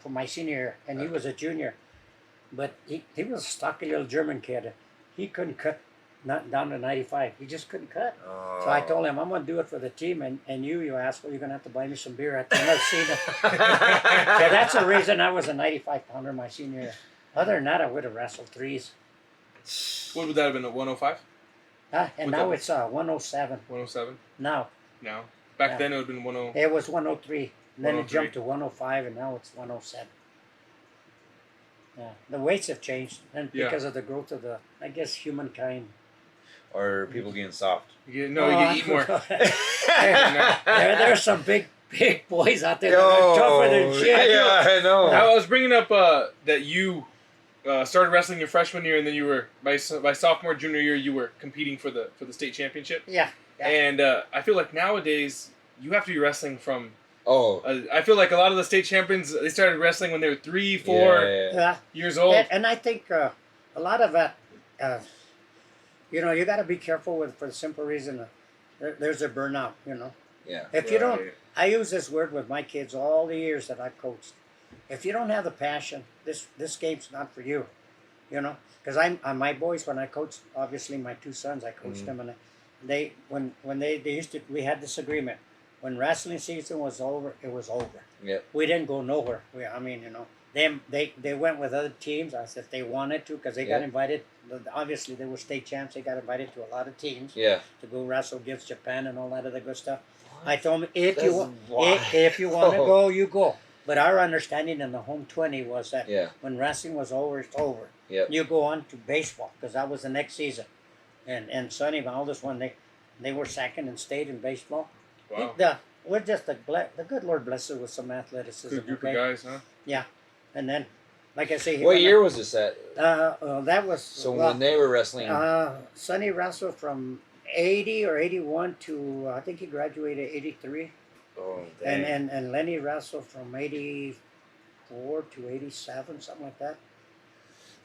[SPEAKER 1] for my senior year, and he was a junior. But he was a stocky little German kid. He couldn't cut not down to 95. He just couldn't cut.
[SPEAKER 3] oh.
[SPEAKER 1] So I told him, I'm going to do it for the team, and you asshole, you're going to have to buy me some beer at the end of the season. So that's the reason I was a 95-pounder my senior year. Other than that, I would have wrestled threes.
[SPEAKER 2] What would that have been, a 105?
[SPEAKER 1] And
[SPEAKER 2] What
[SPEAKER 1] now
[SPEAKER 2] that-
[SPEAKER 1] it's 107.
[SPEAKER 2] 107?
[SPEAKER 1] Now.
[SPEAKER 2] Now. Back
[SPEAKER 1] Yeah.
[SPEAKER 2] then it would have been 10.
[SPEAKER 1] It was 103. And then it
[SPEAKER 2] 103.
[SPEAKER 1] jumped to 105, and now it's 107. Yeah, the weights have changed, and
[SPEAKER 2] Yeah.
[SPEAKER 1] because of the growth of the, I guess, humankind.
[SPEAKER 3] Or people getting soft.
[SPEAKER 2] You get eat more.
[SPEAKER 1] There's some big boys out there that are tougher than shit.
[SPEAKER 3] Yeah, I know.
[SPEAKER 2] I was bringing up that you started wrestling your freshman year, and then you were by sophomore, junior year, you were competing for the state championship.
[SPEAKER 1] Yeah.
[SPEAKER 2] And I feel like nowadays you have to be wrestling from.
[SPEAKER 3] Oh.
[SPEAKER 2] I feel like a lot of the state champions, they started wrestling when they were 3, 4
[SPEAKER 1] Yeah.
[SPEAKER 2] years old.
[SPEAKER 1] And I think a lot of that, you got to be careful with, for the simple reason there's a burnout,
[SPEAKER 3] Yeah.
[SPEAKER 1] If you don't,
[SPEAKER 2] Right.
[SPEAKER 1] I use this word with my kids all the years that I've coached. If you don't have the passion, this game's not for you, Because my boys, when I coached, obviously my 2 sons, I coached them, and they used to, we had this agreement. When wrestling season was over, it was over.
[SPEAKER 3] Yep.
[SPEAKER 1] We didn't go nowhere. They went with other teams as if they wanted to, because they got invited. Obviously, they were state champs. They got invited to a lot of teams
[SPEAKER 3] Yeah.
[SPEAKER 1] to go wrestle against Japan and all that other good stuff. I told them, if
[SPEAKER 3] why.
[SPEAKER 1] you want to go, you go. But our understanding in the home 20 was that
[SPEAKER 3] Yeah.
[SPEAKER 1] when wrestling was over, it's over.
[SPEAKER 3] Yep.
[SPEAKER 1] You go on to baseball, because that was the next season. And Sonny, my oldest one, they were second in state in baseball.
[SPEAKER 2] Wow.
[SPEAKER 1] We're just the good Lord bless us with some athleticism.
[SPEAKER 2] Good group
[SPEAKER 1] okay?
[SPEAKER 2] of guys, huh?
[SPEAKER 1] Yeah, and then, like I say,
[SPEAKER 3] What year was this at?
[SPEAKER 1] that was
[SPEAKER 3] So when they were wrestling.
[SPEAKER 1] Sonny wrestled from 80 or 81 to I think he graduated 83,
[SPEAKER 3] Oh, dang.
[SPEAKER 1] and Lenny wrestled from 84 to 87, something like that.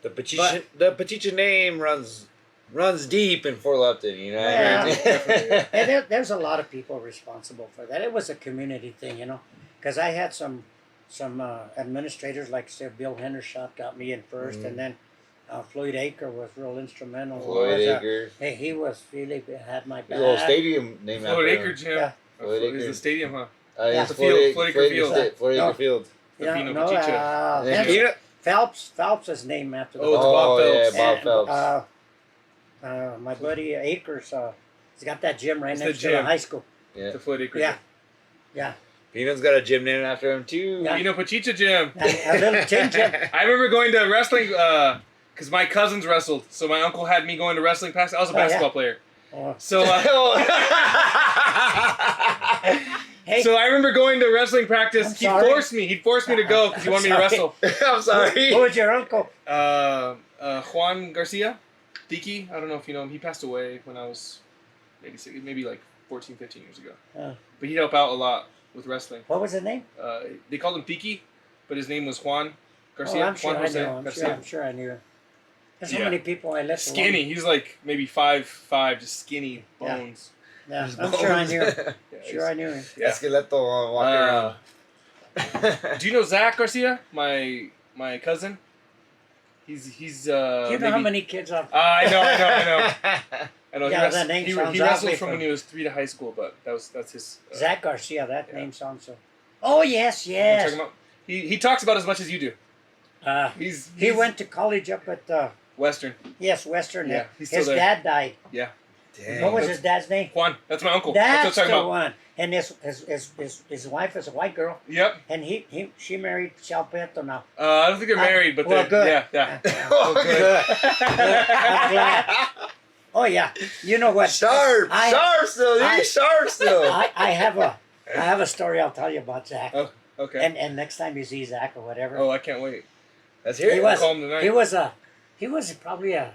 [SPEAKER 3] The Bachicha name runs deep in Fort Lupton,
[SPEAKER 1] Yeah. And there's a lot of people responsible for that. It was a community thing, because I had some administrators, like say Bill Hendershot got me in 1st, and then Floyd Aker was real instrumental.
[SPEAKER 3] Floyd Aker.
[SPEAKER 1] Hey, he really had my back.
[SPEAKER 3] There's a little stadium named after
[SPEAKER 2] Floyd
[SPEAKER 3] him.
[SPEAKER 2] Acre Gym.
[SPEAKER 1] Yeah.
[SPEAKER 3] Floyd
[SPEAKER 2] Is
[SPEAKER 3] Acre.
[SPEAKER 2] the stadium, huh?
[SPEAKER 1] Yeah.
[SPEAKER 3] It's
[SPEAKER 2] The field, Floyd Acre
[SPEAKER 3] Field.
[SPEAKER 2] Field.
[SPEAKER 3] Floyd
[SPEAKER 1] No.
[SPEAKER 3] Acre Field.
[SPEAKER 1] Yeah,
[SPEAKER 2] Pino
[SPEAKER 1] no,
[SPEAKER 2] Bachicha.
[SPEAKER 3] Yeah.
[SPEAKER 1] Phelps is named after the
[SPEAKER 2] Oh, it's Bob Phelps.
[SPEAKER 3] yeah, Bob
[SPEAKER 1] And,
[SPEAKER 3] Phelps.
[SPEAKER 1] my buddy Akers, he's got that gym right
[SPEAKER 2] It's the
[SPEAKER 1] next to the
[SPEAKER 2] gym.
[SPEAKER 1] high school.
[SPEAKER 3] Yeah.
[SPEAKER 2] The Floyd Acre
[SPEAKER 1] Yeah,
[SPEAKER 2] Gym.
[SPEAKER 1] yeah.
[SPEAKER 3] Pino's got a gym named after him too.
[SPEAKER 1] Yeah.
[SPEAKER 2] Pino Bachicha Gym.
[SPEAKER 1] A little tin gym.
[SPEAKER 2] I remember going to wrestling because my cousins wrestled. So my uncle had me going to wrestling practice. I was a basketball player.
[SPEAKER 1] Oh.
[SPEAKER 2] So
[SPEAKER 1] Hey,
[SPEAKER 2] so I remember going to wrestling practice.
[SPEAKER 1] I'm
[SPEAKER 2] He
[SPEAKER 1] sorry.
[SPEAKER 2] forced me. He'd force me to go because he wanted me to wrestle.
[SPEAKER 3] I'm sorry.
[SPEAKER 1] who was your uncle?
[SPEAKER 2] Juan Garcia, Tiki. I don't know if you know him. He passed away when I was maybe like 14, 15 years ago. But he'd help out a lot with wrestling.
[SPEAKER 1] What was his name?
[SPEAKER 2] They called him Tiki, but his name was Juan
[SPEAKER 1] Oh,
[SPEAKER 2] Garcia.
[SPEAKER 1] I'm sure
[SPEAKER 2] Juan
[SPEAKER 1] I
[SPEAKER 2] Jose
[SPEAKER 1] knew him.
[SPEAKER 2] Garcia.
[SPEAKER 1] I'm sure I knew him. There's so
[SPEAKER 2] Yeah.
[SPEAKER 1] many people I left
[SPEAKER 2] Skinny.
[SPEAKER 1] alone.
[SPEAKER 2] He's like maybe 5'5", just skinny
[SPEAKER 1] Yeah.
[SPEAKER 2] bones.
[SPEAKER 1] Yeah, I'm sure I knew him.
[SPEAKER 2] Yeah,
[SPEAKER 1] Sure I knew him.
[SPEAKER 2] Yeah.
[SPEAKER 3] Esqueleto walking around.
[SPEAKER 2] Do you know Zach Garcia, my cousin? He's
[SPEAKER 1] Do you know how
[SPEAKER 2] maybe-
[SPEAKER 1] many kids I've...
[SPEAKER 2] I know. I know.
[SPEAKER 1] Yeah, that name
[SPEAKER 2] he
[SPEAKER 1] sounds
[SPEAKER 2] wrestled
[SPEAKER 1] awfully
[SPEAKER 2] from when
[SPEAKER 1] familiar.
[SPEAKER 2] he was 3 to high school, but that's his.
[SPEAKER 1] Zach Garcia, that
[SPEAKER 2] yeah.
[SPEAKER 1] name sounds so... Oh, yes,
[SPEAKER 2] You know what I'm
[SPEAKER 1] yes.
[SPEAKER 2] talking about? He talks about as much as you do.
[SPEAKER 1] He
[SPEAKER 2] He's
[SPEAKER 1] went to college up at...
[SPEAKER 2] Western.
[SPEAKER 1] Yes, Western.
[SPEAKER 2] Yeah, he's still
[SPEAKER 1] His
[SPEAKER 2] there.
[SPEAKER 1] dad died.
[SPEAKER 2] Yeah.
[SPEAKER 3] Dang.
[SPEAKER 1] What was his dad's name?
[SPEAKER 2] Juan. That's my uncle.
[SPEAKER 1] That's
[SPEAKER 2] what I'm
[SPEAKER 1] the
[SPEAKER 2] talking about.
[SPEAKER 1] one. And his wife is a white girl,
[SPEAKER 2] Yep.
[SPEAKER 1] and she married Chalpeto now.
[SPEAKER 2] I don't think they're married, but
[SPEAKER 1] well, good.
[SPEAKER 2] Yeah.
[SPEAKER 3] Oh,
[SPEAKER 1] Good. I'm glad. Oh yeah. You know what?
[SPEAKER 3] Sharp still. He's sharp still.
[SPEAKER 1] I have a story I'll tell you about Zach.
[SPEAKER 2] Oh, okay.
[SPEAKER 1] And next time you see Zach or whatever.
[SPEAKER 2] Oh, I can't wait.
[SPEAKER 3] Let's hear
[SPEAKER 1] He
[SPEAKER 3] it.
[SPEAKER 1] was
[SPEAKER 2] Call him tonight.
[SPEAKER 1] he was probably a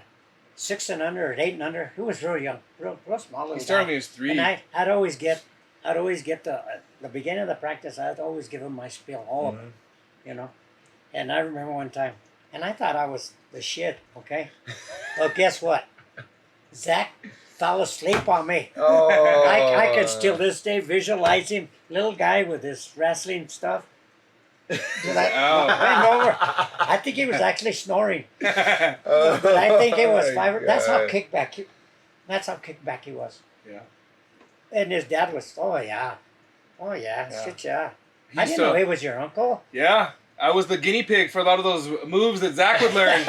[SPEAKER 1] 6 and under or 8 and under. He was real young, real small little
[SPEAKER 2] He started
[SPEAKER 1] guy.
[SPEAKER 2] when he was 3.
[SPEAKER 1] And I'd always get the beginning of the practice. I'd always give him my spiel, all of it, you know. And I remember one time, and I thought I was the shit. Okay, well, guess what? Zach fell asleep on me.
[SPEAKER 3] Oh.
[SPEAKER 1] I can still this day visualize him, little guy with his wrestling stuff. Bend over. I think he was actually snoring, but I think it was 5. That's how kickback. That's how kickback he was.
[SPEAKER 2] Yeah.
[SPEAKER 1] And his dad was, oh yeah,
[SPEAKER 2] Yeah.
[SPEAKER 1] shit yeah.
[SPEAKER 2] He
[SPEAKER 1] I
[SPEAKER 2] used
[SPEAKER 1] didn't know
[SPEAKER 2] to-
[SPEAKER 1] he was your uncle.
[SPEAKER 2] Yeah. I was the guinea pig for a lot of those moves that Zach would learn.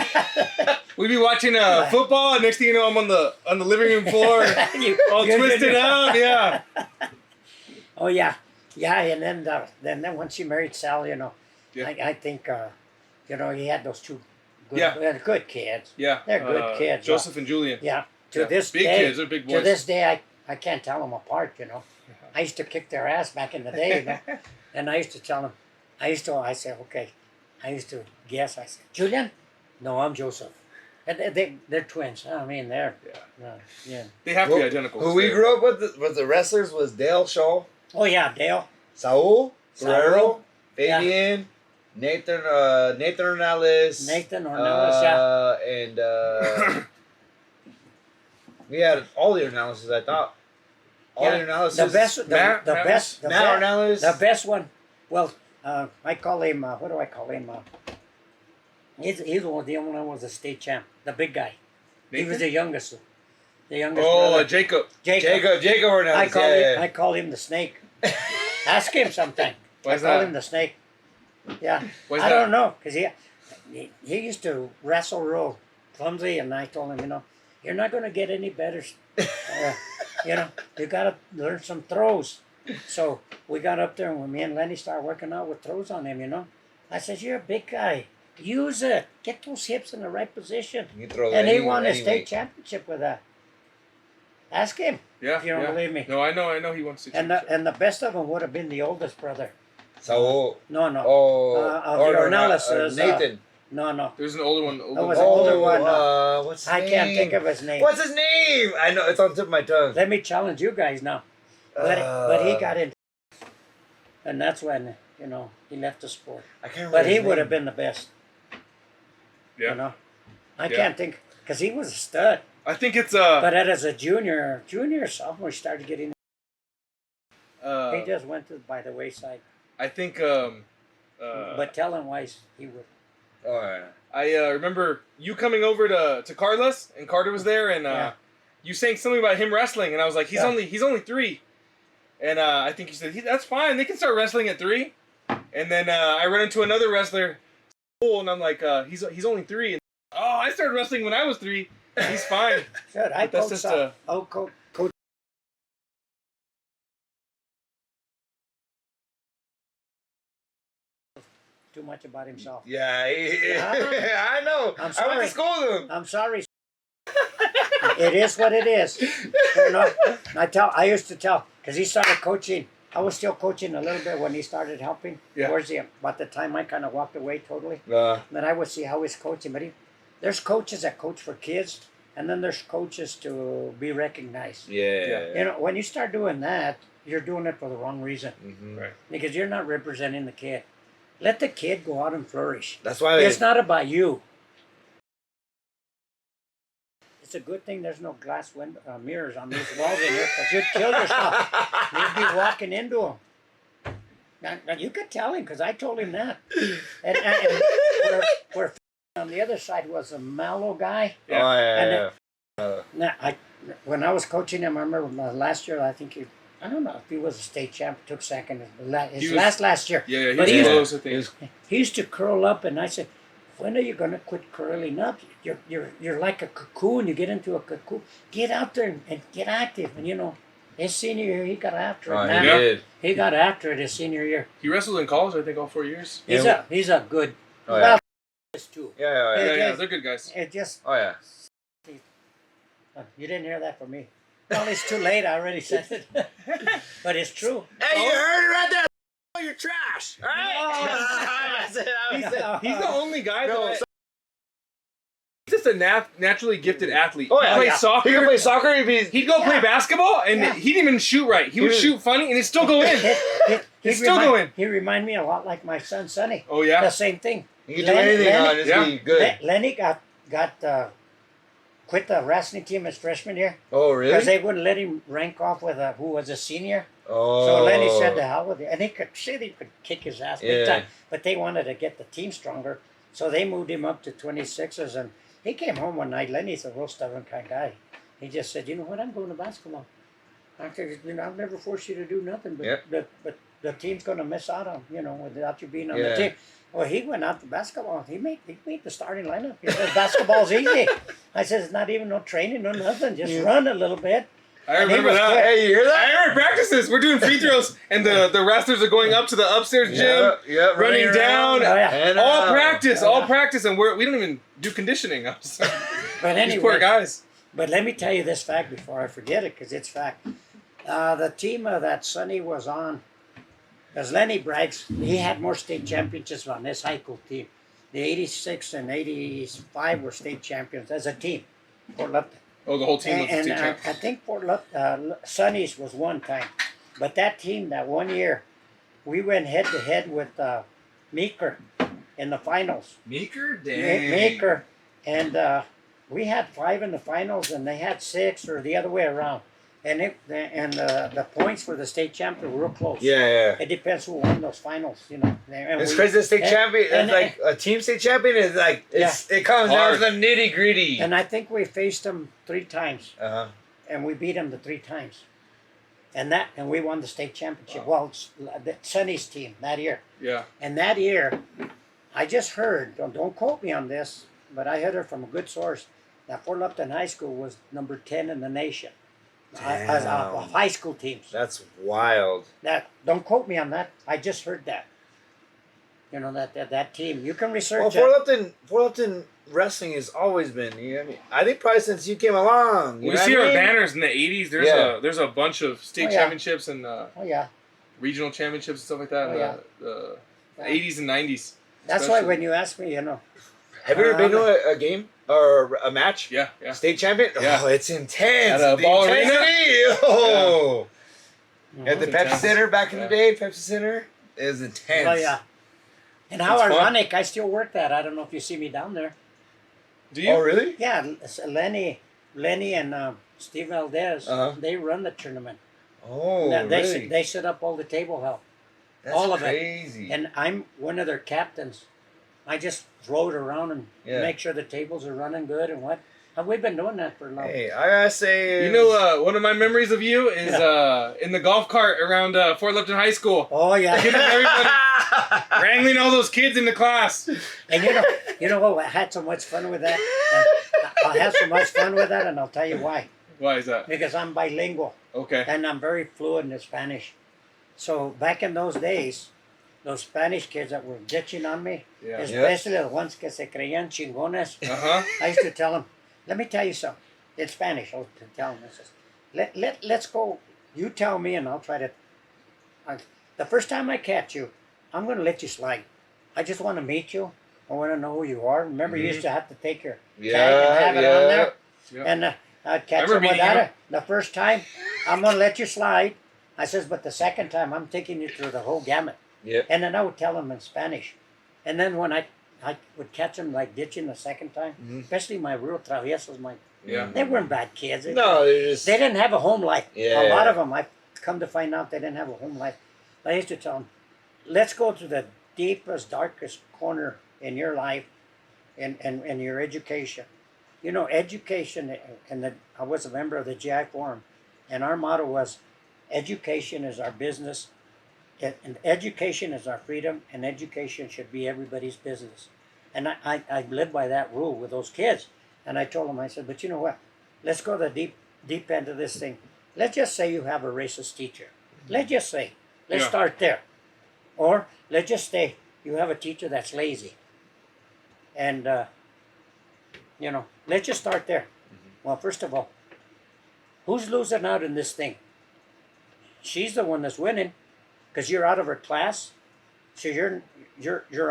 [SPEAKER 2] We'd be watching football, and next thing you know, I'm on the living room floor, all twisted out. Yeah.
[SPEAKER 1] Oh yeah, and then once she married Sal, you know,
[SPEAKER 2] Yeah.
[SPEAKER 1] I think you know, he had those 2 good,
[SPEAKER 2] Yeah.
[SPEAKER 1] good kids.
[SPEAKER 2] Yeah.
[SPEAKER 1] They're good kids.
[SPEAKER 2] Joseph and Julian.
[SPEAKER 1] Yeah. To
[SPEAKER 2] Yeah.
[SPEAKER 1] this
[SPEAKER 2] Big
[SPEAKER 1] day,
[SPEAKER 2] kids, they're big
[SPEAKER 1] to
[SPEAKER 2] boys.
[SPEAKER 1] this day, I can't tell them apart. You know, I used to kick their ass back in the day, you know? And I used to tell them. I said, okay. I used to guess. I said, Julian? No, I'm Joseph. And they're twins. I mean, they're yeah.
[SPEAKER 2] They have to be identical.
[SPEAKER 3] Who we grew up with the wrestlers was Dale Shaw,
[SPEAKER 1] Oh yeah, Dale.
[SPEAKER 3] Saul
[SPEAKER 1] Saul.
[SPEAKER 3] Guerrero, Fabian, Nathan Ornelas.
[SPEAKER 1] Nathan Ornelas, yeah.
[SPEAKER 3] And we had all the analysis. I thought all
[SPEAKER 1] Yeah.
[SPEAKER 3] the analysis.
[SPEAKER 2] Matt
[SPEAKER 3] Ornelas.
[SPEAKER 1] The best one. Well, I call him. What do I call him? He's the only one that was a state champ. The big guy. He was
[SPEAKER 2] Nathan?
[SPEAKER 1] the youngest. The youngest.
[SPEAKER 2] Oh,
[SPEAKER 1] brother.
[SPEAKER 2] Jacob.
[SPEAKER 3] Jacob Ornelas.
[SPEAKER 1] I call him the snake. Ask him sometime.
[SPEAKER 2] Why
[SPEAKER 1] I
[SPEAKER 2] is
[SPEAKER 1] call
[SPEAKER 2] that?
[SPEAKER 1] him the snake. Yeah.
[SPEAKER 2] Why is
[SPEAKER 1] I
[SPEAKER 2] that?
[SPEAKER 1] don't know, because he used to wrestle real clumsy, and I told him, you know, you're not going to get any better. You know, you got to learn some throws. So we got up there, and when me and Lenny started working out with throws on him, you know, I said, you're a big guy. Use it. Get those hips in the right position.
[SPEAKER 3] You can throw
[SPEAKER 1] And he
[SPEAKER 3] any-
[SPEAKER 1] won a
[SPEAKER 3] any
[SPEAKER 1] state
[SPEAKER 3] weight.
[SPEAKER 1] championship with that. Ask him.
[SPEAKER 2] Yeah.
[SPEAKER 1] If you don't
[SPEAKER 2] yeah.
[SPEAKER 1] believe me.
[SPEAKER 2] No, I know he wants to.
[SPEAKER 1] And the best of them would have been the oldest brother.
[SPEAKER 3] Saul.
[SPEAKER 1] No.
[SPEAKER 3] Oh,
[SPEAKER 1] The Ornelas is,
[SPEAKER 3] Nathan.
[SPEAKER 1] No.
[SPEAKER 2] There's an older one.
[SPEAKER 1] That was an older one.
[SPEAKER 3] What's his
[SPEAKER 1] I
[SPEAKER 3] name?
[SPEAKER 1] can't think of his name.
[SPEAKER 3] What's his name? I know it's on the tip of my tongue.
[SPEAKER 1] Let me challenge you guys now. But he got in, and that's when, you know, he left the sport.
[SPEAKER 3] I can't remember.
[SPEAKER 1] But he
[SPEAKER 3] his
[SPEAKER 1] would have
[SPEAKER 3] name.
[SPEAKER 1] been the best.
[SPEAKER 2] Yeah.
[SPEAKER 1] You know, I
[SPEAKER 2] Yeah.
[SPEAKER 1] can't think, because he was a stud.
[SPEAKER 2] I think it's
[SPEAKER 1] But as a junior, sophomore, he started getting. He just went by the wayside.
[SPEAKER 2] I think
[SPEAKER 1] But talent wise, he would.
[SPEAKER 3] All right.
[SPEAKER 2] I remember you coming over to Carlos, and Carter was there, and
[SPEAKER 1] Yeah.
[SPEAKER 2] you saying something about him wrestling, and I was like, he's
[SPEAKER 1] Yeah.
[SPEAKER 2] only 3, and I think you said that's fine, they can start wrestling at 3, and then I run into another wrestler, and I'm like, he's only 3, and I started wrestling when I was 3, he's fine.
[SPEAKER 1] Good. I
[SPEAKER 2] But that's
[SPEAKER 1] coached.
[SPEAKER 2] just
[SPEAKER 1] Coach. Too much about himself.
[SPEAKER 3] Yeah,
[SPEAKER 1] Yeah.
[SPEAKER 3] I know.
[SPEAKER 1] I'm
[SPEAKER 3] I went
[SPEAKER 1] sorry.
[SPEAKER 3] to school with him.
[SPEAKER 1] I'm sorry. It is what it is. You know, I used to tell, because he started coaching. I was still coaching a little bit when he started helping.
[SPEAKER 2] Yeah.
[SPEAKER 1] Towards the, about the time I kind of walked away totally.
[SPEAKER 3] Uh,
[SPEAKER 1] Then I would see how he's coaching. But there's coaches that coach for kids, and then there's coaches to be recognized.
[SPEAKER 3] yeah.
[SPEAKER 1] You know, when you start doing that, you're doing it for the wrong reason.
[SPEAKER 3] Mm-hmm.
[SPEAKER 2] Right.
[SPEAKER 1] Because you're not representing the kid. Let the kid go out and flourish.
[SPEAKER 3] That's why
[SPEAKER 1] It's not about you. It's a good thing there's no glass window, mirrors on these walls in here, because you'd kill yourself. You'd be walking into them. Now you could tell him, because I told him that. And where on the other side was a Mallow guy.
[SPEAKER 3] Oh, yeah.
[SPEAKER 1] And
[SPEAKER 3] yeah.
[SPEAKER 1] Now, when I was coaching him, I remember last year, I think I don't know if he was a state champ, took second. His last year.
[SPEAKER 2] Yeah, he
[SPEAKER 1] But
[SPEAKER 2] was
[SPEAKER 1] he used to-
[SPEAKER 2] close, I think.
[SPEAKER 1] He used to curl up, and I said, when are you gonna quit curling up? You're like a cocoon. You get into a cocoon. Get out there and get active. And you know, his senior year, he got after it.
[SPEAKER 3] Oh,
[SPEAKER 1] man.
[SPEAKER 3] he did.
[SPEAKER 1] He got after it his senior year.
[SPEAKER 2] He wrestled in college, I think, all 4 years.
[SPEAKER 1] He's a good.
[SPEAKER 3] Oh, yeah.
[SPEAKER 1] Well, this too.
[SPEAKER 3] Yeah, yeah,
[SPEAKER 2] Yeah,
[SPEAKER 3] yeah.
[SPEAKER 2] yeah, they're good guys.
[SPEAKER 1] It just
[SPEAKER 3] Oh, yeah.
[SPEAKER 1] you didn't hear that from me. Well, it's too late. I already said it. But it's true.
[SPEAKER 3] Hey, you heard it right there. Oh, you're trash. All right?
[SPEAKER 2] He's the only guy
[SPEAKER 3] No,
[SPEAKER 2] that. He's just a naturally gifted athlete.
[SPEAKER 3] Oh, yeah.
[SPEAKER 2] He plays
[SPEAKER 3] Yeah.
[SPEAKER 2] soccer.
[SPEAKER 3] He can play soccer if he's...
[SPEAKER 2] He'd go play basketball, and he didn't even shoot right. He would shoot funny, and it'd still go in. He'd still go in.
[SPEAKER 1] He remind me a lot like my son Sonny.
[SPEAKER 2] Oh, yeah?
[SPEAKER 1] The same thing.
[SPEAKER 3] He can do anything on it.
[SPEAKER 2] yeah.
[SPEAKER 3] Be good.
[SPEAKER 1] Lenny got quit the wrestling team his freshman year
[SPEAKER 3] Oh,
[SPEAKER 1] because
[SPEAKER 3] really?
[SPEAKER 1] they wouldn't let him rank off with who was a senior.
[SPEAKER 3] Oh.
[SPEAKER 1] So Lenny said the hell with it, and he could kick his ass big
[SPEAKER 3] Yeah.
[SPEAKER 1] time. But they wanted to get the team stronger, so they moved him up to 26s. And he came home one night. Lenny's a real stubborn kind of guy. He just said, "You know what? I'm going to basketball. I said, you know, I'll never force you to do nothing, but
[SPEAKER 3] Yeah.
[SPEAKER 1] but the team's going to miss out on without you being on
[SPEAKER 3] Yeah.
[SPEAKER 1] the team." Well, he went out to basketball. He made the starting lineup. He says basketball's easy. I said it's not even no training, no nothing. Just run a little bit.
[SPEAKER 2] I remember that.
[SPEAKER 3] Hey, you hear that?
[SPEAKER 2] I heard practices. We're doing free throws, and the wrestlers are going up to the upstairs gym,
[SPEAKER 3] Yeah,
[SPEAKER 2] running down.
[SPEAKER 1] Oh, yeah.
[SPEAKER 3] And,
[SPEAKER 2] All practice, all
[SPEAKER 1] yeah.
[SPEAKER 2] practice, and we don't even do conditioning.
[SPEAKER 1] But
[SPEAKER 2] These poor
[SPEAKER 1] anyway,
[SPEAKER 2] guys.
[SPEAKER 1] but let me tell you this fact before I forget it, because it's fact. The team that Sonny was on, because Lenny brags, he had more state championships on this high school team. The 86 and 85 were state champions as a team, Fort Lupton.
[SPEAKER 2] Oh, the whole team was
[SPEAKER 1] And
[SPEAKER 2] state champ.
[SPEAKER 1] I think Fort Sonny's was one time. But that team, that one year, we went head to head with Meeker in the finals.
[SPEAKER 3] Meeker?
[SPEAKER 1] Meeker. And we had 5 in the finals, and they had 6, or the other way around. And the points for the state champion were real close.
[SPEAKER 3] Yeah, yeah.
[SPEAKER 1] It depends who won those finals, you know. And
[SPEAKER 3] It's crazy. The state champion,
[SPEAKER 1] and-
[SPEAKER 3] it's like a team state champion is like, it comes down to the nitty gritty.
[SPEAKER 1] And I think we faced them 3 times,
[SPEAKER 3] Uh-huh.
[SPEAKER 1] and we beat them the 3 times. And we won the state championship. Well, it's Sonny's team that year.
[SPEAKER 2] Yeah.
[SPEAKER 1] And that year, I just heard, don't quote me on this, but I heard it from a good source, that Fort Lupton High School was number 10 in the nation. As of high school teams.
[SPEAKER 3] That's wild.
[SPEAKER 1] Don't quote me on that. I just heard that. You know, that team. You can research
[SPEAKER 3] Well, Fort Lupton wrestling has always been, you know what I mean? I think probably since you came along. You
[SPEAKER 2] We
[SPEAKER 3] know
[SPEAKER 2] see
[SPEAKER 3] what I
[SPEAKER 2] our
[SPEAKER 3] mean?
[SPEAKER 2] banners in the 80s. There's a bunch of state
[SPEAKER 1] Oh, yeah.
[SPEAKER 2] championships and
[SPEAKER 1] Oh, yeah.
[SPEAKER 2] regional championships and stuff like that in
[SPEAKER 1] Oh,
[SPEAKER 2] the
[SPEAKER 1] Yeah.
[SPEAKER 2] 80s and 90s.
[SPEAKER 1] That's why
[SPEAKER 2] especially.
[SPEAKER 1] when you ask me, you know.
[SPEAKER 3] Have you ever been to a game or a match?
[SPEAKER 2] Yeah, yeah.
[SPEAKER 3] State champion?
[SPEAKER 2] Yeah.
[SPEAKER 3] Oh, it's intense.
[SPEAKER 2] At a
[SPEAKER 3] The
[SPEAKER 2] ball arena?
[SPEAKER 3] intensity. Oh. At the
[SPEAKER 2] It's
[SPEAKER 3] Pepsi
[SPEAKER 2] intense.
[SPEAKER 3] Center back in
[SPEAKER 2] Yeah.
[SPEAKER 3] the day, Pepsi Center, it was intense.
[SPEAKER 1] Oh, yeah. And how
[SPEAKER 2] It's fun.
[SPEAKER 1] ironic, I still work that. I don't know if you see me down there.
[SPEAKER 2] Do you?
[SPEAKER 3] Oh, really?
[SPEAKER 1] Yeah, Lenny and Steve Valdez,
[SPEAKER 3] Uh-huh.
[SPEAKER 1] they run the tournament.
[SPEAKER 3] Oh, really?
[SPEAKER 1] They set up all the table help.
[SPEAKER 3] That's
[SPEAKER 1] all of it.
[SPEAKER 3] crazy.
[SPEAKER 1] And I'm one of their captains. I just float around and
[SPEAKER 3] Yeah.
[SPEAKER 1] make sure the tables are running good and what. And we've been doing that for a long time.
[SPEAKER 3] Hey, I gotta say,
[SPEAKER 2] You know, one of my memories of you is in the golf cart around Fort Lupton High School.
[SPEAKER 1] Oh, yeah.
[SPEAKER 2] Giving everybody, wrangling all those kids into class.
[SPEAKER 1] And you know what? I had so much fun with that. And I'll have so much fun with that, and I'll tell you why.
[SPEAKER 2] Why is that?
[SPEAKER 1] Because I'm bilingual,
[SPEAKER 2] Okay.
[SPEAKER 1] and I'm very fluent in Spanish. So back in those days, those Spanish kids that were ditching on me,
[SPEAKER 2] Yeah.
[SPEAKER 1] especially the ones que se creían chingones,
[SPEAKER 2] Uh-huh.
[SPEAKER 1] I used to tell them, let me tell you something. In Spanish, I used to tell them, I says, let's go. You tell me, and I'll try to. The first time I catch you, I'm going to let you slide. I just want to meet you. I want to know who you are. Remember, you used to have to take your tag and have it on there.
[SPEAKER 2] Yeah.
[SPEAKER 1] And I'd catch
[SPEAKER 2] Remember
[SPEAKER 1] him
[SPEAKER 2] meeting
[SPEAKER 1] without
[SPEAKER 2] you?
[SPEAKER 1] it. The first time, I'm going to let you slide. I says, but the second time, I'm taking you through the whole gamut.
[SPEAKER 3] Yeah.
[SPEAKER 1] And then I would tell him in Spanish. And then when I would catch him like ditching the second time, especially my real traviesos,
[SPEAKER 2] Yeah.
[SPEAKER 1] they weren't bad kids.
[SPEAKER 3] No, they're just.
[SPEAKER 1] They didn't have a home life.
[SPEAKER 3] Yeah.
[SPEAKER 1] A lot of them, I've come to find out they didn't have a home life. I used to tell them, let's go to the deepest, darkest corner in your life and your education. You know, education, I was a member of the GI Forum, and our motto was, education is our business, and education is our freedom, and education should be everybody's business. And I live by that rule with those kids. And I told them, I said, but you know what? Let's go to the deep end of this thing. Let's just say you have a racist teacher. Let's just say. Let's start there. Or let's just say you have a teacher that's lazy. And, let's just start there. Well, first of all, who's losing out in this thing? She's the one that's winning because you're out of her class. So you're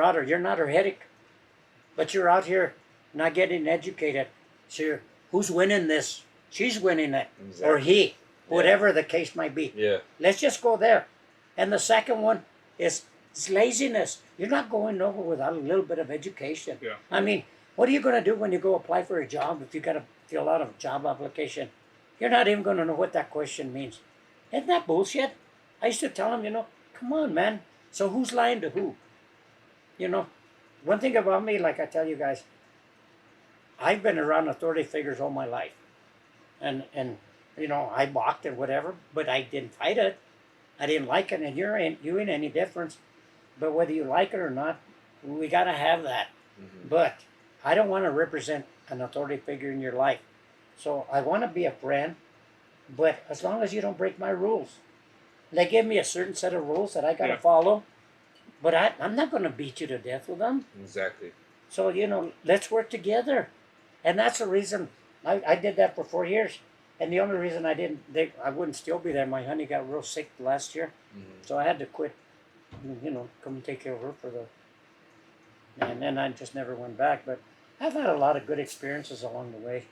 [SPEAKER 1] out of, you're not her headache, but you're out here not getting educated. So who's winning this? She's winning it, or he, whatever the case might be.
[SPEAKER 3] Yeah.
[SPEAKER 1] Let's just go there. And the second one is laziness. You're not going nowhere without a little bit of education.
[SPEAKER 2] Yeah.
[SPEAKER 1] I mean, what are you going to do when you go apply for a job if you got to fill out a job application? You're not even going to know what that question means. Isn't that bullshit? I used to tell them, come on, man. So who's lying to who? One thing about me, like I tell you guys, I've been around authority figures all my life. And I balked and whatever, but I didn't fight it. I didn't like it, and you ain't any difference. But whether you like it or not, we got to have that. Mm-hmm. But I don't want to represent an authority figure in your life. So I want to be a friend, but as long as you don't break my rules. They give me a certain set of rules that I got to follow, but I'm not going to beat you to death with them.
[SPEAKER 3] Exactly.
[SPEAKER 1] So, let's work together. And that's the reason I did that for 4 years. And the only reason I wouldn't still be there, my honey got real sick last year. Mm-hmm. So I had to quit, come and take care of her and then I just never went back. But I've had a lot of good experiences along the way.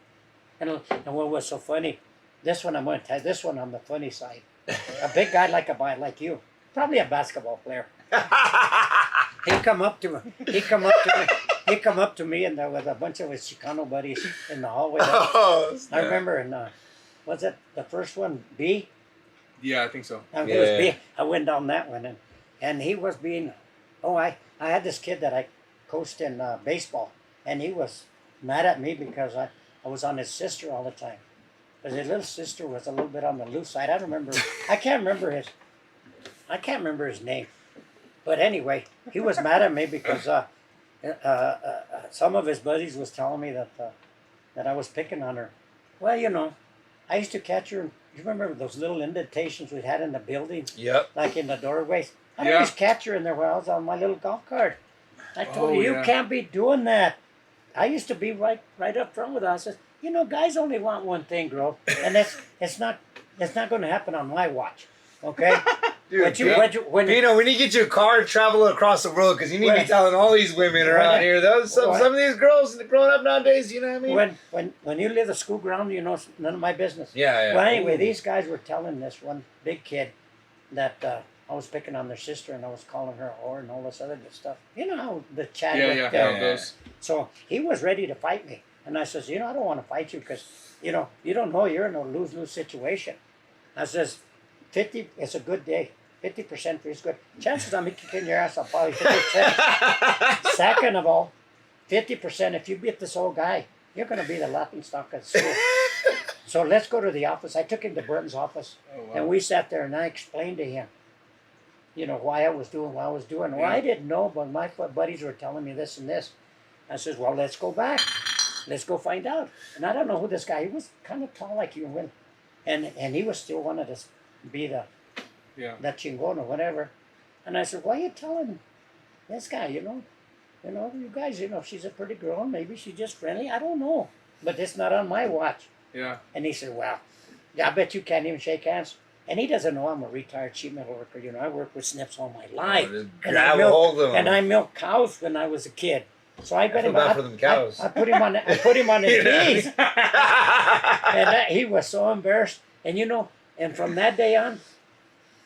[SPEAKER 1] And what was so funny, this one I'm going to tell you, this one on the funny side. A big guy like you, probably a basketball player. He'd come up to me and with a bunch of his Chicano buddies in the hallway. I remember was it the first one, B?
[SPEAKER 2] Yeah, I think so.
[SPEAKER 1] It was B. I went down that one and he was being, I had this kid that I coached in baseball, and he was mad at me because I was on his sister all the time. Because his little sister was a little bit on the loose side. I can't remember his name. But anyway, he was mad at me because some of his buddies was telling me that I was picking on her. Well, I used to catch her. You remember those little indentations we had in the building?
[SPEAKER 3] Yep.
[SPEAKER 1] Like in the doorways? I'd always catch her in there while I was on my little golf cart. I told her, you can't be doing that. I used to be right up front with her. I said, guys only want one thing, girl, and it's not going to happen on my watch, okay?
[SPEAKER 3] Dude, Pino, we need to get you a car to travel across the world because you need to be telling all these women around here. Some of these girls growing up nowadays, you know what I mean?
[SPEAKER 1] When you live the school ground, it's none of my business.
[SPEAKER 3] Yeah.
[SPEAKER 1] Well, anyway, these guys were telling this one big kid that I was picking on their sister and I was calling her a whore and all this other good stuff. You know how the chat
[SPEAKER 2] goes.
[SPEAKER 1] So he was ready to fight me. And I says, I don't want to fight you because, you don't know you're in a lose-lose situation. I says, 50, it's a good day. 50% for you is good. Chances I'm kicking your ass, I'll probably 50%. Second of all, 50%, if you beat this old guy, you're going to be the laughing stock at school. So let's go to the office. I took him to Burton's office, and we sat there, and I explained to him, why I was doing what I was doing. Well, I didn't know, but my buddies were telling me this and this. I says, well, let's go back. Let's go find out. And I don't know who this guy, he was kind of tall like you, and he was still wanted to be that chingon or whatever. And I said, why are you telling this guy, you guys, she's a pretty girl, maybe she's just friendly, I don't know. But it's not on my watch.
[SPEAKER 2] Yeah.
[SPEAKER 1] And he said, well, I bet you can't even shake hands. And he doesn't know I'm a retired sheet metal worker. I worked with snips all my life. And I milked cows when I was a kid. So I bet him
[SPEAKER 3] for them cows.
[SPEAKER 1] I put him on his knees. And he was so embarrassed. And and from that day on,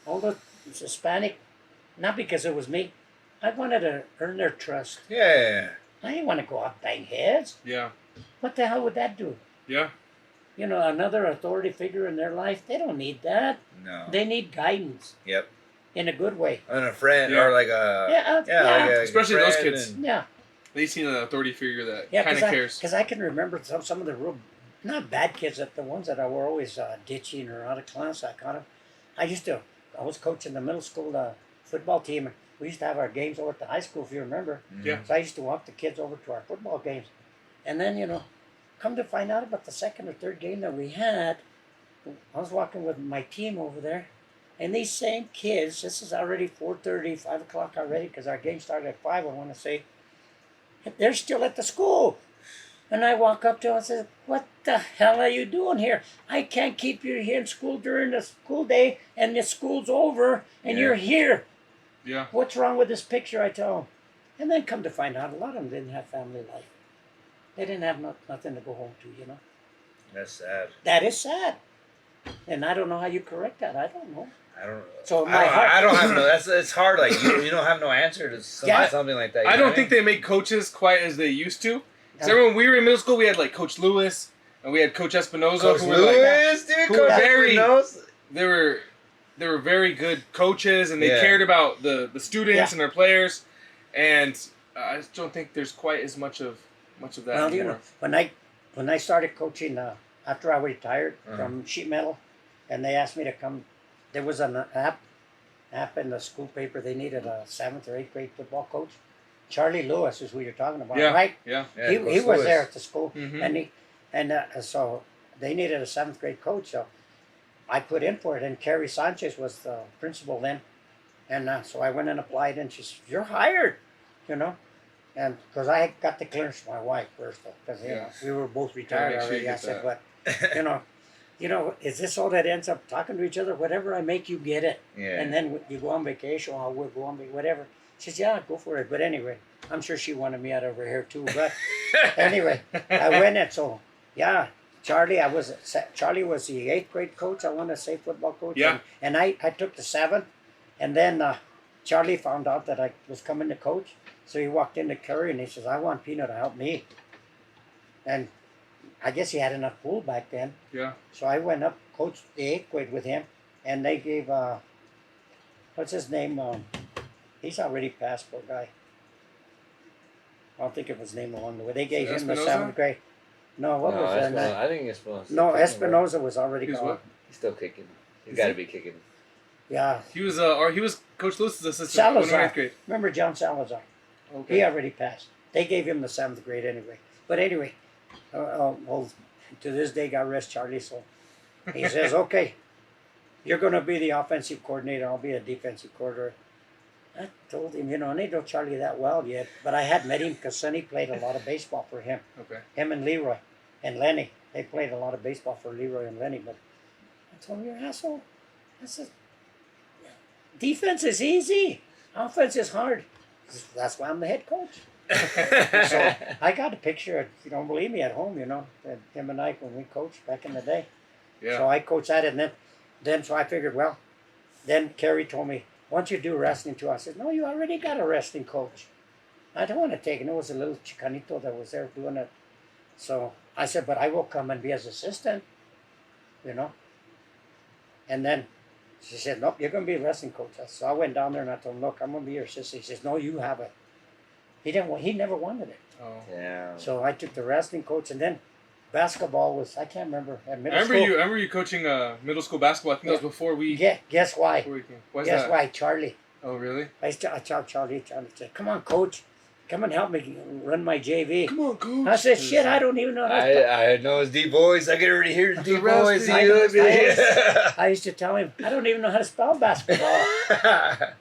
[SPEAKER 1] all the Hispanic, not because it was me, I wanted to earn their trust.
[SPEAKER 3] Yeah.
[SPEAKER 1] I didn't want to go out bang heads.
[SPEAKER 2] Yeah.
[SPEAKER 1] What the hell would that do?
[SPEAKER 2] Yeah.
[SPEAKER 1] Another authority figure in their life, they don't need that.
[SPEAKER 3] No.
[SPEAKER 1] They need guidance.
[SPEAKER 3] Yep.
[SPEAKER 1] In a good way.
[SPEAKER 3] And a friend or like a...
[SPEAKER 1] Yeah.
[SPEAKER 2] Especially those kids.
[SPEAKER 1] Yeah.
[SPEAKER 2] They see an authority figure that kind of cares.
[SPEAKER 1] Because I can remember some of the real, not bad kids, the ones that were always ditching or out of class, I was coaching the middle school football team. we used to have our games over at the high school, if you remember.
[SPEAKER 2] Yeah.
[SPEAKER 1] So I used to walk the kids over to our football games. And then, come to find out about the second or third game that we had, I was walking with my team over there. And these same kids, this is already 4:30, 5 o'clock already, because our game started at 5, I want to say. They're still at the school. And I walk up to them and say, what the hell are you doing here? I can't keep you here in school during the school day, and the school's over, and you're here.
[SPEAKER 2] Yeah.
[SPEAKER 1] What's wrong with this picture, I tell them. And then come to find out, a lot of them didn't have family life. They didn't have nothing to go home to,
[SPEAKER 3] That's sad.
[SPEAKER 1] That is sad. And I don't know how you correct that. I don't know.
[SPEAKER 3] I don't.
[SPEAKER 1] So
[SPEAKER 3] I don't have no. It's hard. Like you don't have no answer to something like that.
[SPEAKER 2] I don't think they make coaches quite as they used to. Because when we were in middle school, we had like Coach Lewis and we had Coach Espinoza.
[SPEAKER 3] Coach
[SPEAKER 2] who were
[SPEAKER 3] Lewis, dude.
[SPEAKER 2] who
[SPEAKER 3] Coach
[SPEAKER 2] were very.
[SPEAKER 3] Espinoza.
[SPEAKER 2] They were very good coaches, and they
[SPEAKER 3] Yeah.
[SPEAKER 2] cared about the students
[SPEAKER 1] Yeah.
[SPEAKER 2] and their players. And I just don't think there's quite as much of that
[SPEAKER 1] Well,
[SPEAKER 2] anymore.
[SPEAKER 1] when I started coaching after I retired from sheet metal, and they asked me to come, there was an app in the school paper. They needed a 7th or 8th grade football coach. Charlie Lewis is who you're talking about,
[SPEAKER 2] Yeah.
[SPEAKER 1] right?
[SPEAKER 2] Yeah.
[SPEAKER 1] He
[SPEAKER 3] Coach
[SPEAKER 1] was
[SPEAKER 3] Lewis.
[SPEAKER 1] there at the school,
[SPEAKER 2] Mhm.
[SPEAKER 1] so they needed a 7th grade coach. So I put in for it, and Carrie Sanchez was the principal then, and so I went and applied, and she said, "You're hired," and because I got the clearance from my wife first, because we were both retired
[SPEAKER 2] make sure you
[SPEAKER 1] already. I
[SPEAKER 2] get
[SPEAKER 1] said,
[SPEAKER 2] that.
[SPEAKER 1] but is this all that ends up talking to each other? Whatever I make, you get it.
[SPEAKER 3] Yeah.
[SPEAKER 1] And then you go on vacation, or we'll go on whatever. She says, yeah, go for it. But anyway, I'm sure she wanted me out of her hair too. But anyway, I went and so, yeah, Charlie was the 8th grade coach, I want to say, football coach.
[SPEAKER 2] Yeah.
[SPEAKER 1] And I took the 7th. And then Charlie found out that I was coming to coach. So he walked into Curry and he says, I want Pino to help me. And I guess he had enough pool back then.
[SPEAKER 2] Yeah.
[SPEAKER 1] So I went up, coached the 8th grade with him, and they gave, what's his name? He's already passed, poor guy. I don't think of his name along the way. They gave him the
[SPEAKER 2] Espinoza?
[SPEAKER 1] 7th grade. No, what was that?
[SPEAKER 4] Espinoza, I think Espinoza.
[SPEAKER 1] No, Espinoza was already
[SPEAKER 2] He was
[SPEAKER 1] gone.
[SPEAKER 2] what?
[SPEAKER 4] He's still kicking. He's
[SPEAKER 2] Is
[SPEAKER 4] got
[SPEAKER 2] he?
[SPEAKER 4] to be kicking.
[SPEAKER 1] Yeah.
[SPEAKER 2] He was Coach Lewis's assistant when we were in
[SPEAKER 1] Salazar.
[SPEAKER 2] 8th grade.
[SPEAKER 1] Remember John Salazar?
[SPEAKER 2] Okay.
[SPEAKER 1] He already passed. They gave him the 7th grade anyway. But anyway, well, to this day, God rest Charlie. So he says, okay, you're going to be the offensive coordinator. I'll be a defensive coordinator. I told him, I didn't know Charlie that well yet, but I had met him because Sonny played a lot of baseball for him.
[SPEAKER 2] Okay.
[SPEAKER 1] Him and Leroy and Lenny. They played a lot of baseball for Leroy and Lenny. But I told him, you're an asshole. I said, defense is easy. Offense is hard. That's why I'm the head coach. So I got a picture, if you don't believe me, at home, that him and I, when we coached back in the day.
[SPEAKER 2] Yeah.
[SPEAKER 1] So I coached that, and then so I figured, well, then Kerry told me, why don't you do wrestling too? I said, no, you already got a wrestling coach. I don't want to take it. It was a little Chicanito that was there doing it. So I said, but I will come and be his assistant, And then she said, nope, you're going to be a wrestling coach. So I went down there and I told him, look, I'm going to be your assistant. He says, no, you have it. He never wanted it.
[SPEAKER 2] Oh.
[SPEAKER 4] Yeah.
[SPEAKER 1] So I took the wrestling coach, and then basketball was, I can't remember, at middle
[SPEAKER 2] I
[SPEAKER 1] school.
[SPEAKER 2] remember you coaching middle school basketball. I think that was before we.
[SPEAKER 1] Guess why?
[SPEAKER 2] Before we came. Why's
[SPEAKER 1] Guess
[SPEAKER 2] that?
[SPEAKER 1] why? Charlie.
[SPEAKER 2] Oh really?
[SPEAKER 1] I told Charlie said, come on, coach. Come and help me run my JV.
[SPEAKER 2] Come on, coach.
[SPEAKER 1] I said, shit, I don't even know how to
[SPEAKER 3] I know his deep voice. I can already hear his deep voice.
[SPEAKER 1] I used to tell him, I don't even know how to spell basketball.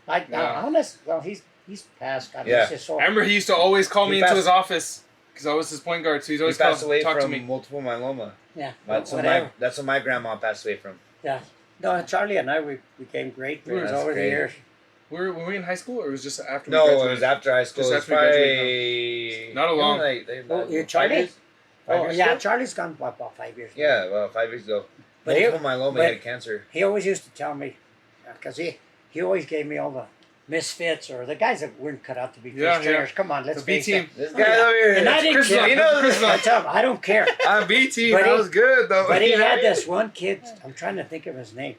[SPEAKER 1] Honest, well, he's passed. God bless his soul.
[SPEAKER 2] I remember he used to always call me
[SPEAKER 3] He
[SPEAKER 2] into
[SPEAKER 3] passed-
[SPEAKER 2] his office because I was his point guard. So he's
[SPEAKER 3] He
[SPEAKER 2] always
[SPEAKER 3] passed away
[SPEAKER 2] talk to
[SPEAKER 3] from
[SPEAKER 2] me.
[SPEAKER 3] multiple myeloma.
[SPEAKER 1] Yeah,
[SPEAKER 3] That's
[SPEAKER 1] whatever.
[SPEAKER 3] what my grandma passed away from.
[SPEAKER 1] Yeah. No, Charlie and I, we became great friends
[SPEAKER 3] That's
[SPEAKER 1] over the
[SPEAKER 3] great.
[SPEAKER 1] years.
[SPEAKER 2] Were we in high school or it was just after?
[SPEAKER 3] No,
[SPEAKER 2] we
[SPEAKER 3] it
[SPEAKER 2] graduated?
[SPEAKER 3] was after high school.
[SPEAKER 2] Just
[SPEAKER 3] It was
[SPEAKER 2] after we graduated,
[SPEAKER 3] probably
[SPEAKER 2] Not a long-
[SPEAKER 1] You're
[SPEAKER 3] 5
[SPEAKER 1] Charlie?
[SPEAKER 3] years? 5
[SPEAKER 1] Oh,
[SPEAKER 3] years
[SPEAKER 1] yeah,
[SPEAKER 3] ago?
[SPEAKER 1] Charlie's gone about 5 years.
[SPEAKER 3] Yeah, well, 5 years ago.
[SPEAKER 1] But he-
[SPEAKER 3] Multiple myeloma,
[SPEAKER 1] but-
[SPEAKER 3] he had cancer.
[SPEAKER 1] He always used to tell me, because he always gave me all the misfits or the guys that weren't cut out to be
[SPEAKER 2] Yeah,
[SPEAKER 1] fish trainers. Come on, let's
[SPEAKER 2] The B
[SPEAKER 1] face
[SPEAKER 2] team.
[SPEAKER 1] it.
[SPEAKER 3] This
[SPEAKER 1] Oh,
[SPEAKER 3] guy
[SPEAKER 1] yeah.
[SPEAKER 3] over here.
[SPEAKER 1] And I didn't
[SPEAKER 2] Chris
[SPEAKER 1] care.
[SPEAKER 2] Long.
[SPEAKER 3] You know
[SPEAKER 2] Chris
[SPEAKER 3] this.
[SPEAKER 2] Long.
[SPEAKER 1] I tell him, I don't care.
[SPEAKER 3] I'm B team.
[SPEAKER 1] But
[SPEAKER 3] That
[SPEAKER 1] he-
[SPEAKER 3] was good, though.
[SPEAKER 1] But he
[SPEAKER 3] You know
[SPEAKER 1] had
[SPEAKER 3] what I mean?
[SPEAKER 1] this one kid, I'm trying to think of his name.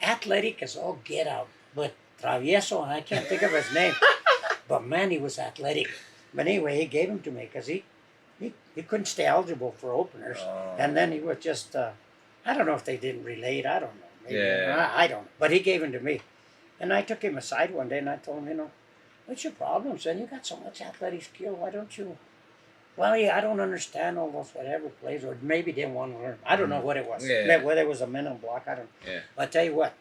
[SPEAKER 1] Athletic as all get out, but travieso, and I can't think of his name. But man, he was athletic. But anyway, he gave him to me because he couldn't stay eligible for openers.
[SPEAKER 3] Oh.
[SPEAKER 1] And then he was just, I don't know if they didn't relate, I don't know. Maybe.
[SPEAKER 3] Yeah.
[SPEAKER 1] I don't know. But he gave him to me. And I took him aside one day and I told him, what's your problem, son? You got so much athletic skill. Why don't you? Well, yeah, I don't understand all those whatever plays, or maybe didn't want to learn. I don't know what it was.
[SPEAKER 3] Yeah.
[SPEAKER 1] Whether it was a mental block, I don't.
[SPEAKER 3] Yeah.
[SPEAKER 1] But I tell you what,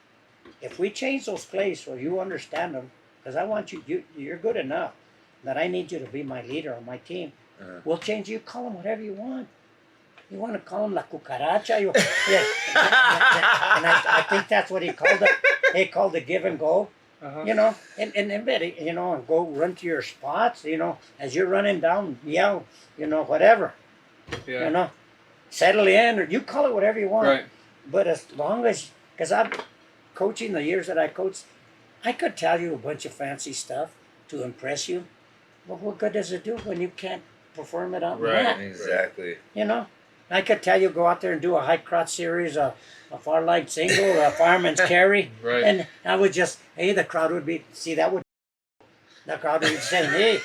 [SPEAKER 1] if we change those plays so you understand them, because I want you're good enough that I need you to be my leader on my team. We'll change you. Call them whatever you want. You want to call them la cucaracha? Yeah. And I think that's what he called it. He called the give and go. And and go run to your spots, as you're running down, yell, whatever.
[SPEAKER 2] Yeah.
[SPEAKER 1] Settle in, or you call it whatever you want.
[SPEAKER 2] Right.
[SPEAKER 1] But as long as, because I'm coaching the years that I coached, I could tell you a bunch of fancy stuff to impress you, but what good does it do when you can't perform it on the mat?
[SPEAKER 3] Exactly.
[SPEAKER 1] I could tell you go out there and do a high crotch series, a far leg single, a fireman's carry,
[SPEAKER 2] Right.
[SPEAKER 1] and I would just, the crowd would be, the crowd would be saying,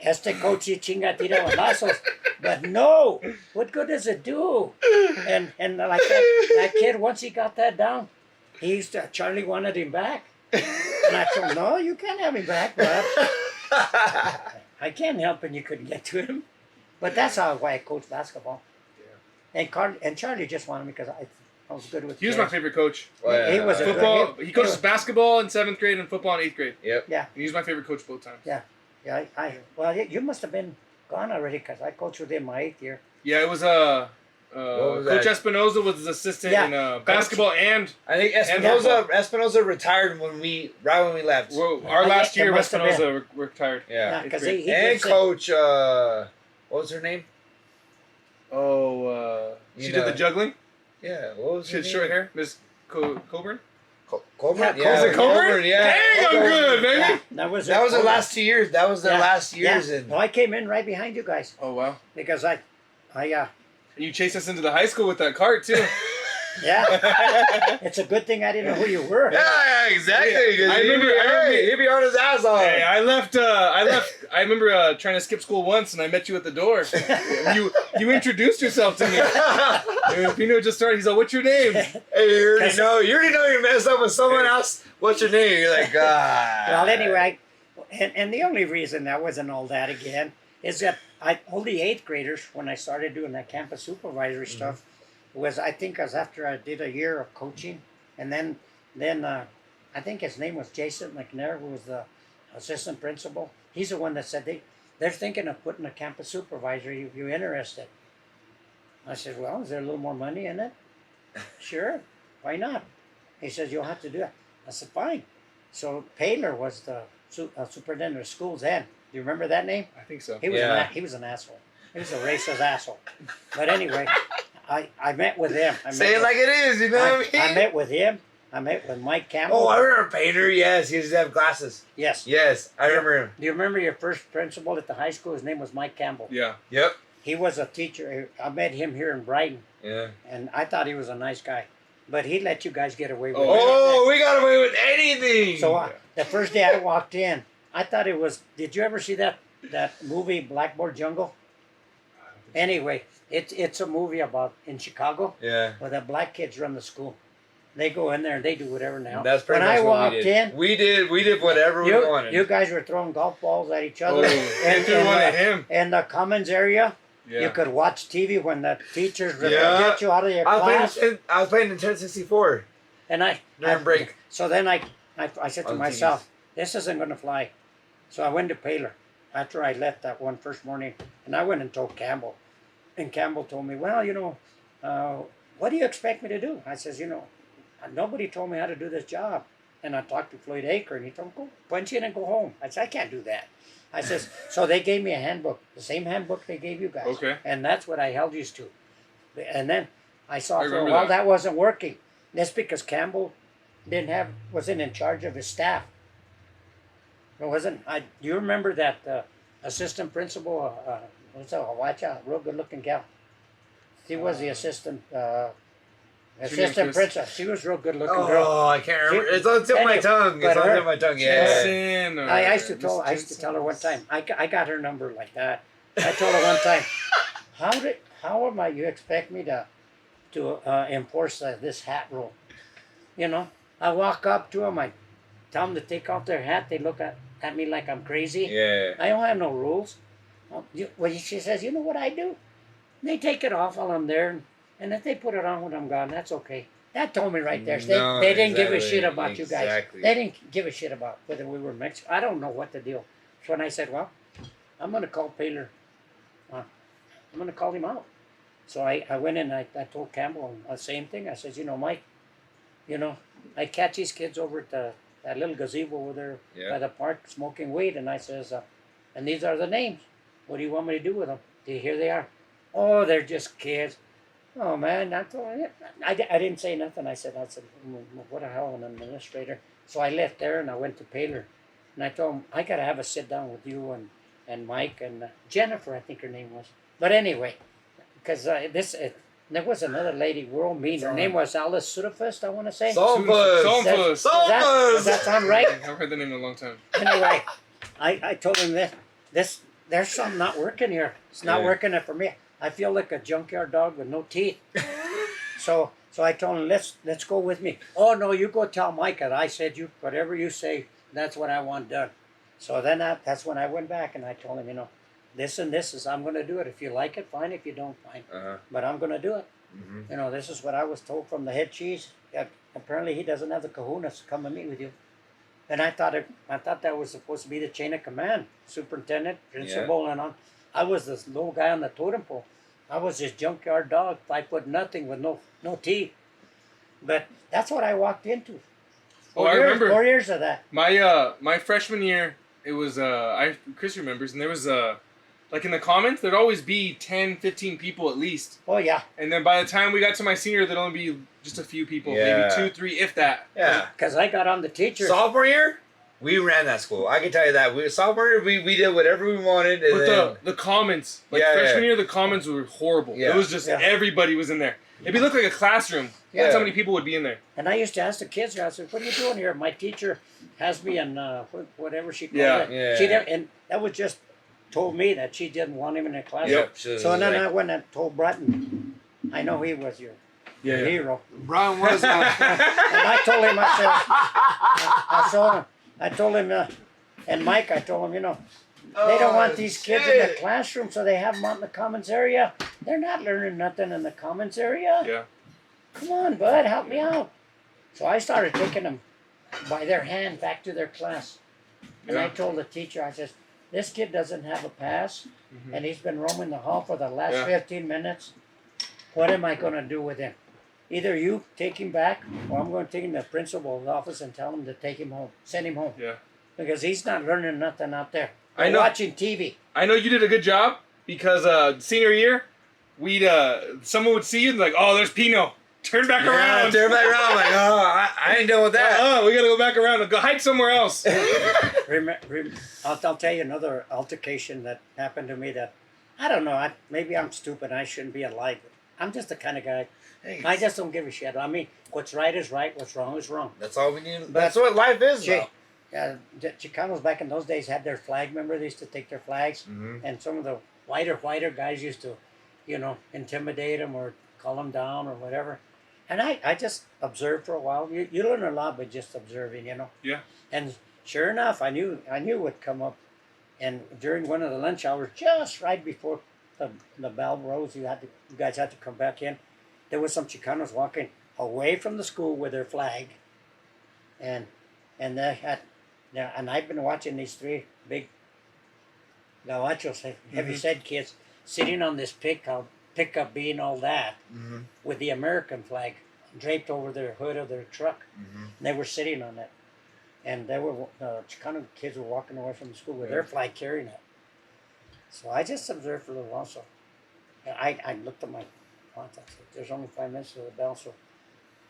[SPEAKER 1] este coach y chinga tira balazos. But no, what good does it do? And like that kid, once he got that down, Charlie wanted him back. And I told him, no, you can't have him back, bud. I can't help and you couldn't get to him. But that's why I coach basketball. Yeah. And Charlie just wanted me because I was good with
[SPEAKER 2] He was
[SPEAKER 1] kids.
[SPEAKER 2] my favorite coach.
[SPEAKER 3] Well,
[SPEAKER 1] He was a
[SPEAKER 2] Football.
[SPEAKER 1] good,
[SPEAKER 2] He coaches basketball in 7th grade and football in 8th grade.
[SPEAKER 3] Yep.
[SPEAKER 1] Yeah.
[SPEAKER 2] And he was my favorite coach both times.
[SPEAKER 1] Yeah. Well, you must have been gone already because I coached with him my 8th year.
[SPEAKER 2] Yeah, it was
[SPEAKER 3] was
[SPEAKER 2] Coach
[SPEAKER 3] that?
[SPEAKER 2] Espinoza was his assistant in basketball and
[SPEAKER 3] I think Espinoza retired right when we left.
[SPEAKER 2] our last
[SPEAKER 1] it
[SPEAKER 2] year
[SPEAKER 1] must have
[SPEAKER 2] Espinoza retired.
[SPEAKER 3] Yeah.
[SPEAKER 1] because
[SPEAKER 2] great.
[SPEAKER 1] he
[SPEAKER 3] And
[SPEAKER 1] did say-
[SPEAKER 3] Coach, what was her name?
[SPEAKER 2] She did the juggling.
[SPEAKER 3] Yeah, what was
[SPEAKER 2] She
[SPEAKER 3] her
[SPEAKER 2] had
[SPEAKER 3] name?
[SPEAKER 2] short hair. Miss Coburn.
[SPEAKER 3] Coburn?
[SPEAKER 1] Yeah,
[SPEAKER 2] Was it Coburn?
[SPEAKER 3] Yeah.
[SPEAKER 2] Dang, I'm good, baby.
[SPEAKER 1] Yeah, that was
[SPEAKER 3] Their last 2 years. That was their last years.
[SPEAKER 1] Yeah.
[SPEAKER 3] And
[SPEAKER 1] No, I came in right behind you guys
[SPEAKER 2] Oh wow!
[SPEAKER 1] because
[SPEAKER 2] And you chased us into the high school with that cart too.
[SPEAKER 1] it's a good thing I didn't know who you were.
[SPEAKER 3] yeah, exactly.
[SPEAKER 2] I remember-
[SPEAKER 3] He'd be on his ass off.
[SPEAKER 2] Hey, I left. I remember trying to skip school once, and I met you at the door. You introduced yourself to me. And Pino just started. He's like, "What's your name?"
[SPEAKER 3] Hey, you already know you messed up with someone else. What's your name? You're like,
[SPEAKER 1] Well, anyway, and the only reason that wasn't all that again is that all the 8th graders, when I started doing that campus supervisory stuff, was after I did a year of coaching, and then I think his name was Jason McNair, who was the assistant principal. He's the one that said they're thinking of putting a campus supervisor. If you're interested, I said, well, is there a little more money in it? Sure, why not? He says you'll have to do it. I said fine. So Paylor was the superintendent of schools then. Do you remember that name?
[SPEAKER 2] I think so.
[SPEAKER 1] He was
[SPEAKER 3] Yeah.
[SPEAKER 1] he was an asshole. He was a racist asshole. But anyway, I met with him.
[SPEAKER 3] say it like it is. You know what I mean?
[SPEAKER 1] I met with him. I met with Mike Campbell.
[SPEAKER 3] Oh, I remember Painter. Yes, he used to have glasses.
[SPEAKER 1] Yes.
[SPEAKER 3] Yes, I remember him.
[SPEAKER 1] Do you remember your first principal at the high school? His name was Mike Campbell.
[SPEAKER 2] Yeah.
[SPEAKER 3] Yep.
[SPEAKER 1] He was a teacher. I met him here in Brighton,
[SPEAKER 3] Yeah.
[SPEAKER 1] and I thought he was a nice guy. But he let you guys get away with
[SPEAKER 3] Oh, we got away with anything.
[SPEAKER 1] So the first day I walked in, I thought it was. Did you ever see that movie Blackboard Jungle? Anyway, it's a movie about in Chicago
[SPEAKER 3] yeah.
[SPEAKER 1] where the black kids run the school. They go in there and they do whatever now.
[SPEAKER 3] That's pretty
[SPEAKER 1] when
[SPEAKER 3] much
[SPEAKER 1] I
[SPEAKER 3] what
[SPEAKER 1] walked
[SPEAKER 3] we did.
[SPEAKER 1] in,
[SPEAKER 3] We did whatever we wanted.
[SPEAKER 1] you guys were throwing golf balls at each other.
[SPEAKER 2] Oh, threw one at him.
[SPEAKER 1] In the commons area,
[SPEAKER 2] Yeah.
[SPEAKER 1] you could watch TV when the teachers would
[SPEAKER 3] Yeah.
[SPEAKER 1] get you out of your
[SPEAKER 3] I
[SPEAKER 1] class.
[SPEAKER 3] was playing Nintendo 64
[SPEAKER 1] And
[SPEAKER 3] during break.
[SPEAKER 1] So then I said to
[SPEAKER 3] On
[SPEAKER 1] myself, this isn't going to fly. So I went to Paylor after I left that one first morning, and I went and told Campbell. And Campbell told me, well, what do you expect me to do? I says, nobody told me how to do this job. And I talked to Floyd Aker, and he told me, go punch in and go home. I said, I can't do that. I says, so they gave me a handbook, the same handbook they gave you guys.
[SPEAKER 2] Okay.
[SPEAKER 1] And that's what I held you to. And then I saw
[SPEAKER 2] I
[SPEAKER 1] for a
[SPEAKER 2] remember
[SPEAKER 1] while
[SPEAKER 2] that.
[SPEAKER 1] that wasn't working. That's because Campbell wasn't in charge of his staff. It wasn't. You remember that assistant principal? What's that? Watch out, real good-looking gal. She was the assistant
[SPEAKER 2] Chris?
[SPEAKER 1] principal. She was real good-looking girl.
[SPEAKER 3] Oh, I can't remember. It's on the tip of my tongue. It's on the tip of my tongue. Yeah.
[SPEAKER 2] Jensen or
[SPEAKER 1] I used to
[SPEAKER 2] Miss
[SPEAKER 1] tell her one
[SPEAKER 2] Jensen.
[SPEAKER 1] time. I got her number like that. I told her one time, how am I? You expect me to enforce this hat rule? I walk up to them. I tell them to take off their hat. They look at me like I'm crazy.
[SPEAKER 3] Yeah.
[SPEAKER 1] I don't have no rules. Well, she says, you know what I do? They take it off while I'm there, and if they put it on when I'm gone, that's okay. That told me right there.
[SPEAKER 3] No,
[SPEAKER 1] They didn't give a
[SPEAKER 3] exactly,
[SPEAKER 1] shit about you guys.
[SPEAKER 3] exactly.
[SPEAKER 1] They didn't give a shit about whether we were Mexican. I don't know what the deal. So when I said, well, I'm going to call Paler. I'm going to call him out. So I went in and I told Campbell the same thing. I said, you know, Mike, you know, I catch these kids over at that little gazebo over there
[SPEAKER 3] Yeah.
[SPEAKER 1] by the park smoking weed. And I says, and these are the names. What do you want me to do with them? Here they are. Oh, they're just kids. Oh, man. I didn't say nothing. I said, what the hell, an administrator. So I left there and I went to Paler. And I told him, I got to have a sit down with you and Mike and Jennifer, I think her name was. But anyway, because there was another lady, world mean. Her name was Alice Sudafist, I want to say.
[SPEAKER 2] Saltfuss.
[SPEAKER 1] Does that sound right?
[SPEAKER 2] I've heard the name in a long time.
[SPEAKER 1] Anyway, I told him this there's something not working here. It's not
[SPEAKER 3] Yeah.
[SPEAKER 1] working for me. I feel like a junkyard dog with no teeth. So I told him, let's go with me. Oh no, you go tell Mike that I said whatever you say, that's what I want done. So then that's when I went back and I told him, you know, this and this is I'm gonna do it. If you like it, fine. If you don't, fine.
[SPEAKER 3] Uh-huh.
[SPEAKER 1] But I'm gonna do it.
[SPEAKER 3] Mhm.
[SPEAKER 1] You know, this is what I was told from the head cheese. Apparently he doesn't have the kahunas to come and meet with you. And I thought that was supposed to be the chain of command, superintendent, principal, and on. I was this little guy on the totem pole. I was this junkyard dog, 5'0" with no teeth. But that's what I walked into.
[SPEAKER 2] Oh, I remember.
[SPEAKER 1] 4 years of that.
[SPEAKER 2] My freshman year, it was Chris remembers, and there was like in the comments there'd always be 10, 15 people at least.
[SPEAKER 1] Oh yeah.
[SPEAKER 2] And then by the time we got to my senior, there'd only be just a few people,
[SPEAKER 3] Yeah.
[SPEAKER 2] maybe 2, 3, if that.
[SPEAKER 3] Yeah.
[SPEAKER 1] Because I got on the teacher.
[SPEAKER 3] Sophomore year, we ran that school. I can tell you that. Sophomore year, we did whatever we wanted. And
[SPEAKER 2] But
[SPEAKER 3] then,
[SPEAKER 2] the comments, like
[SPEAKER 3] Yeah,
[SPEAKER 2] freshman
[SPEAKER 3] yeah.
[SPEAKER 2] year, the comments were horrible.
[SPEAKER 3] Yeah.
[SPEAKER 2] It was just
[SPEAKER 1] Yeah.
[SPEAKER 2] everybody was in there. It'd look like a classroom.
[SPEAKER 1] Yeah.
[SPEAKER 2] That's how many people would be in there.
[SPEAKER 1] And I used to ask the kids, I said, what are you doing here? My teacher has me in whatever she called
[SPEAKER 2] Yeah.
[SPEAKER 1] it.
[SPEAKER 3] Yeah.
[SPEAKER 1] She didn't, and that was just told me that she didn't want him in the class.
[SPEAKER 3] Yep.
[SPEAKER 1] So then I went and told Bratton, I know he was your hero.
[SPEAKER 4] Brian was
[SPEAKER 1] And I told him, I told him, and Mike, I told him, you know, they don't want these kids in the classroom, so they have them out in the commons area. They're not learning nothing in the commons area.
[SPEAKER 2] Yeah.
[SPEAKER 1] Come on, bud, help me out. So I started taking them by their hand back to their class. And I
[SPEAKER 2] Yeah.
[SPEAKER 1] told the teacher, I said, this kid doesn't have a pass, and he's been roaming the hall for the last
[SPEAKER 2] Yeah.
[SPEAKER 1] 15 minutes. What am I going to do with him? Either you take him back, or I'm going to take him to the principal's office and tell him to take him home, send him home.
[SPEAKER 2] Yeah.
[SPEAKER 1] Because he's not learning nothing out there.
[SPEAKER 2] I
[SPEAKER 1] They're
[SPEAKER 2] know.
[SPEAKER 1] watching TV.
[SPEAKER 2] I know you did a good job because senior year, we'd someone would see you and be like, oh, there's Pino. Turn back around.
[SPEAKER 3] Turn back around. Like, I ain't done with that.
[SPEAKER 2] We gotta go back around and go hide somewhere else.
[SPEAKER 1] I'll tell you another altercation that happened to me that, I don't know, maybe I'm stupid, I shouldn't be alive. I'm just the kind of guy,
[SPEAKER 3] Hey,
[SPEAKER 1] I just don't give a shit. I mean, what's right is right, what's wrong is wrong.
[SPEAKER 3] that's all we need. That's what life is,
[SPEAKER 1] Gee,
[SPEAKER 3] though.
[SPEAKER 1] the Chicanos back in those days had their flag, remember? They used to take their flags,
[SPEAKER 3] Mhm.
[SPEAKER 1] and some of the whiter guys used to, you know, intimidate them or call them down or whatever. And I just observed for a while. You learn a lot by just observing, you know.
[SPEAKER 2] Yeah.
[SPEAKER 1] And sure enough, I knew it would come up. And during one of the lunch hours, just right before the bell rose, you guys had to come back in. There was some Chicanos walking away from the school with their flag, and they had, and I've been watching these three big gauchos, heavy-set kids, sitting on this pickup being all that,
[SPEAKER 3] Mhm.
[SPEAKER 1] with the American flag draped over their hood of their truck.
[SPEAKER 3] Mhm.
[SPEAKER 1] And they were sitting on it. And they were Chicano kids were walking away from the school with their flag carrying it. So I just observed for a little while. So I looked at my watch. I said, there's only 5 minutes to the bell. So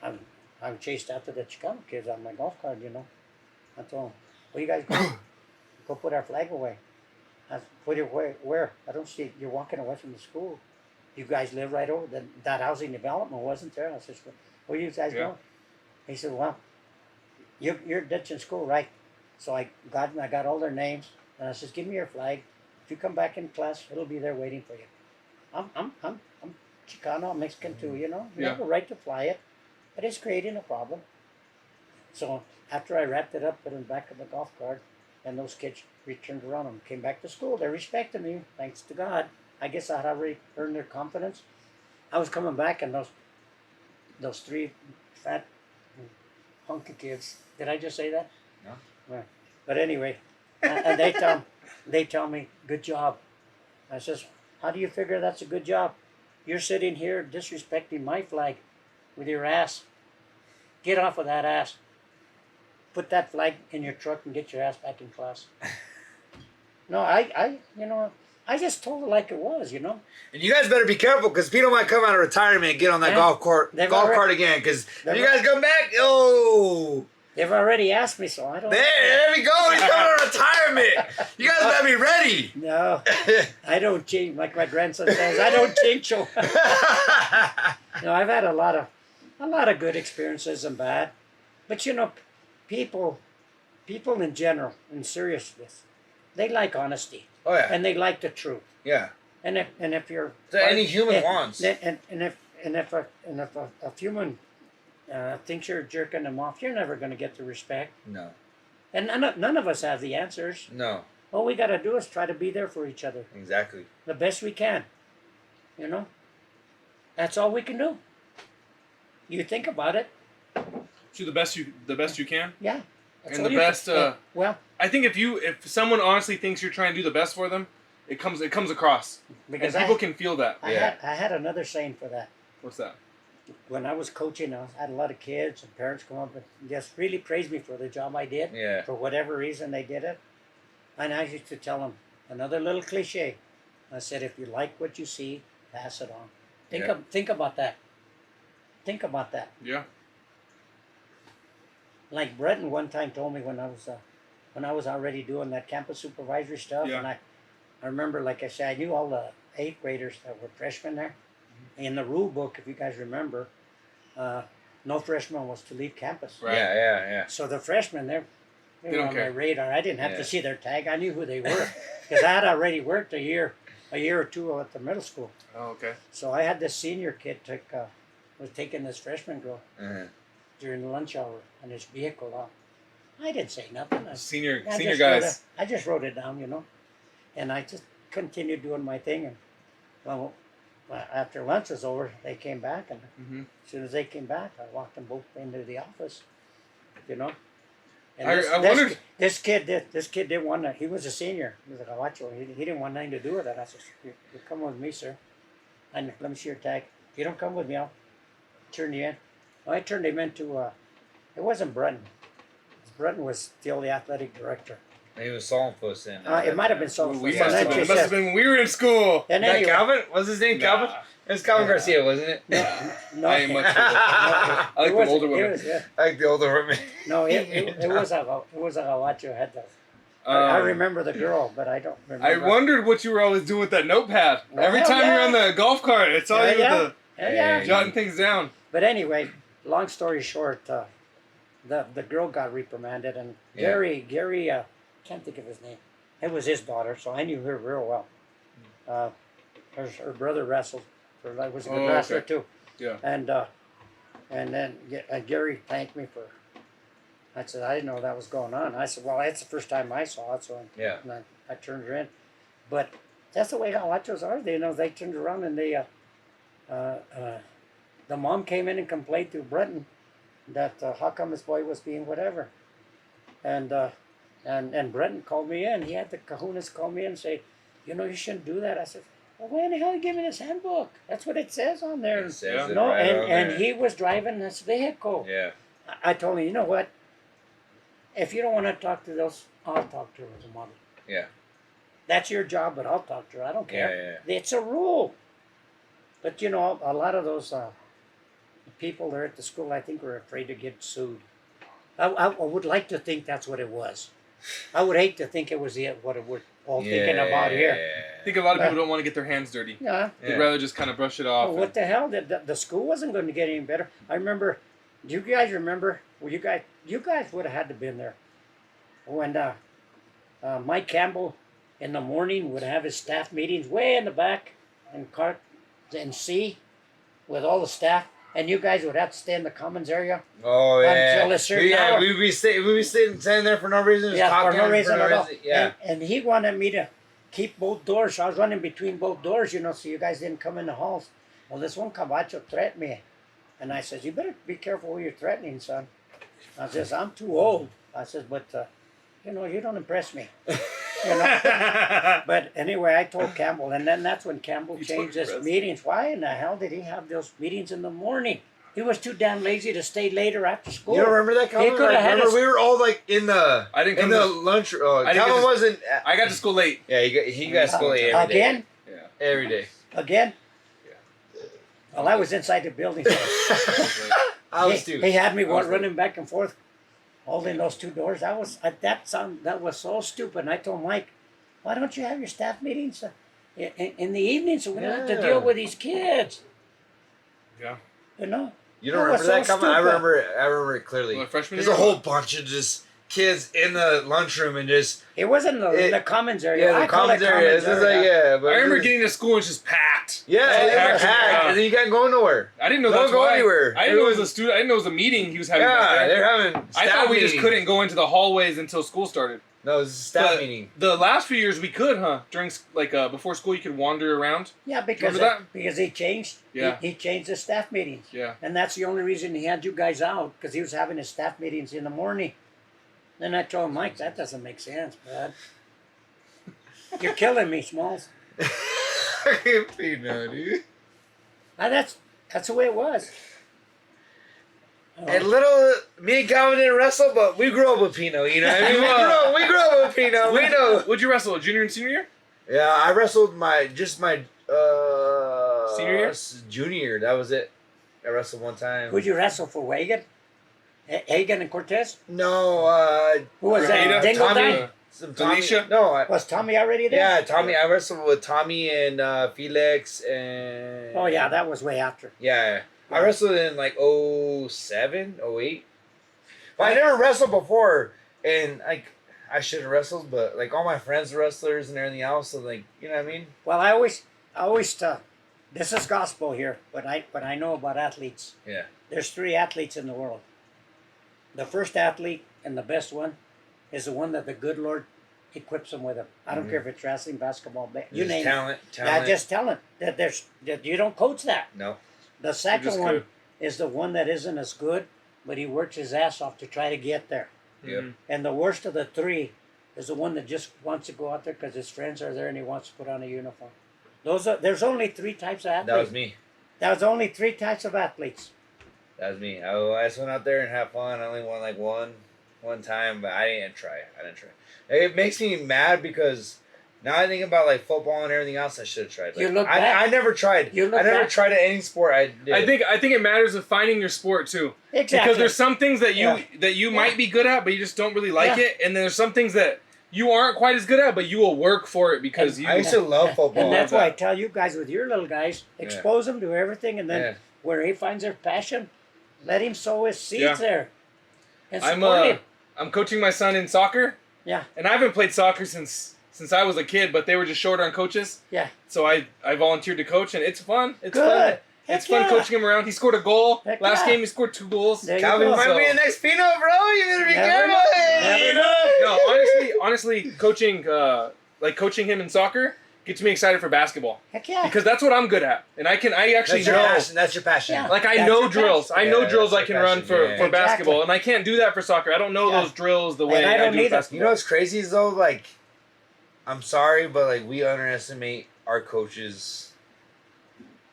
[SPEAKER 1] I chased after the Chicano kids on my golf cart, you know. I told them, where you guys go? Go put our flag away. I said, put it where? I don't see it. You're walking away from the school. You guys live right over that housing development wasn't there. I said, where you guys going? He said, well, you're ditching school, right? So I got all their names, and I says, give me your flag. If you come back in class, it'll be there waiting for you. I'm Chicano, I'm Mexican too, you know. You have a right to fly it, but it's creating a problem. So after I wrapped it up, put it in the back of the golf cart, and those kids returned around and came back to school. They respected me, thanks to God. I guess I had already earned their confidence. I was coming back, and those three fat hunky kids. Did I just say that?
[SPEAKER 3] No.
[SPEAKER 1] Yeah. But anyway, and they tell me, good job. I says, how do you figure that's a good job? You're sitting here disrespecting my flag with your ass. Get off of that ass. Put that flag in your truck and get your ass back in class. No, I just told it like it was,
[SPEAKER 3] And you guys better be careful because Pino might come out of retirement and get on that golf cart again. Because if you guys come back,
[SPEAKER 1] They've already asked me, so I don't.
[SPEAKER 3] There we go. He's coming out of retirement. You guys better be ready.
[SPEAKER 1] No, I don't change. Like my grandson says, I don't change. No, I've had a lot of good experiences and bad, but people in general, in seriousness, they like honesty.
[SPEAKER 3] Oh yeah.
[SPEAKER 1] And they like the truth.
[SPEAKER 3] Yeah.
[SPEAKER 1] And if you're
[SPEAKER 3] any human wants.
[SPEAKER 1] And if a human thinks you're jerking them off, you're never going to get the respect.
[SPEAKER 3] No.
[SPEAKER 1] And none of us have the answers.
[SPEAKER 3] No.
[SPEAKER 1] All we got to do is try to be there for each other.
[SPEAKER 3] Exactly.
[SPEAKER 1] The best we can. That's all we can do. You think about it.
[SPEAKER 2] Do the best you can.
[SPEAKER 1] Yeah. That's
[SPEAKER 2] And
[SPEAKER 1] all
[SPEAKER 2] the
[SPEAKER 1] you
[SPEAKER 2] best.
[SPEAKER 1] can, well,
[SPEAKER 2] I think if someone honestly thinks you're trying to do the best for them, it comes across,
[SPEAKER 1] because
[SPEAKER 2] and people can feel that.
[SPEAKER 1] I had another saying for that.
[SPEAKER 2] What's that?
[SPEAKER 1] When I was coaching, I had a lot of kids and parents come up and just really praise me for the job I did.
[SPEAKER 3] Yeah.
[SPEAKER 1] For whatever reason they did it. And I used to tell them another little cliche. I said, if you like what you see, pass it on. Think about that. Think about that.
[SPEAKER 2] Yeah.
[SPEAKER 1] Like Breton one time told me when I was already doing that campus supervisory stuff,
[SPEAKER 2] Yeah.
[SPEAKER 1] and I remember, like I said, I knew all the 8th graders that were freshmen there. In the rule book, if you guys remember, no freshman was to leave campus.
[SPEAKER 2] Right.
[SPEAKER 3] Yeah.
[SPEAKER 1] So the freshmen, they were
[SPEAKER 2] don't
[SPEAKER 1] on
[SPEAKER 2] care.
[SPEAKER 1] my radar. I didn't have to see their tag. I knew who they were because I had already worked a year or two at the middle school.
[SPEAKER 2] Oh, okay.
[SPEAKER 1] So I had this senior kid was taking this freshman girl
[SPEAKER 3] Uh-huh.
[SPEAKER 1] during the lunch hour in his vehicle. I didn't say nothing.
[SPEAKER 2] Senior
[SPEAKER 1] just
[SPEAKER 2] guys.
[SPEAKER 1] I just wrote it down, and I just continued doing my thing. And well, after lunch was over, they came back, and
[SPEAKER 2] Mm-hmm.
[SPEAKER 1] as soon as they came back, I walked them both into the office. And
[SPEAKER 2] I wondered.
[SPEAKER 1] This kid didn't want to. He was a senior. He was a Gabacho. He didn't want nothing to do with it. I said, "You come with me, sir. And let me see your tag. If you don't come with me, I'll turn you in." Well, I turned him into. It wasn't Breton. Breton was still the athletic director.
[SPEAKER 3] He was Saltfuss then.
[SPEAKER 1] It might have been so.
[SPEAKER 2] We must have been. It must have been when we were in school.
[SPEAKER 1] And
[SPEAKER 3] Is that
[SPEAKER 1] anyway,
[SPEAKER 3] Calvin? Was his name Calvin? It was Calvin Garcia, wasn't it?
[SPEAKER 1] no,
[SPEAKER 2] I am much older. I like the older women.
[SPEAKER 3] I like the older women.
[SPEAKER 1] No, it was a Gabacho had that. I remember the girl, but I don't remember.
[SPEAKER 2] I wondered what you were always doing with that notepad. Every time you're on the golf cart, I saw you with
[SPEAKER 1] Yeah.
[SPEAKER 2] jotting things down.
[SPEAKER 1] But anyway, long story short, the girl got reprimanded, and Gary, can't think of his name. It was his daughter, so I knew her real well. Her brother wrestled. I was a good wrestler too.
[SPEAKER 2] Yeah.
[SPEAKER 1] And then Gary thanked me for. I said I didn't know that was going on. I said, well, that's the first time I saw it, so and I turned her in. But that's the way Gauchos are. They turned around and they. The mom came in and complained to Breton that how come this boy was being whatever, and Breton called me in. He had the kahunas call me in and say, you shouldn't do that. I said, well, why in the hell you give me this handbook? That's what it says on there.
[SPEAKER 3] It says it
[SPEAKER 1] no,
[SPEAKER 3] right on
[SPEAKER 1] and
[SPEAKER 3] there.
[SPEAKER 1] he was driving this vehicle.
[SPEAKER 3] Yeah.
[SPEAKER 1] I told him, you know what? If you don't want to talk to those, I'll talk to her as a mother.
[SPEAKER 3] Yeah.
[SPEAKER 1] That's your job, but I'll talk to her. I don't care.
[SPEAKER 3] Yeah.
[SPEAKER 1] It's a rule. But a lot of those people there at the school, I think, were afraid to get sued. I would like to think that's what it was. I would hate to think it was what it we're all thinking about here.
[SPEAKER 2] I think a lot of people don't want to get their hands dirty.
[SPEAKER 1] Yeah.
[SPEAKER 2] They'd rather just kind of brush it off.
[SPEAKER 1] Well, what the hell? The school wasn't going to get any better. I remember. Do you guys remember? Well, you guys would have had to been there when Mike Campbell in the morning would have his staff meetings way in the back and C with all the staff and you guys would have to stay in the commons area.
[SPEAKER 3] Oh yeah.
[SPEAKER 1] Until a certain
[SPEAKER 3] yeah,
[SPEAKER 1] hour.
[SPEAKER 3] we'd be standing there for no reason. Just
[SPEAKER 1] Yeah, for
[SPEAKER 3] talking
[SPEAKER 1] no reason at all.
[SPEAKER 3] Yeah.
[SPEAKER 1] And he wanted me to keep both doors. So I was running between both doors, so you guys didn't come in the halls. Well, this one cabacho threatened me. And I says, you better be careful who you're threatening, son. I says, I'm too old. I says, but, you don't impress me. But anyway, I told Campbell, and then that's when Campbell changed his meetings. Why in the hell did he have those meetings in the morning? He was too damn lazy to stay later after school.
[SPEAKER 3] You don't remember that, Calvin?
[SPEAKER 1] He could have had
[SPEAKER 3] remember
[SPEAKER 1] us.
[SPEAKER 3] we were all like in the
[SPEAKER 2] I didn't
[SPEAKER 3] in
[SPEAKER 2] come
[SPEAKER 3] the
[SPEAKER 2] to-
[SPEAKER 3] lunch.
[SPEAKER 2] I didn't get
[SPEAKER 3] Calvin
[SPEAKER 2] to-
[SPEAKER 3] wasn't.
[SPEAKER 2] I got to school late.
[SPEAKER 3] Yeah, he got school every day.
[SPEAKER 1] Again?
[SPEAKER 2] Yeah.
[SPEAKER 3] Every day.
[SPEAKER 1] Again? Well, I was inside the building. So
[SPEAKER 3] I was too.
[SPEAKER 1] he had me
[SPEAKER 2] was
[SPEAKER 1] running back and forth, holding those two doors. That was so stupid. And I told Mike, why don't you have your staff meetings in the evening so we don't have to
[SPEAKER 3] Yeah.
[SPEAKER 1] deal with these kids?
[SPEAKER 2] Yeah.
[SPEAKER 1] You know?
[SPEAKER 3] You don't
[SPEAKER 1] That was
[SPEAKER 3] remember that,
[SPEAKER 1] so
[SPEAKER 3] Calvin? I
[SPEAKER 1] stupid.
[SPEAKER 3] remember it clearly.
[SPEAKER 2] Well, freshman
[SPEAKER 3] There's
[SPEAKER 2] year?
[SPEAKER 3] a whole bunch of just kids in the lunchroom and just
[SPEAKER 1] It wasn't in the commons area.
[SPEAKER 3] yeah,
[SPEAKER 1] I
[SPEAKER 3] the
[SPEAKER 1] call it
[SPEAKER 3] commons area. It's just like yeah, but
[SPEAKER 2] I remember
[SPEAKER 3] it's-
[SPEAKER 2] getting to school and it's just packed.
[SPEAKER 3] yeah, it
[SPEAKER 2] packed,
[SPEAKER 3] was packed,
[SPEAKER 2] yeah.
[SPEAKER 3] and then you can't go nowhere.
[SPEAKER 2] I didn't know
[SPEAKER 3] Don't
[SPEAKER 2] that's
[SPEAKER 3] go
[SPEAKER 2] why.
[SPEAKER 3] anywhere.
[SPEAKER 2] I didn't know it was a student. I didn't know it was a meeting he was having back
[SPEAKER 3] Yeah,
[SPEAKER 2] there.
[SPEAKER 3] they're having.
[SPEAKER 2] I
[SPEAKER 3] staff
[SPEAKER 2] thought we just
[SPEAKER 3] meetings.
[SPEAKER 2] couldn't go into the hallways until school started.
[SPEAKER 3] No, it's a staff
[SPEAKER 2] But
[SPEAKER 3] meeting.
[SPEAKER 2] The last few years we could, huh? During before school, you could wander around.
[SPEAKER 1] Yeah, because
[SPEAKER 2] Remember that?
[SPEAKER 1] because he changed.
[SPEAKER 2] Yeah.
[SPEAKER 1] He changed the staff meetings.
[SPEAKER 2] Yeah.
[SPEAKER 1] And that's the only reason he had you guys out, because he was having his staff meetings in the morning. Then I told Mike, that doesn't make sense, Brad. You're killing me, Smalls.
[SPEAKER 3] Pino, dude.
[SPEAKER 1] That's the way it was.
[SPEAKER 3] And me and Calvin didn't wrestle, but we grew up with Pino. You know what I mean? we grew up with Pino. We know.
[SPEAKER 2] Would you wrestle junior and senior year?
[SPEAKER 3] Yeah, I wrestled my
[SPEAKER 2] Senior year?
[SPEAKER 3] junior year. That was it. I wrestled one time.
[SPEAKER 1] Who'd you wrestle for, Wagan? Hagan and Cortez?
[SPEAKER 3] No,
[SPEAKER 1] Who was that?
[SPEAKER 2] Ada,
[SPEAKER 1] Dingle
[SPEAKER 3] Tommy.
[SPEAKER 1] Dine?
[SPEAKER 3] Some Tommy.
[SPEAKER 2] Alicia?
[SPEAKER 3] No,
[SPEAKER 1] Was Tommy already there?
[SPEAKER 3] yeah, Tommy. I wrestled with Tommy and Felix and.
[SPEAKER 1] Oh, yeah, that was way after.
[SPEAKER 3] Yeah, I wrestled in like 07, 08. Well, I never wrestled before, and like I should have wrestled, but like all my friends were wrestlers and everything else, so like you know what I mean.
[SPEAKER 1] Well, I always tell, this is gospel here, but I know about athletes.
[SPEAKER 3] Yeah.
[SPEAKER 1] There's 3 athletes in the world. The first athlete and the best one is the one that the good Lord equips them with. I don't care if it's wrestling, basketball, you
[SPEAKER 3] Just
[SPEAKER 1] name
[SPEAKER 3] talent.
[SPEAKER 1] it. Yeah, just talent. That you don't coach that.
[SPEAKER 3] No.
[SPEAKER 1] The second
[SPEAKER 2] just
[SPEAKER 1] one
[SPEAKER 2] good.
[SPEAKER 1] is the one that isn't as good, but he works his ass off to try to get there.
[SPEAKER 3] Yep.
[SPEAKER 1] And the worst of the 3 is the one that just wants to go out there because his friends are there and he wants to put on a uniform. There's only 3 types of athletes.
[SPEAKER 3] That was me.
[SPEAKER 1] There's only 3 types of athletes.
[SPEAKER 3] That was me. I just went out there and had fun. I only won like one time, but I didn't try. It makes me mad because now I think about like football and everything else. I should have tried. Like,
[SPEAKER 1] You look back.
[SPEAKER 3] I never tried.
[SPEAKER 1] You look
[SPEAKER 3] I never
[SPEAKER 1] back.
[SPEAKER 3] tried at any sport I did.
[SPEAKER 2] I think it matters of finding your sport too.
[SPEAKER 1] Exactly.
[SPEAKER 2] Because there's some things that you
[SPEAKER 1] Yeah.
[SPEAKER 2] might be good at, but you just don't really like
[SPEAKER 1] Yeah.
[SPEAKER 2] it, and there's some things that you aren't quite as good at, but you will work for it because you.
[SPEAKER 3] I used to love football.
[SPEAKER 1] And that's why I tell you guys with your little guys, expose them to everything, and then
[SPEAKER 3] Yeah.
[SPEAKER 1] where he finds their passion, let him sow his seeds
[SPEAKER 2] Yeah.
[SPEAKER 1] there. And support him.
[SPEAKER 2] I'm coaching my son in soccer,
[SPEAKER 1] Yeah,
[SPEAKER 2] and I haven't played soccer since I was a kid, but they were just short on coaches.
[SPEAKER 1] yeah.
[SPEAKER 2] So I volunteered to coach, and it's fun. It's
[SPEAKER 1] Good.
[SPEAKER 2] fun.
[SPEAKER 1] Heck
[SPEAKER 2] It's fun
[SPEAKER 1] yeah.
[SPEAKER 2] coaching him around. He scored a goal.
[SPEAKER 1] Heck
[SPEAKER 2] Last
[SPEAKER 1] yeah.
[SPEAKER 2] game he scored 2 goals.
[SPEAKER 1] There you
[SPEAKER 3] Calvin
[SPEAKER 1] go.
[SPEAKER 3] might
[SPEAKER 2] So-
[SPEAKER 3] be the next Pino, bro. You better be
[SPEAKER 1] Never
[SPEAKER 3] careful.
[SPEAKER 1] know. Never know.
[SPEAKER 2] No, honestly, coaching him in soccer gets me excited for basketball
[SPEAKER 1] Heck yeah.
[SPEAKER 2] because that's what I'm good at, and I actually
[SPEAKER 3] That's your
[SPEAKER 2] know.
[SPEAKER 3] passion. That's your passion.
[SPEAKER 1] Yeah.
[SPEAKER 2] Like I
[SPEAKER 1] That's
[SPEAKER 2] know
[SPEAKER 1] your
[SPEAKER 2] drills.
[SPEAKER 1] passion.
[SPEAKER 2] I know
[SPEAKER 3] Yeah,
[SPEAKER 2] drills
[SPEAKER 3] that's
[SPEAKER 2] I can
[SPEAKER 3] your
[SPEAKER 2] run
[SPEAKER 3] passion,
[SPEAKER 2] for,
[SPEAKER 3] yeah.
[SPEAKER 2] for
[SPEAKER 1] Exactly.
[SPEAKER 2] basketball, and I can't do that for soccer. I don't know
[SPEAKER 1] Yeah.
[SPEAKER 2] those drills the way
[SPEAKER 1] I
[SPEAKER 2] I
[SPEAKER 1] don't
[SPEAKER 2] do
[SPEAKER 1] either.
[SPEAKER 2] basketball.
[SPEAKER 3] You know what's crazy is though, like, I'm sorry, but like we underestimate our coaches.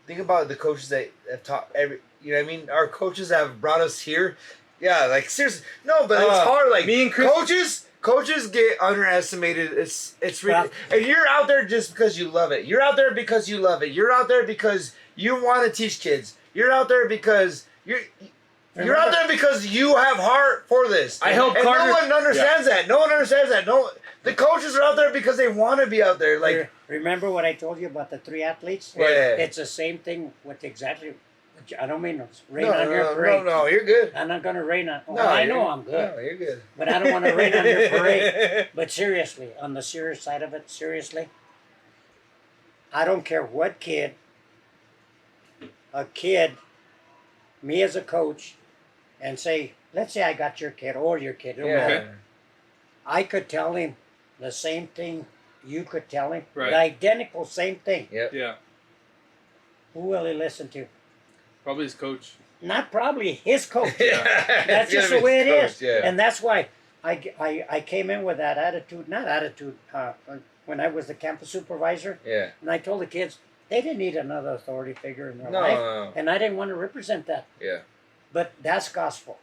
[SPEAKER 3] Think about the coaches that have taught you know what I mean? Our coaches have brought us here. Yeah, like seriously. No, but it's hard. Like
[SPEAKER 2] me and Chris-
[SPEAKER 3] coaches get underestimated. It's
[SPEAKER 1] Well-
[SPEAKER 3] and you're out there just because you love it. You're out there because you love it. You're out there because you want to teach kids. You're out there because you're out there because you have heart for this.
[SPEAKER 2] I helped
[SPEAKER 3] and
[SPEAKER 2] Carter-
[SPEAKER 3] no one understands that. No one understands that. No, the coaches are out there because they want to be out there. Like,
[SPEAKER 1] Remember what I told you about the 3 athletes?
[SPEAKER 3] Yeah.
[SPEAKER 1] It's the same thing with exactly. I don't mean to rain
[SPEAKER 3] no,
[SPEAKER 1] on your
[SPEAKER 3] no,
[SPEAKER 1] parade.
[SPEAKER 3] no, you're good.
[SPEAKER 1] I'm not going to rain on.
[SPEAKER 3] No,
[SPEAKER 1] Well, I
[SPEAKER 3] you're-
[SPEAKER 1] know I'm good,
[SPEAKER 3] No, you're good.
[SPEAKER 1] but I don't want to rain on your parade. But seriously, on the serious side of it, seriously, I don't care what kid. A kid me as a coach, and say, let's say I got your kid or your kid, it don't
[SPEAKER 3] Yeah.
[SPEAKER 1] matter. I could tell him the same thing you could tell him,
[SPEAKER 2] Right.
[SPEAKER 1] the identical same thing.
[SPEAKER 3] Yep.
[SPEAKER 2] Yeah.
[SPEAKER 1] Who will he listen to?
[SPEAKER 2] Probably his coach.
[SPEAKER 1] Not probably his coach.
[SPEAKER 2] Yeah.
[SPEAKER 1] That's
[SPEAKER 3] It's
[SPEAKER 1] just
[SPEAKER 3] gonna
[SPEAKER 1] the
[SPEAKER 3] be
[SPEAKER 1] way it
[SPEAKER 3] his
[SPEAKER 1] is.
[SPEAKER 3] coach, yeah.
[SPEAKER 1] And that's why I came in with that attitude, not attitude, when I was the campus supervisor,
[SPEAKER 3] Yeah.
[SPEAKER 1] and I told the kids they didn't need another authority figure in their
[SPEAKER 3] No,
[SPEAKER 1] life,
[SPEAKER 3] no.
[SPEAKER 1] and I didn't want to represent that.
[SPEAKER 3] Yeah.
[SPEAKER 1] But that's gospel.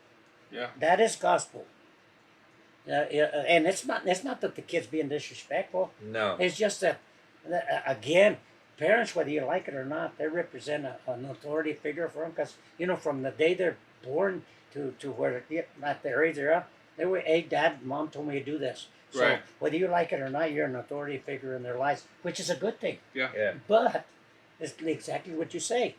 [SPEAKER 2] Yeah.
[SPEAKER 1] That is gospel. And it's not that the kids being disrespectful.
[SPEAKER 3] No.
[SPEAKER 1] It's just that again, parents, whether you like it or not, they represent an authority figure for them because from the day they're born to where at their age they're at, they were, hey, dad, mom told me to do this. So
[SPEAKER 2] Right.
[SPEAKER 1] whether you like it or not, you're an authority figure in their lives, which is a good thing.
[SPEAKER 2] Yeah.
[SPEAKER 3] Yeah.
[SPEAKER 1] But it's exactly what you say.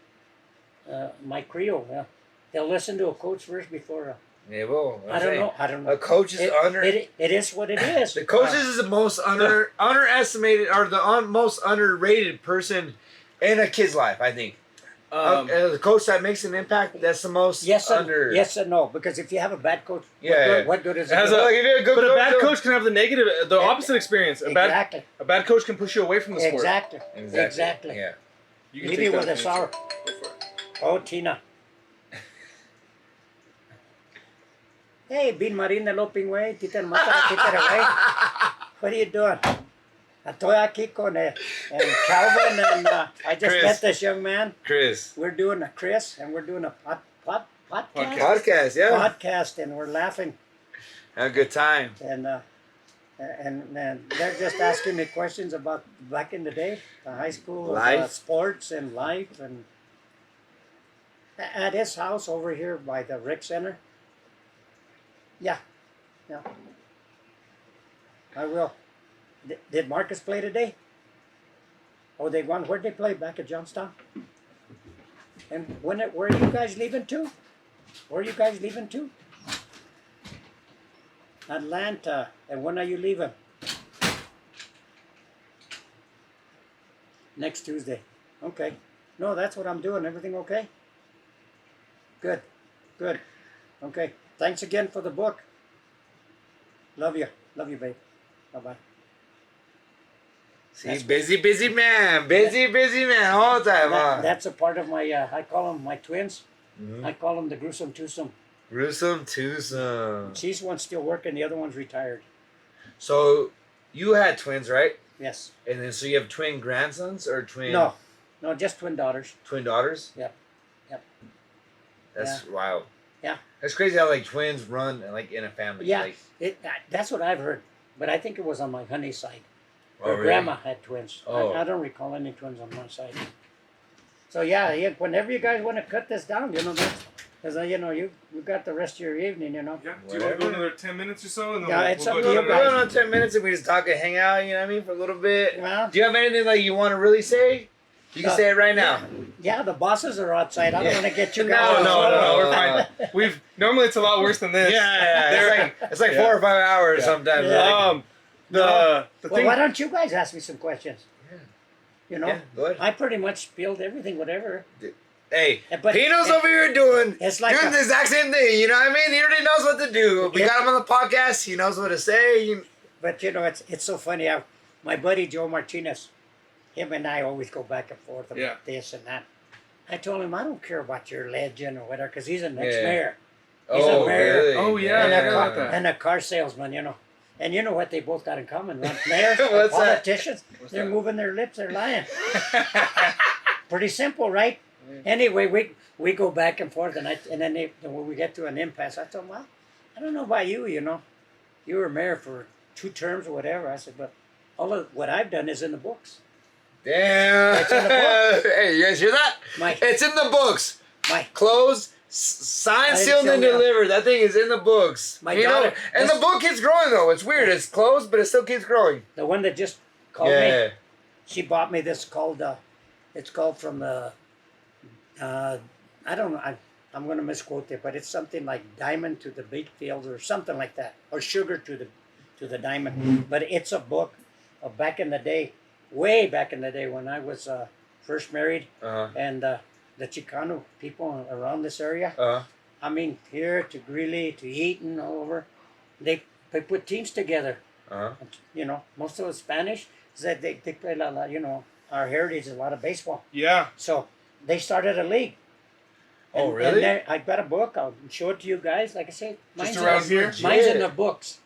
[SPEAKER 1] My Creole, they'll listen to a coach first before.
[SPEAKER 3] Yeah. Well,
[SPEAKER 1] I don't know. I don't know.
[SPEAKER 3] A coach is
[SPEAKER 1] It is what it is.
[SPEAKER 3] The coaches is the most underestimated or the most underrated person in a kid's life, I think. The coach that makes an impact, that's the most
[SPEAKER 1] Yes and no. Because if you have a bad coach,
[SPEAKER 3] Yeah,
[SPEAKER 1] what good is
[SPEAKER 2] It has
[SPEAKER 1] it?
[SPEAKER 2] a-
[SPEAKER 3] Like, if you're a good
[SPEAKER 2] But a bad
[SPEAKER 3] though-
[SPEAKER 2] coach can have the opposite experience.
[SPEAKER 1] Exactly.
[SPEAKER 2] A bad coach can push you away from the sport.
[SPEAKER 1] Exactly.
[SPEAKER 3] Exactly. Yeah.
[SPEAKER 2] You can
[SPEAKER 1] Leave
[SPEAKER 2] take
[SPEAKER 1] me
[SPEAKER 2] that
[SPEAKER 1] with a
[SPEAKER 2] if you
[SPEAKER 1] sour.
[SPEAKER 2] need to. Go for it.
[SPEAKER 1] Oh, Tina. Hey, Bin Marina Loping Way, Tita away. What are you doing? Estoy aquí con Calvin, and I just
[SPEAKER 3] Chris.
[SPEAKER 1] met this young man.
[SPEAKER 3] Chris.
[SPEAKER 1] We're doing a Chris, and we're doing a podcast.
[SPEAKER 3] Podcast, yeah.
[SPEAKER 1] Podcast, and we're laughing,
[SPEAKER 3] Have a good time.
[SPEAKER 1] and they're just asking me questions about back in the day, the high school,
[SPEAKER 3] Life.
[SPEAKER 1] sports, and life, and at his house over here by the rec center. Yeah. I will. Did Marcus play today? Oh, they won. Where'd they play? Back at Johnstown? And where are you guys leaving to? Where are you guys leaving to? Atlanta. And when are you leaving? Next Tuesday. Okay. No, that's what I'm doing. Everything okay? Good. Okay. Thanks again for the book. Love you. Love you, babe. Bye-bye.
[SPEAKER 3] See, busy man. Busy man all the time, huh?
[SPEAKER 1] That's a part of my, I call them my twins.
[SPEAKER 3] Mhm.
[SPEAKER 1] I call them the gruesome twosome.
[SPEAKER 3] Gruesome twosome.
[SPEAKER 1] She's one's still working, the other one's retired.
[SPEAKER 3] So, you had twins, right?
[SPEAKER 1] Yes.
[SPEAKER 3] And then, so you have twin grandsons or twin...
[SPEAKER 1] No, just twin daughters.
[SPEAKER 3] Twin daughters?
[SPEAKER 1] Yep.
[SPEAKER 3] That's wild.
[SPEAKER 1] Yeah.
[SPEAKER 3] That's crazy how, like, twins run, like, in a family.
[SPEAKER 1] Yeah,
[SPEAKER 3] Like,
[SPEAKER 1] that's what I've heard. But I think it was on my honey's side.
[SPEAKER 3] oh,
[SPEAKER 1] Her
[SPEAKER 3] really?
[SPEAKER 1] grandma had twins.
[SPEAKER 3] Oh.
[SPEAKER 1] I don't recall any twins on my side. So yeah, whenever you guys want to cut this down, because you got the rest of your evening,
[SPEAKER 2] Yeah. Do you want to
[SPEAKER 3] Whatever.
[SPEAKER 2] go another 10 minutes or so? And then
[SPEAKER 1] Yeah,
[SPEAKER 2] we'll,
[SPEAKER 1] it's
[SPEAKER 2] we'll
[SPEAKER 1] up
[SPEAKER 2] go
[SPEAKER 1] to you
[SPEAKER 2] another-
[SPEAKER 1] guys.
[SPEAKER 3] We're on 10 minutes and we just talk and hang out, you know what I mean, for a little bit.
[SPEAKER 1] Well,
[SPEAKER 3] Do you have anything, like, you want to really say? You can say it right now.
[SPEAKER 1] yeah, the bosses are outside. I don't
[SPEAKER 3] Yeah.
[SPEAKER 1] want to get you
[SPEAKER 3] No,
[SPEAKER 1] guys.
[SPEAKER 2] No, we're fine. Normally it's a lot worse than this.
[SPEAKER 3] Yeah. It's like
[SPEAKER 2] Yeah.
[SPEAKER 3] 4 or 5 hours
[SPEAKER 2] Yeah.
[SPEAKER 3] sometimes.
[SPEAKER 1] Yeah.
[SPEAKER 2] The
[SPEAKER 1] Well,
[SPEAKER 2] thing.
[SPEAKER 1] why don't you guys ask me some questions?
[SPEAKER 3] Yeah.
[SPEAKER 1] You know,
[SPEAKER 3] Yeah, go ahead.
[SPEAKER 1] I pretty much spilled everything, whatever.
[SPEAKER 3] Hey,
[SPEAKER 1] But
[SPEAKER 3] Pino's over here doing
[SPEAKER 1] it's like
[SPEAKER 3] the exact same thing. You know what I mean? He already knows what to do. We got him on the podcast. He knows what to say.
[SPEAKER 1] But it's so funny. My buddy Joe Martinez, him and I always go back and forth about
[SPEAKER 2] Yeah.
[SPEAKER 1] this and that. I told him I don't care about your legend or whatever, because he's an
[SPEAKER 3] Yeah.
[SPEAKER 1] ex-mayor. He's a
[SPEAKER 3] Oh,
[SPEAKER 1] mayor.
[SPEAKER 3] really?
[SPEAKER 2] Oh, yeah,
[SPEAKER 1] and,
[SPEAKER 2] I
[SPEAKER 1] a
[SPEAKER 2] heard
[SPEAKER 1] car,
[SPEAKER 2] about that.
[SPEAKER 1] and a car salesman, And you know what they both got in common, right? Mayors,
[SPEAKER 3] What's that?
[SPEAKER 1] politicians, they're
[SPEAKER 2] that?
[SPEAKER 1] moving their lips, they're lying. Pretty simple, right? Anyway, we go back and forth, and then when we get to an impasse, I told him, well, I don't know about you, You were mayor for 2 terms or whatever. I said, but all of what I've done is in the books.
[SPEAKER 3] Damn.
[SPEAKER 1] It's in the book.
[SPEAKER 3] Hey, you guys hear that?
[SPEAKER 1] My-
[SPEAKER 3] It's in the books.
[SPEAKER 1] My
[SPEAKER 3] Closed, signed,
[SPEAKER 1] I
[SPEAKER 3] sealed, and
[SPEAKER 1] didn't seal, yeah.
[SPEAKER 3] delivered. That thing is in the books.
[SPEAKER 1] My
[SPEAKER 3] you
[SPEAKER 1] daughter-
[SPEAKER 3] know, and the book keeps growing though. It's weird. It's closed, but it still keeps growing.
[SPEAKER 1] the one that just called
[SPEAKER 3] Yeah.
[SPEAKER 1] me, she bought me this called, it's called from the, I don't know, I'm going to misquote it, but it's something like diamond to the beet fields or something like that, or sugar to the diamond. But it's a book of back in the day, way back in the day when I was first married,
[SPEAKER 3] Uh-huh.
[SPEAKER 1] and the Chicano people around this area. I mean, here to Greeley, to Eaton, all over, they put teams together. You know, most of the Spanish said they play a lot. You know, our heritage is a lot of baseball.
[SPEAKER 2] Yeah.
[SPEAKER 1] So they started a league.
[SPEAKER 3] Oh,
[SPEAKER 1] And
[SPEAKER 3] really?
[SPEAKER 1] there, I got a book. I'll show it to you guys. Like I said,
[SPEAKER 2] Just around here?
[SPEAKER 1] Mine's in the books.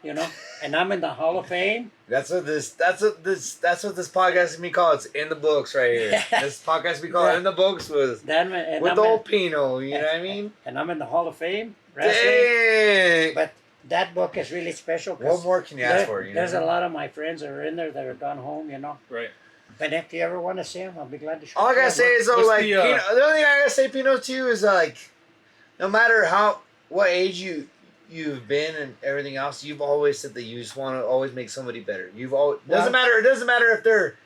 [SPEAKER 1] You know, and I'm in the Hall of Fame.
[SPEAKER 3] That's what this podcast is me called. It's in the books right here. This podcast we call
[SPEAKER 1] Yeah.
[SPEAKER 3] in the books with
[SPEAKER 1] I'm
[SPEAKER 3] old Pino. You know what I mean?
[SPEAKER 1] And I'm in the Hall of Fame. Wrestling.
[SPEAKER 3] Dang.
[SPEAKER 1] But that book is really special. 'cause
[SPEAKER 3] What more can you ask for? You
[SPEAKER 1] there's
[SPEAKER 3] know?
[SPEAKER 1] a lot of my friends that are in there that are gone home. You know.
[SPEAKER 2] Right.
[SPEAKER 1] But if you ever want to see them, I'll be glad to show
[SPEAKER 3] All I
[SPEAKER 1] you.
[SPEAKER 3] gotta say is though,
[SPEAKER 2] What's
[SPEAKER 3] like
[SPEAKER 2] the,
[SPEAKER 3] Pino, the only thing I gotta say, Pino, to you is like, no matter what age you've been and everything else, you've always said that you just want to always make somebody better. You've always doesn't matter. It doesn't matter if they're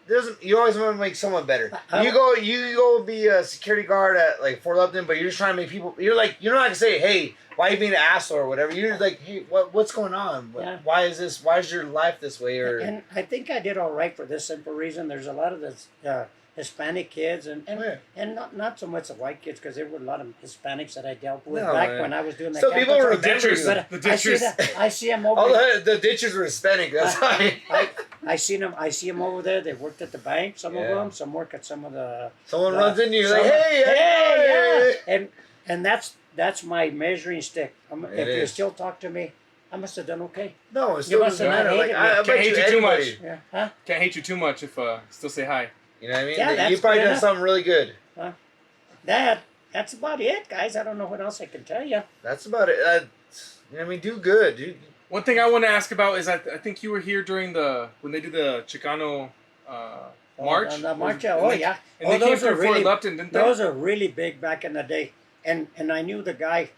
[SPEAKER 3] doesn't. You always want to make someone better. You go be a security guard at like Fort Lupton, but you're just trying to make people. You're not gonna say, hey, why are you being an asshole or whatever. You're like, hey, what's going on?
[SPEAKER 1] Yeah.
[SPEAKER 3] Why is this? Why is your life this way? Or
[SPEAKER 1] And I think I did all right for this simple reason. There's a lot of this Hispanic kids and not so much the white kids, because there were a lot of Hispanics that I dealt with back when I was doing that.
[SPEAKER 3] So people
[SPEAKER 1] campus.
[SPEAKER 3] remember you.
[SPEAKER 1] But
[SPEAKER 2] The ditchers.
[SPEAKER 1] I see them over.
[SPEAKER 3] all the ditchers were Hispanic. That's why.
[SPEAKER 1] I see them over there. They worked at the bank. Some of
[SPEAKER 3] Yeah.
[SPEAKER 1] them. Some work at some of the.
[SPEAKER 3] Someone runs into you
[SPEAKER 1] some-
[SPEAKER 3] like, hey,
[SPEAKER 1] yeah. And that's my measuring stick.
[SPEAKER 3] It
[SPEAKER 1] If you
[SPEAKER 3] is.
[SPEAKER 1] still talk to me, I must have done okay.
[SPEAKER 3] No, it
[SPEAKER 1] You
[SPEAKER 3] still
[SPEAKER 1] must
[SPEAKER 3] doesn't
[SPEAKER 1] have not
[SPEAKER 3] matter. Like,
[SPEAKER 1] hated
[SPEAKER 3] I
[SPEAKER 1] me.
[SPEAKER 3] bet
[SPEAKER 2] Can't
[SPEAKER 3] you
[SPEAKER 2] hate you too
[SPEAKER 3] anybody.
[SPEAKER 2] much.
[SPEAKER 1] Yeah. Huh?
[SPEAKER 2] Can't hate you too much if still say hi.
[SPEAKER 3] You know what I mean?
[SPEAKER 1] Yeah,
[SPEAKER 3] You
[SPEAKER 1] that's
[SPEAKER 3] probably
[SPEAKER 1] good
[SPEAKER 3] done
[SPEAKER 1] enough.
[SPEAKER 3] something really good.
[SPEAKER 1] That's about it, guys. I don't know what else I can tell you.
[SPEAKER 3] That's about it. You know what I mean? Do good, dude.
[SPEAKER 2] One thing I want to ask about is I think you were here during when they do the Chicano march.
[SPEAKER 1] The march.
[SPEAKER 2] And
[SPEAKER 1] Oh,
[SPEAKER 2] they-
[SPEAKER 1] yeah.
[SPEAKER 2] And they came
[SPEAKER 1] those are
[SPEAKER 2] through Fort
[SPEAKER 1] really,
[SPEAKER 2] Lupton, didn't they?
[SPEAKER 1] those are really big back in the day. And I knew the guy.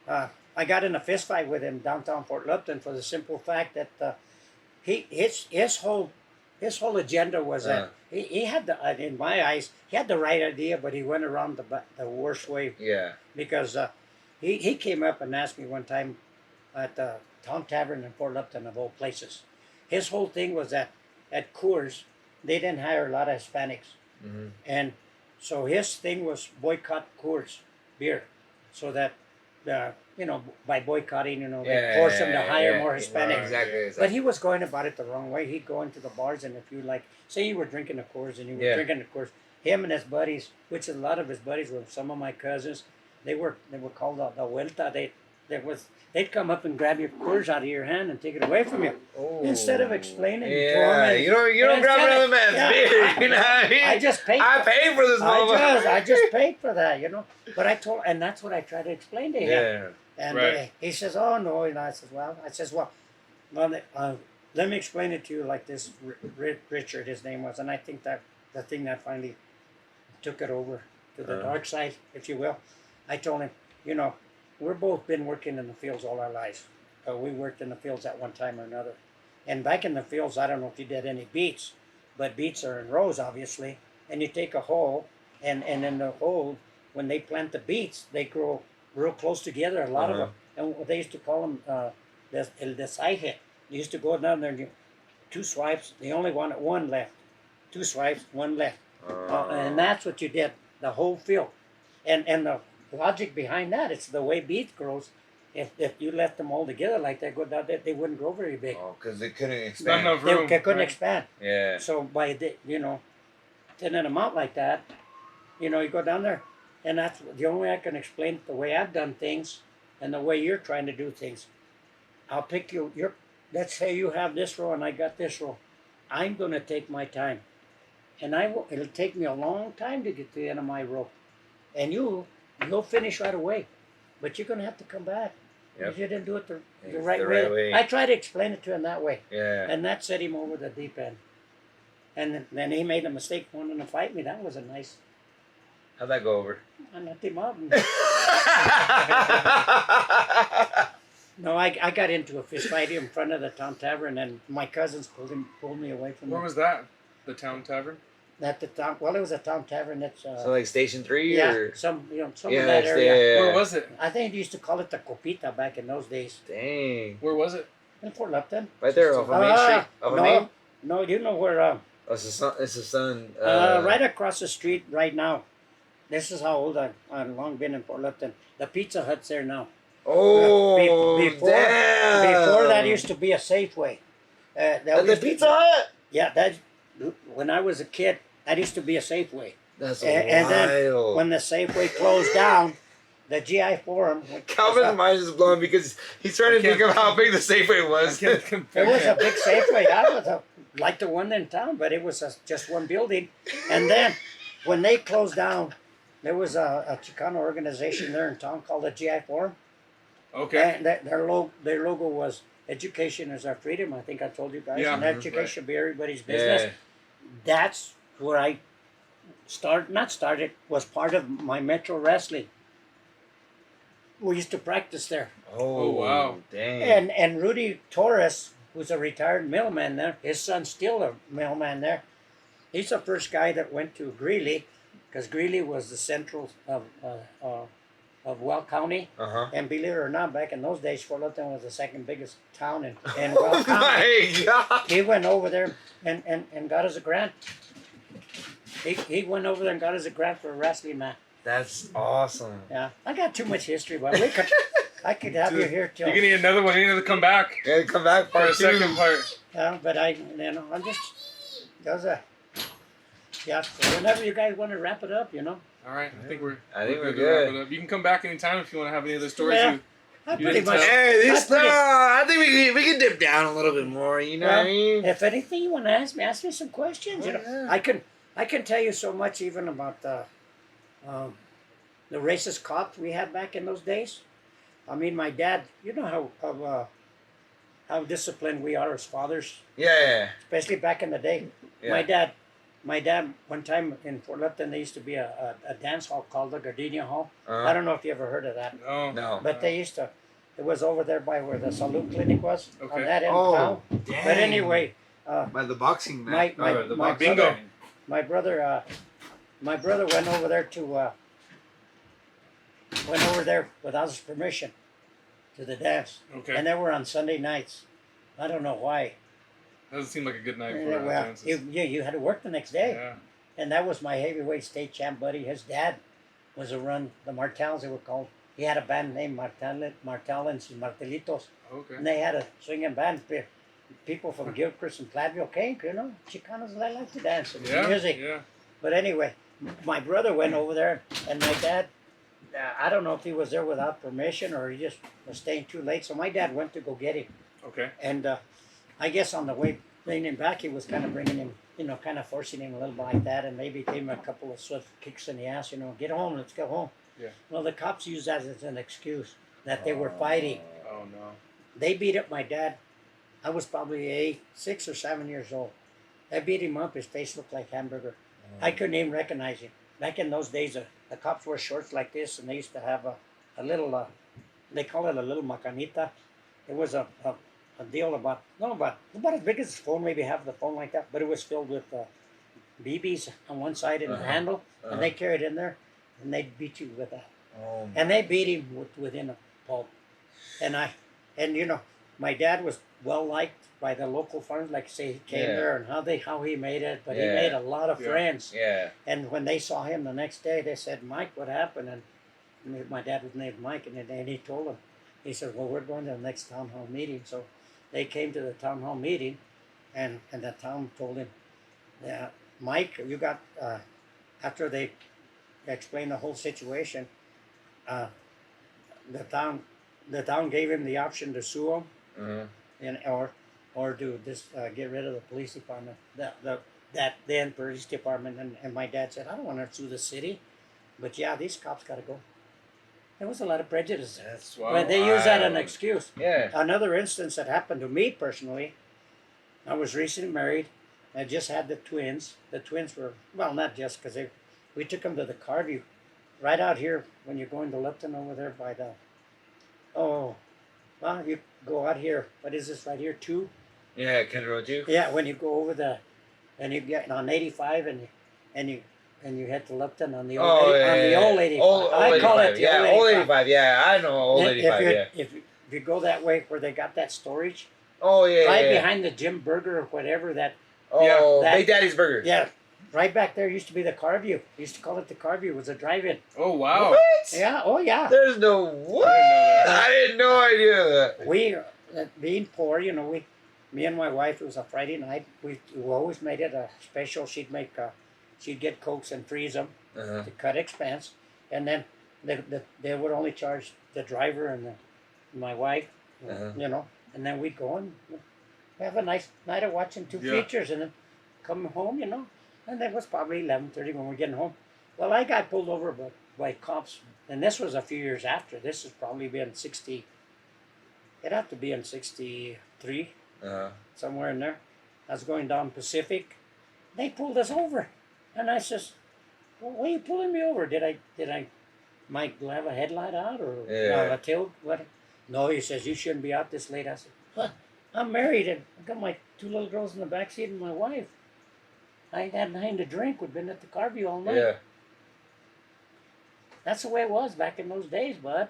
[SPEAKER 1] I got in a fist fight with him downtown Fort Lupton for the simple fact that his whole agenda was that he had in my eyes, he had the right idea, but he went around the worst way.
[SPEAKER 3] Yeah.
[SPEAKER 1] Because he came up and asked me one time at the Town Tavern in Fort Lupton, of all places. His whole thing was that at Coors, they didn't hire a lot of Hispanics.
[SPEAKER 3] Mm-hmm.
[SPEAKER 1] And so his thing was boycott Coors beer. So that, by boycotting, they force them to hire more Hispanics.
[SPEAKER 3] Exactly.
[SPEAKER 1] But he was going about it the wrong way. He'd go into the bars, and if you say you were drinking a Coors and you were drinking a Coors, him and his buddies, which a lot of his buddies were some of my cousins, they were called the Vuelta. They'd come up and grab your Coors out of your hand and take it away from you.
[SPEAKER 3] Oh.
[SPEAKER 1] Instead of explaining to
[SPEAKER 3] Yeah,
[SPEAKER 1] him.
[SPEAKER 3] you don't grab another man's beer. You know what I mean?
[SPEAKER 1] I just paid.
[SPEAKER 3] I paid for this motherfucker.
[SPEAKER 1] I just paid for that, But and that's what I tried to explain to him.
[SPEAKER 3] Yeah.
[SPEAKER 1] And
[SPEAKER 2] Right.
[SPEAKER 1] he says, "Oh no," and I says, "Well, let me explain it to you like this." Richard, his name was, and I think that the thing that finally took it over to the dark side, if you will. I told him, we're both been working in the fields all our lives. We worked in the fields at one time or another, and back in the fields, I don't know if you did any beets, but beets are in rows, obviously, and you take a hole, and in the hole, when they plant the beets, they grow real close together, a lot of them. And what they used to call them, el desaje. You used to go down there and two swipes, they only wanted one left. Two swipes, one left. And that's what you did, the whole field. And the logic behind that, it's the way beet grows. If you left them all together like that, go down there, they wouldn't grow very big.
[SPEAKER 3] Oh, because they couldn't
[SPEAKER 2] Not
[SPEAKER 3] expand.
[SPEAKER 2] enough room.
[SPEAKER 1] They couldn't
[SPEAKER 2] right?
[SPEAKER 1] expand.
[SPEAKER 3] Yeah.
[SPEAKER 1] So by thinning them out like that, you go down there, and that's the only way I can explain it, the way I've done things, and the way you're trying to do things. I'll pick let's say you have this row and I got this row. I'm going to take my time, and it'll take me a long time to get to the end of my row, and you'll finish right away, but you're going to have to come back. Because you didn't do it the right way. I tried to explain it to him that way.
[SPEAKER 3] Yeah.
[SPEAKER 1] And that set him over the deep end. And then he made a mistake wanting to fight me. That was a nice.
[SPEAKER 3] How'd that go over?
[SPEAKER 1] I knocked him out. No, I got into a fist fight in front of the town tavern, and my cousins pulled me away from
[SPEAKER 2] Where
[SPEAKER 1] it.
[SPEAKER 2] was that? The town tavern?
[SPEAKER 1] At the town. Well, it was a town tavern. It's
[SPEAKER 3] So like Station 3
[SPEAKER 1] yeah,
[SPEAKER 3] or?
[SPEAKER 1] some of
[SPEAKER 3] Yeah,
[SPEAKER 1] that area.
[SPEAKER 2] Where was it?
[SPEAKER 1] I think they used to call it the Copita back in those days.
[SPEAKER 3] Dang.
[SPEAKER 2] Where was it?
[SPEAKER 1] In Fort Lupton.
[SPEAKER 3] Right there off of Main Street? Off of Main?
[SPEAKER 1] No, you know where
[SPEAKER 3] Oh, it's the son.
[SPEAKER 1] Right across the street right now. This is how old I've long been in Port Lipton. The Pizza Hut's there now.
[SPEAKER 3] Oh,
[SPEAKER 1] Before that used to be a Safeway.
[SPEAKER 3] the Pizza Hut.
[SPEAKER 1] Yeah, that when I was a kid, that used to be a Safeway.
[SPEAKER 3] That's
[SPEAKER 1] And then
[SPEAKER 3] wild.
[SPEAKER 1] when the Safeway closed down, the GI Forum.
[SPEAKER 3] Calvin's mind is blown because he's trying to think of how big the Safeway was.
[SPEAKER 1] It was a big Safeway. That was like the one in town, but it was just one building. And then when they closed down, there was a Chicano organization there in town called the GI Forum.
[SPEAKER 2] Okay.
[SPEAKER 1] And their logo was "Education is our freedom." I think I told you guys.
[SPEAKER 2] Yeah.
[SPEAKER 1] And education should be everybody's business.
[SPEAKER 3] Yeah.
[SPEAKER 1] That's where I was part of my Metro Wrestling. We used to practice there.
[SPEAKER 2] Oh, wow.
[SPEAKER 3] Dang.
[SPEAKER 1] And Rudy Torres, who's a retired mailman there, his son's still a mailman there. He's the first guy that went to Greeley, because Greeley was the central of Well County.
[SPEAKER 3] Uh-huh.
[SPEAKER 1] And believe it or not, back in those days, Fort Lipton was the second biggest town in Well
[SPEAKER 3] Oh
[SPEAKER 1] County.
[SPEAKER 3] my God.
[SPEAKER 1] He went over there and got us a grant. He went over there and got us a grant for a wrestling match.
[SPEAKER 3] That's awesome.
[SPEAKER 1] Yeah, I got too much history, but I could have you here till.
[SPEAKER 2] You're gonna need another one. You're gonna come back
[SPEAKER 3] Yeah, come back
[SPEAKER 2] for
[SPEAKER 3] part
[SPEAKER 2] a
[SPEAKER 3] two.
[SPEAKER 2] second part.
[SPEAKER 1] But I'm just, yeah. So whenever you guys want to wrap it up,
[SPEAKER 2] All right. I think we're
[SPEAKER 3] good.
[SPEAKER 2] to wrap it up. You can come back anytime if you want to have any other stories.
[SPEAKER 1] Yeah.
[SPEAKER 2] You-
[SPEAKER 1] I
[SPEAKER 2] You
[SPEAKER 1] pretty
[SPEAKER 2] didn't
[SPEAKER 1] much.
[SPEAKER 2] tell.
[SPEAKER 3] Hey, this
[SPEAKER 1] I pretty-
[SPEAKER 3] I think we can dip down a little bit more. You know what I mean?
[SPEAKER 1] If anything you want to ask me some questions.
[SPEAKER 3] Oh, yeah.
[SPEAKER 1] I can tell you so much even about the racist cops we had back in those days. I mean, my dad. You know how disciplined we are as fathers,
[SPEAKER 3] Yeah.
[SPEAKER 1] especially back in the day.
[SPEAKER 3] Yeah.
[SPEAKER 1] My dad. One time in Fort Lipton, there used to be a dance hall called the Gardenia Hall.
[SPEAKER 3] Uh-huh.
[SPEAKER 1] I don't know if you ever heard of that.
[SPEAKER 2] No.
[SPEAKER 3] No.
[SPEAKER 1] But they used to. It was over there by where the Salute Clinic was
[SPEAKER 2] Okay.
[SPEAKER 1] on that end of town.
[SPEAKER 3] Dang.
[SPEAKER 1] But anyway,
[SPEAKER 3] By the boxing
[SPEAKER 1] my
[SPEAKER 3] match.
[SPEAKER 1] my,
[SPEAKER 3] the
[SPEAKER 1] my
[SPEAKER 3] boxing
[SPEAKER 1] brother,
[SPEAKER 3] match.
[SPEAKER 1] my brother went over there without his permission to the dance,
[SPEAKER 2] Okay.
[SPEAKER 1] and they were on Sunday nights. I don't know why.
[SPEAKER 2] Doesn't seem like a good night for
[SPEAKER 1] Well,
[SPEAKER 2] dances.
[SPEAKER 1] you had to work the next day,
[SPEAKER 2] Yeah.
[SPEAKER 1] and that was my heavyweight state champ buddy. His dad was the Martels they were called. He had a band named Martellans and Martelitos.
[SPEAKER 2] Okay.
[SPEAKER 1] And they had a swinging band. People from Gilchrist and Platteville came, Chicanos, they like to dance and
[SPEAKER 2] Yeah.
[SPEAKER 1] music.
[SPEAKER 2] Yeah.
[SPEAKER 1] But anyway, my brother went over there, and my dad, I don't know if he was there without permission or he just was staying too late. So my dad went to go get him.
[SPEAKER 2] Okay.
[SPEAKER 1] And I guess on the way bringing him back, he was kind of bringing him, kind of forcing him a little bit like that, and maybe gave him a couple of swift kicks in the ass, get home, let's go home.
[SPEAKER 2] Yeah.
[SPEAKER 1] Well, the cops used that as an excuse that they were fighting.
[SPEAKER 2] Oh no.
[SPEAKER 1] They beat up my dad. I was probably 6 or 7 years old. They beat him up. His face looked like hamburger. I couldn't even recognize him. Back in those days, the cops wore shorts like this, and they used to have a little, they call it a little macanita. It was a deal about as big as a phone, maybe half the phone like that, but it was filled with BBs on one side and a handle, and they carried it in there, and they'd beat you with that.
[SPEAKER 3] Oh,
[SPEAKER 1] And they beat him within a pulp. And my dad was well liked by the local farmers. Like say, he came
[SPEAKER 3] Yeah.
[SPEAKER 1] there and how he made it, but he
[SPEAKER 3] Yeah.
[SPEAKER 1] made a lot of
[SPEAKER 2] Yeah.
[SPEAKER 1] friends.
[SPEAKER 3] Yeah.
[SPEAKER 1] And when they saw him the next day, they said, "Mike, what happened?" And my dad was named Mike, and he told them. He said, "Well, we're going to the next town hall meeting." So they came to the town hall meeting, and the town told him, "Yeah, Mike, you got." After they explained the whole situation, the town gave him the option to sue him, or to just get rid of the police department. That then police department, and my dad said, "I don't want to sue the city, but yeah, these cops got to go." There was a lot of prejudice there.
[SPEAKER 3] That's
[SPEAKER 1] But they use that as an
[SPEAKER 3] wild.
[SPEAKER 1] excuse.
[SPEAKER 3] Yeah.
[SPEAKER 1] Another instance that happened to me personally, I was recently married. I just had the twins. The twins were, well, not just because we took them to the Carview, right out here when you're going to Lipton over there by the, you go out here. What is this right here? 2?
[SPEAKER 3] Yeah, Ken Road too.
[SPEAKER 1] Yeah, when you go over and you get on 85 and you head to Lipton on the old, on the old 85. I call it the
[SPEAKER 3] old 85. Yeah, I know old
[SPEAKER 1] If
[SPEAKER 3] 85.
[SPEAKER 1] you-
[SPEAKER 3] Yeah.
[SPEAKER 1] If you go that way where they got that storage,
[SPEAKER 3] Oh yeah.
[SPEAKER 1] right
[SPEAKER 3] yeah.
[SPEAKER 1] behind the Jim Burger or whatever, that
[SPEAKER 3] Oh,
[SPEAKER 1] That-
[SPEAKER 3] Big Daddy's Burger.
[SPEAKER 1] Yeah, right back there used to be the Carview. We used to call it the Carview. It was a drive-in.
[SPEAKER 2] Oh wow.
[SPEAKER 3] What?
[SPEAKER 1] Yeah, oh yeah.
[SPEAKER 3] There's no what?
[SPEAKER 2] that.
[SPEAKER 3] I had no idea that.
[SPEAKER 1] We, being poor, me and my wife, it was a Friday night. We always made it a special. She'd get Cokes and freeze them
[SPEAKER 3] Uh-huh.
[SPEAKER 1] to cut expense. And then they would only charge the driver and my wife,
[SPEAKER 3] Uh-huh.
[SPEAKER 1] And then we'd go and have a nice night of watching two
[SPEAKER 2] Yeah.
[SPEAKER 1] features and then come home, and it was probably 11:30 when we're getting home. Well, I got pulled over by cops, and this was a few years after. This has probably been 60, it'd have to be in 63,
[SPEAKER 3] Uh-huh.
[SPEAKER 1] somewhere in there. I was going down Pacific. They pulled us over. And I says, well, why are you pulling me over? Do I have a headlight out or
[SPEAKER 3] Yeah.
[SPEAKER 1] a tail? What? No, he says, you shouldn't be out this late. I said, what? I'm married and I got my 2 little girls in the back seat and my wife. I ain't had nothing to drink. We've been at the Carview all night.
[SPEAKER 3] Yeah.
[SPEAKER 1] That's the way it was back in those days, bud.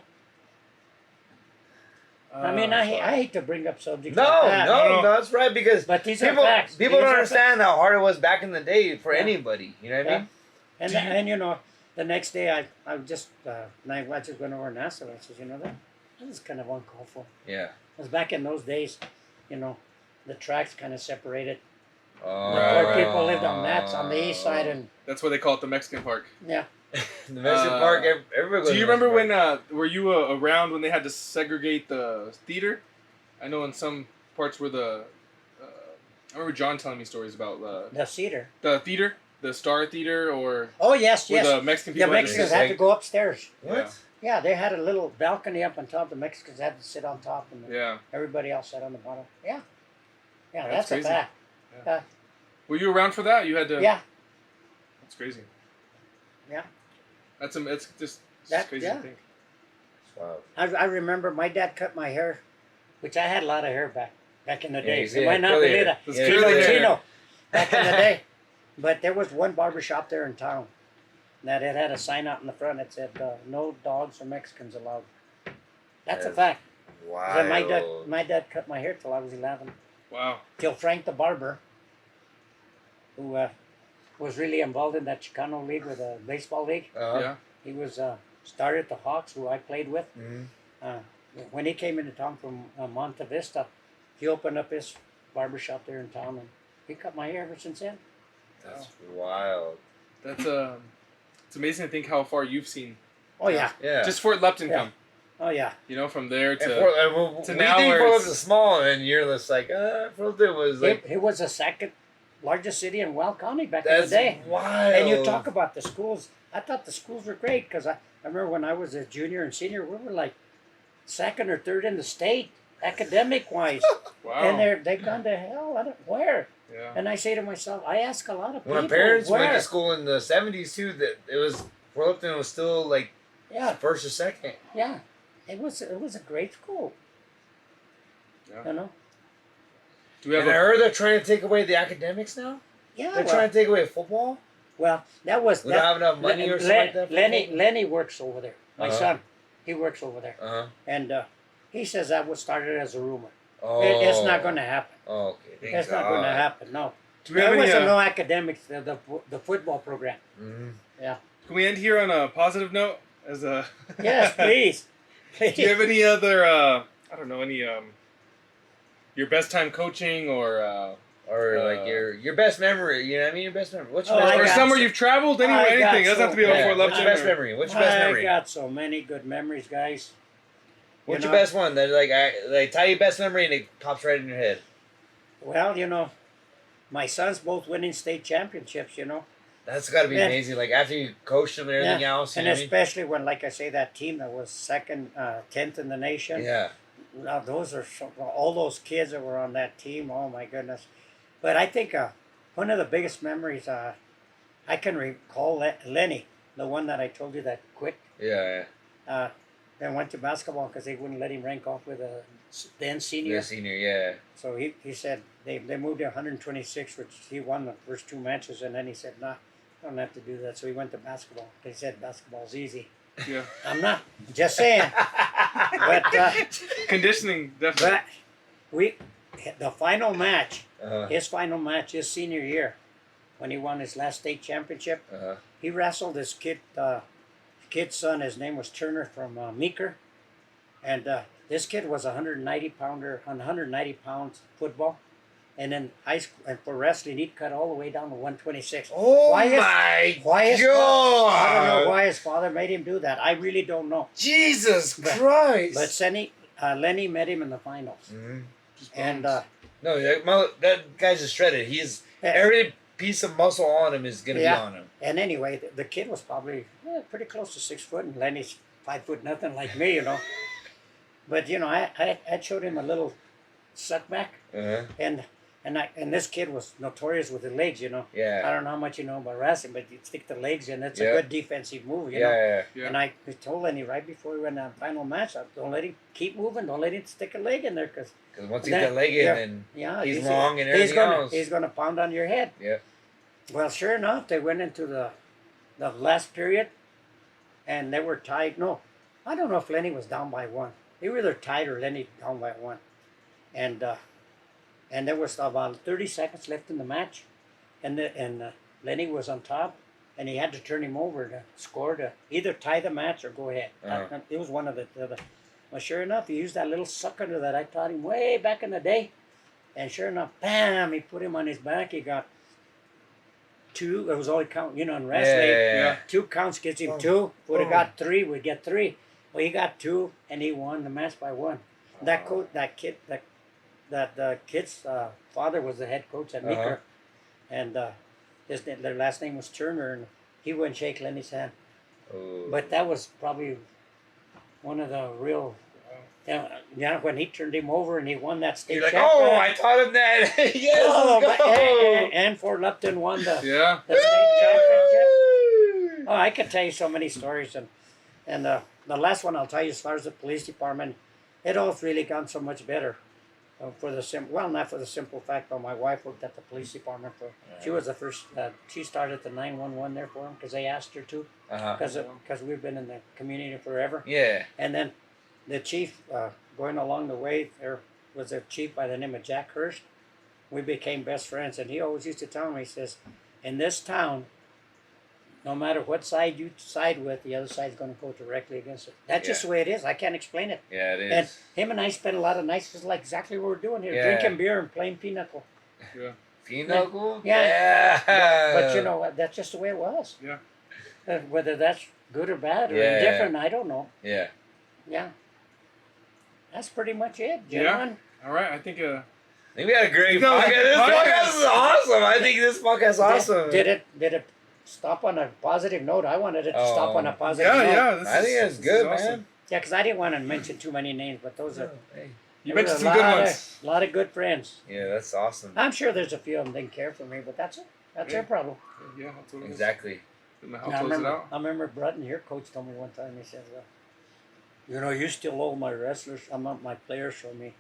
[SPEAKER 1] I mean, I hate to bring up subjects
[SPEAKER 3] No,
[SPEAKER 1] like that.
[SPEAKER 3] no, that's right because
[SPEAKER 1] But these
[SPEAKER 3] people
[SPEAKER 1] are facts.
[SPEAKER 3] people
[SPEAKER 1] These
[SPEAKER 3] don't
[SPEAKER 1] are
[SPEAKER 3] understand how hard it was back in the day for
[SPEAKER 1] Yeah.
[SPEAKER 3] anybody. You know what I mean?
[SPEAKER 1] And the next day I just I just went over and asked her. I says, that was kind of uncalled for.
[SPEAKER 3] Yeah.
[SPEAKER 1] Because back in those days, the tracks kind of separated.
[SPEAKER 3] Oh,
[SPEAKER 1] The poor people lived on the east side, and
[SPEAKER 2] That's why they call it the Mexican Park.
[SPEAKER 1] yeah,
[SPEAKER 3] the Mexican Park. Everybody.
[SPEAKER 2] Do you remember when were you around when they had to segregate the theater? I know in some parts where I remember John telling me stories about
[SPEAKER 1] the cedar.
[SPEAKER 2] the theater, the Star Theater, or
[SPEAKER 1] Oh yes,
[SPEAKER 2] where
[SPEAKER 1] yes.
[SPEAKER 2] the Mexican
[SPEAKER 1] The
[SPEAKER 2] people had to
[SPEAKER 1] Mexicans
[SPEAKER 2] sit.
[SPEAKER 1] had to go upstairs.
[SPEAKER 3] What?
[SPEAKER 1] Yeah, they had a little balcony up on top. The Mexicans had to sit on top, and
[SPEAKER 2] Yeah.
[SPEAKER 1] everybody else sat on the bottom. Yeah,
[SPEAKER 2] That's
[SPEAKER 1] that's
[SPEAKER 2] crazy.
[SPEAKER 1] a fact.
[SPEAKER 2] Were you around for that? You had to.
[SPEAKER 1] Yeah,
[SPEAKER 2] That's crazy.
[SPEAKER 1] Yeah.
[SPEAKER 2] It's just
[SPEAKER 1] That-
[SPEAKER 2] crazy
[SPEAKER 1] yeah.
[SPEAKER 2] to think.
[SPEAKER 3] Wow.
[SPEAKER 1] I remember my dad cut my hair, which I had a lot of hair back in the
[SPEAKER 3] Yeah,
[SPEAKER 1] day.
[SPEAKER 3] you
[SPEAKER 1] You might not
[SPEAKER 3] curly
[SPEAKER 1] believe
[SPEAKER 3] hair.
[SPEAKER 1] that.
[SPEAKER 2] That's
[SPEAKER 3] Yeah,
[SPEAKER 2] curly
[SPEAKER 3] curly
[SPEAKER 2] hair.
[SPEAKER 1] Chino, back in the day. But there was one barber shop there in town that it had a sign out in the front that said, "No dogs or Mexicans allowed." That's a
[SPEAKER 3] That's
[SPEAKER 1] fact.
[SPEAKER 3] Wow.
[SPEAKER 1] So my dad cut my hair till I was 11.
[SPEAKER 2] Wow.
[SPEAKER 1] Till Frank the barber, who was really involved in that Chicano league with the baseball league.
[SPEAKER 2] Yeah.
[SPEAKER 1] He was started the Hawks, who I played with.
[SPEAKER 3] Mhm.
[SPEAKER 1] When he came into town from Monte Vista, he opened up his barber shop there in town, and he cut my hair ever since then.
[SPEAKER 3] That's wild.
[SPEAKER 2] That's it's amazing to think how far you've seen.
[SPEAKER 1] Oh yeah,
[SPEAKER 3] Yeah.
[SPEAKER 2] Just Fort Lupton
[SPEAKER 1] Yeah.
[SPEAKER 2] come.
[SPEAKER 1] oh yeah.
[SPEAKER 2] From there
[SPEAKER 3] And
[SPEAKER 2] to
[SPEAKER 3] we
[SPEAKER 2] now
[SPEAKER 3] think
[SPEAKER 2] where
[SPEAKER 3] Fort
[SPEAKER 2] it's-
[SPEAKER 3] Lupton's small, and you're just like, Fort Lupton was like,
[SPEAKER 1] It was the second largest city in Weld County back in the
[SPEAKER 3] that's
[SPEAKER 1] day.
[SPEAKER 3] wild.
[SPEAKER 1] And you talk about the schools. I thought the schools were great because I remember when I was a junior and senior, we were like second or third in the state academic wise,
[SPEAKER 2] wow.
[SPEAKER 1] and they've gone to hell. I don't where.
[SPEAKER 2] Yeah.
[SPEAKER 1] And I say to myself, I ask a lot of people,
[SPEAKER 3] when my parents
[SPEAKER 1] where?
[SPEAKER 3] went to school in the 70s too, that it was Fort Lupton was still like
[SPEAKER 1] Yeah,
[SPEAKER 3] first or second.
[SPEAKER 1] yeah. It was a great school.
[SPEAKER 2] Yeah.
[SPEAKER 1] You know.
[SPEAKER 2] Do we have
[SPEAKER 3] And I
[SPEAKER 2] a,
[SPEAKER 3] heard they're trying to take away the academics now.
[SPEAKER 1] Yeah.
[SPEAKER 3] They're
[SPEAKER 1] well,
[SPEAKER 3] trying to take away football.
[SPEAKER 1] well, that was
[SPEAKER 3] We don't have enough money or something like that. for football?
[SPEAKER 1] Lenny works over there. My
[SPEAKER 3] Uh-huh.
[SPEAKER 1] son, he works over there,
[SPEAKER 3] Uh-huh.
[SPEAKER 1] and he says that was started as a rumor.
[SPEAKER 3] Oh.
[SPEAKER 1] It's not going to happen.
[SPEAKER 3] Oh, okay. Thank
[SPEAKER 1] It's not going to
[SPEAKER 3] God.
[SPEAKER 1] happen. No.
[SPEAKER 2] do we have
[SPEAKER 1] There
[SPEAKER 2] any,
[SPEAKER 1] wasn't no academics. The football program.
[SPEAKER 3] Mhm.
[SPEAKER 2] can we end here on a positive note? As a
[SPEAKER 1] Yes, please.
[SPEAKER 2] Do you have any other I don't know, any your best time coaching or
[SPEAKER 3] Or like your best memory. You know what I mean? Your best memory. What's your
[SPEAKER 1] Oh,
[SPEAKER 3] best
[SPEAKER 1] I
[SPEAKER 2] or
[SPEAKER 3] memory?
[SPEAKER 1] got
[SPEAKER 2] somewhere
[SPEAKER 1] so-
[SPEAKER 2] you've traveled? Anywhere,
[SPEAKER 1] I got
[SPEAKER 2] anything. It doesn't have to be about
[SPEAKER 1] so-
[SPEAKER 2] Fort
[SPEAKER 3] What's your
[SPEAKER 2] Lupton.
[SPEAKER 3] best memory? What's your best
[SPEAKER 1] I
[SPEAKER 3] memory?
[SPEAKER 1] got so many good memories, guys.
[SPEAKER 3] What's
[SPEAKER 1] You
[SPEAKER 3] your
[SPEAKER 1] know-
[SPEAKER 3] best one? That like tell your best memory and it pops right in your head.
[SPEAKER 1] Well, my sons both winning state championships.
[SPEAKER 3] That's got to be
[SPEAKER 1] Yeah.
[SPEAKER 3] amazing. Like after you coached them and everything else. You
[SPEAKER 1] And
[SPEAKER 3] know what I mean?
[SPEAKER 1] especially when, like I say, that team that was second, 10th in the nation.
[SPEAKER 3] Yeah.
[SPEAKER 1] Now, those are all those kids that were on that team. Oh my goodness! But I think one of the biggest memories I can recall Lenny, the one that I told you that quit,
[SPEAKER 3] Yeah.
[SPEAKER 1] and went to basketball because they wouldn't let him rank off with a then
[SPEAKER 3] Yeah.
[SPEAKER 1] senior.
[SPEAKER 3] The senior. Yeah.
[SPEAKER 1] So he said they moved to 126, which he won the first 2 matches, and then he said, "Nah, I don't have to do that." So he went to basketball. They said basketball's easy.
[SPEAKER 2] Yeah.
[SPEAKER 1] I'm not just saying, but
[SPEAKER 2] Conditioning definitely.
[SPEAKER 1] the final match his final match his senior year, when he won his last state championship, he wrestled this kid's son. His name was Turner from Meeker, and this kid was 190 pounds football, and then high school and for wrestling he'd cut all the way down to 126.
[SPEAKER 3] Oh
[SPEAKER 1] Why his
[SPEAKER 3] God!
[SPEAKER 1] I don't know why his father made him do that. I really don't know.
[SPEAKER 3] Jesus Christ!
[SPEAKER 1] But Lenny met him in the finals, and
[SPEAKER 3] no, that guy's just shredded. He's every piece of muscle on him is gonna be on him.
[SPEAKER 1] And anyway, the kid was probably pretty close to 6 foot, and Lenny's 5 foot nothing like me, you know. But you know, I showed him a little suckback, and this kid was notorious with the legs, you know.
[SPEAKER 3] Yeah.
[SPEAKER 1] I don't know how much you know about wrestling, but you stick the legs in. It's a good defensive move, you know.
[SPEAKER 2] Yeah.
[SPEAKER 1] And I told Lenny right before we went to the final match, don't let him keep moving. Don't let him stick a leg in there, because
[SPEAKER 3] once he gets that leg in, then he's long and everything else.
[SPEAKER 1] He's gonna pound on your head.
[SPEAKER 3] Yeah.
[SPEAKER 1] Well, sure enough, they went into the last period, and they were tied. No, I don't know if Lenny was down by one. They were either tied or Lenny down by one, and there was about 30 seconds left in the match, and Lenny was on top, and he had to turn him over to score to either tie the match or go ahead. It was one of the other. Well, sure enough, he used that little sucker that I taught him way back in the day, and sure enough, bam! He put him on his back. He got 2. It was only count, you know, in wrestling. 2 counts gets him 2. Would have got 3, we'd get 3. Well, he got 2, and he won the match by 1. That kid's father was the head coach at Meeker, and their last name was Turner, and he wouldn't shake Lenny's hand. But that was probably one of the real. When he turned him over and he won that state championship.
[SPEAKER 3] Oh, I taught him that. Yes, let's go.
[SPEAKER 1] And Fort Lupton won the
[SPEAKER 2] Yeah.
[SPEAKER 1] state championship. Oh, I could tell you so many stories, and the last one I'll tell you, as far as the police department, it all really gone so much better. For the not for the simple fact that my wife worked at the police department she was the first. She started the 911 there for them because they asked her to, because we've been in the community forever.
[SPEAKER 3] Yeah.
[SPEAKER 1] And then the chief, going along the way, there was a chief by the name of Jack Hurst. We became best friends, and he always used to tell me, he says, in this town, no matter what side you side with, the other side's going to go directly against it. That's just the way it is. I can't explain it.
[SPEAKER 3] Yeah, it is.
[SPEAKER 1] And him and I spent a lot of nights, just like exactly what we're doing here, drinking beer and playing pinochle.
[SPEAKER 2] Yeah.
[SPEAKER 3] Pinochle?
[SPEAKER 1] Yeah. But you know what? That's just the way it was.
[SPEAKER 2] Yeah.
[SPEAKER 1] Whether that's good or bad or indifferent, I don't know.
[SPEAKER 3] Yeah.
[SPEAKER 1] Yeah. That's pretty much it, gentlemen.
[SPEAKER 2] Yeah. All right. I think
[SPEAKER 3] we had a great podcast. This podcast is awesome. I think this podcast is awesome.
[SPEAKER 1] Did it stop on a positive note? I wanted it to stop on a positive note.
[SPEAKER 2] Yeah.
[SPEAKER 3] I think that's good, man.
[SPEAKER 2] Awesome.
[SPEAKER 1] Yeah, because I didn't want to mention too many names, but those are.
[SPEAKER 2] You mentioned some good ones.
[SPEAKER 1] A lot of good friends.
[SPEAKER 3] Yeah, that's awesome.
[SPEAKER 1] I'm sure there's a few of them didn't care for me, but that's it. That's their problem.
[SPEAKER 2] Yeah, that's what it is.
[SPEAKER 3] Exactly.
[SPEAKER 1] I remember Broughton, your coach, told me one time. He said, "You know, you still owe my wrestlers, my players for me.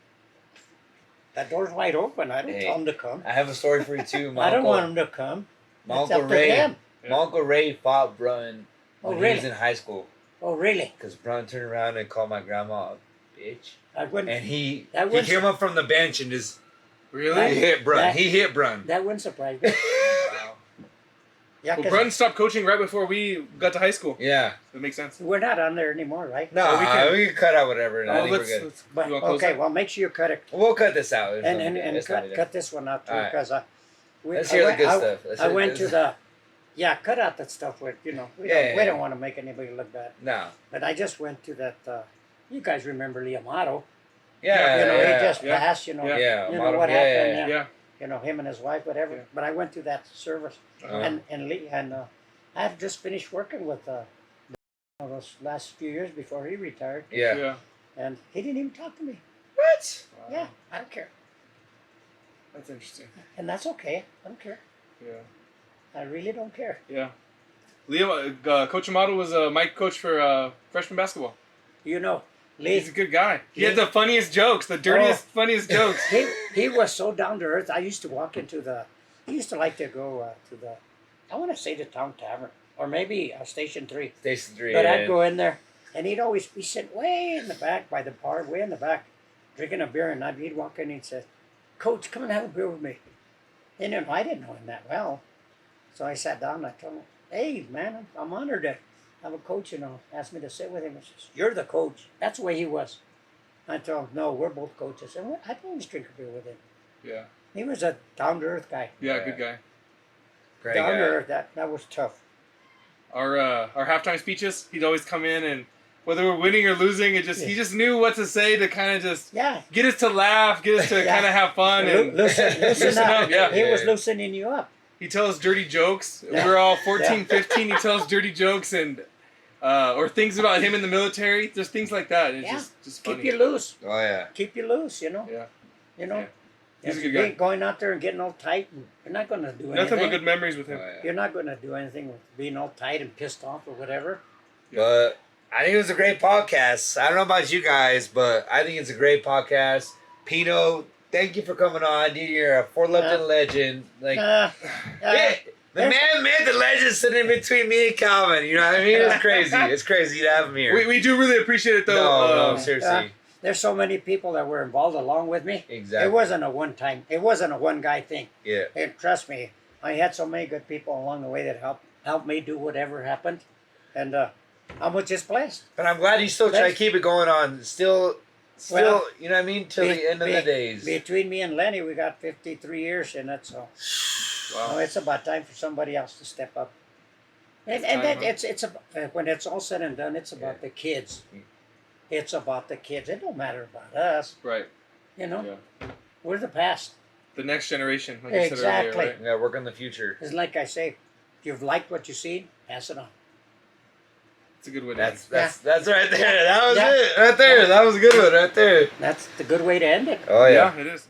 [SPEAKER 1] That door's wide open. I don't tell them to come.
[SPEAKER 3] I have a story for you too.
[SPEAKER 1] I don't want them to come.
[SPEAKER 3] My Uncle Ray. My Uncle Ray fought Brun when he was in high school.
[SPEAKER 1] Oh, really?
[SPEAKER 3] Because Brun turned around and called my grandma a bitch. And he came up from the bench and just
[SPEAKER 2] really
[SPEAKER 3] he hit Brun.
[SPEAKER 1] That wouldn't surprise me.
[SPEAKER 2] Yeah, well, Brun stopped coaching right before we got to high school.
[SPEAKER 3] Yeah.
[SPEAKER 2] That makes sense.
[SPEAKER 1] We're not on there anymore, right?
[SPEAKER 3] No, we can cut out whatever. I think we're good.
[SPEAKER 1] But, okay, well, make sure you cut it.
[SPEAKER 3] We'll cut this out.
[SPEAKER 1] And cut this one out, too, because
[SPEAKER 3] let's hear the good stuff.
[SPEAKER 1] I went to the... Yeah, cut out that stuff with, we don't want to make anybody look bad.
[SPEAKER 3] No.
[SPEAKER 1] But I just went to that, you guys remember Liamato.
[SPEAKER 3] Yeah.
[SPEAKER 1] He just passed, what happened.
[SPEAKER 2] Yeah.
[SPEAKER 1] Him and his wife, whatever. Yeah. But I went to that service, and I had just finished working with those last few years before he retired.
[SPEAKER 3] Yeah.
[SPEAKER 1] And he didn't even talk to me.
[SPEAKER 3] What?
[SPEAKER 1] Wow. Yeah, I don't care.
[SPEAKER 2] That's interesting.
[SPEAKER 1] And that's okay. I don't care.
[SPEAKER 2] Yeah.
[SPEAKER 1] I really don't care.
[SPEAKER 2] Yeah. Coach Amato was my coach for freshman basketball.
[SPEAKER 1] He's
[SPEAKER 2] a good guy. He had the funniest jokes, the dirtiest, funniest jokes.
[SPEAKER 1] He was so down to earth. I used to walk into he used to like to go to I want to say the Town Tavern, or maybe Station 3.
[SPEAKER 3] Station 3,
[SPEAKER 1] But I'd go in there, and he'd always be sitting way in the back by the bar, way in the back, drinking a beer, and he'd walk in and he'd say, Coach, come and have a beer with me. And then I didn't know him that well. So I sat down and I told him, hey, man, I'm honored to have a coach, asked me to sit with him. He says, you're the coach. That's the way he was. I told him, no, we're both coaches. And I'd always drink a beer with him.
[SPEAKER 2] Yeah.
[SPEAKER 1] He was a down-to-earth guy.
[SPEAKER 2] Yeah, good guy.
[SPEAKER 3] Great
[SPEAKER 1] Down to
[SPEAKER 3] guy.
[SPEAKER 1] earth, that was tough.
[SPEAKER 2] Our halftime speeches, he'd always come in and whether we're winning or losing, he just knew what to say to kind of just
[SPEAKER 1] Yeah.
[SPEAKER 2] get us to laugh, get us to
[SPEAKER 1] Yeah.
[SPEAKER 2] kind of have fun, and
[SPEAKER 1] Loosen up.
[SPEAKER 2] Yeah.
[SPEAKER 1] He was loosening you up.
[SPEAKER 2] he tells dirty jokes.
[SPEAKER 1] Yeah.
[SPEAKER 2] We're all 14,
[SPEAKER 1] Yeah.
[SPEAKER 2] 15. He tells dirty jokes and or things about him in the military. There's things like that. It's
[SPEAKER 1] Yeah.
[SPEAKER 2] just funny.
[SPEAKER 1] Keep you loose.
[SPEAKER 3] Oh yeah.
[SPEAKER 1] Keep you loose,
[SPEAKER 2] Yeah. Yeah. He's a good guy.
[SPEAKER 1] Going out there and getting all tight, you're not going to do anything.
[SPEAKER 2] Nothing but good memories with
[SPEAKER 3] Oh,
[SPEAKER 2] him.
[SPEAKER 3] yeah.
[SPEAKER 1] You're not going to do anything with being all tight and pissed off or whatever.
[SPEAKER 3] But I think it was a great podcast. I don't know about you guys, but I think it's a great podcast. Pino, thank you for coming on. Dude, you're a Fort Lupton legend. Like
[SPEAKER 1] Yeah,
[SPEAKER 3] the man made the legend sitting between me and Calvin. You know what I mean? It's crazy. It's crazy to have him here.
[SPEAKER 2] We do really appreciate it, though.
[SPEAKER 3] No, seriously.
[SPEAKER 1] there's so many people that were involved along with me.
[SPEAKER 3] Exactly.
[SPEAKER 1] It wasn't a one guy thing.
[SPEAKER 3] Yeah.
[SPEAKER 1] And trust me, I had so many good people along the way that helped me do whatever happened. And I'm just blessed.
[SPEAKER 3] But I'm glad you still try to keep it going on. Still,
[SPEAKER 1] Well,
[SPEAKER 3] you know what I mean? Till the end of the days.
[SPEAKER 1] Between me and Lenny, we got 53 years in it, so
[SPEAKER 2] Wow.
[SPEAKER 1] it's about time for somebody else to step up. And
[SPEAKER 2] time,
[SPEAKER 1] that
[SPEAKER 2] huh?
[SPEAKER 1] it's when it's all said and done, it's about the kids. It's about the kids. It don't matter about us.
[SPEAKER 2] Right.
[SPEAKER 1] Yeah.
[SPEAKER 2] Yeah.
[SPEAKER 1] We're the past.
[SPEAKER 2] The next generation, like you said
[SPEAKER 1] Exactly.
[SPEAKER 2] earlier, right?
[SPEAKER 3] We gotta work on the future.
[SPEAKER 1] It's like I say, if you've liked what you see, pass it on.
[SPEAKER 2] It's a good way to
[SPEAKER 3] That's right there. That was
[SPEAKER 1] Yeah.
[SPEAKER 3] it. Right there. That was a good one right there.
[SPEAKER 1] That's the good way to end it.
[SPEAKER 3] Oh yeah.
[SPEAKER 2] Yeah, it is.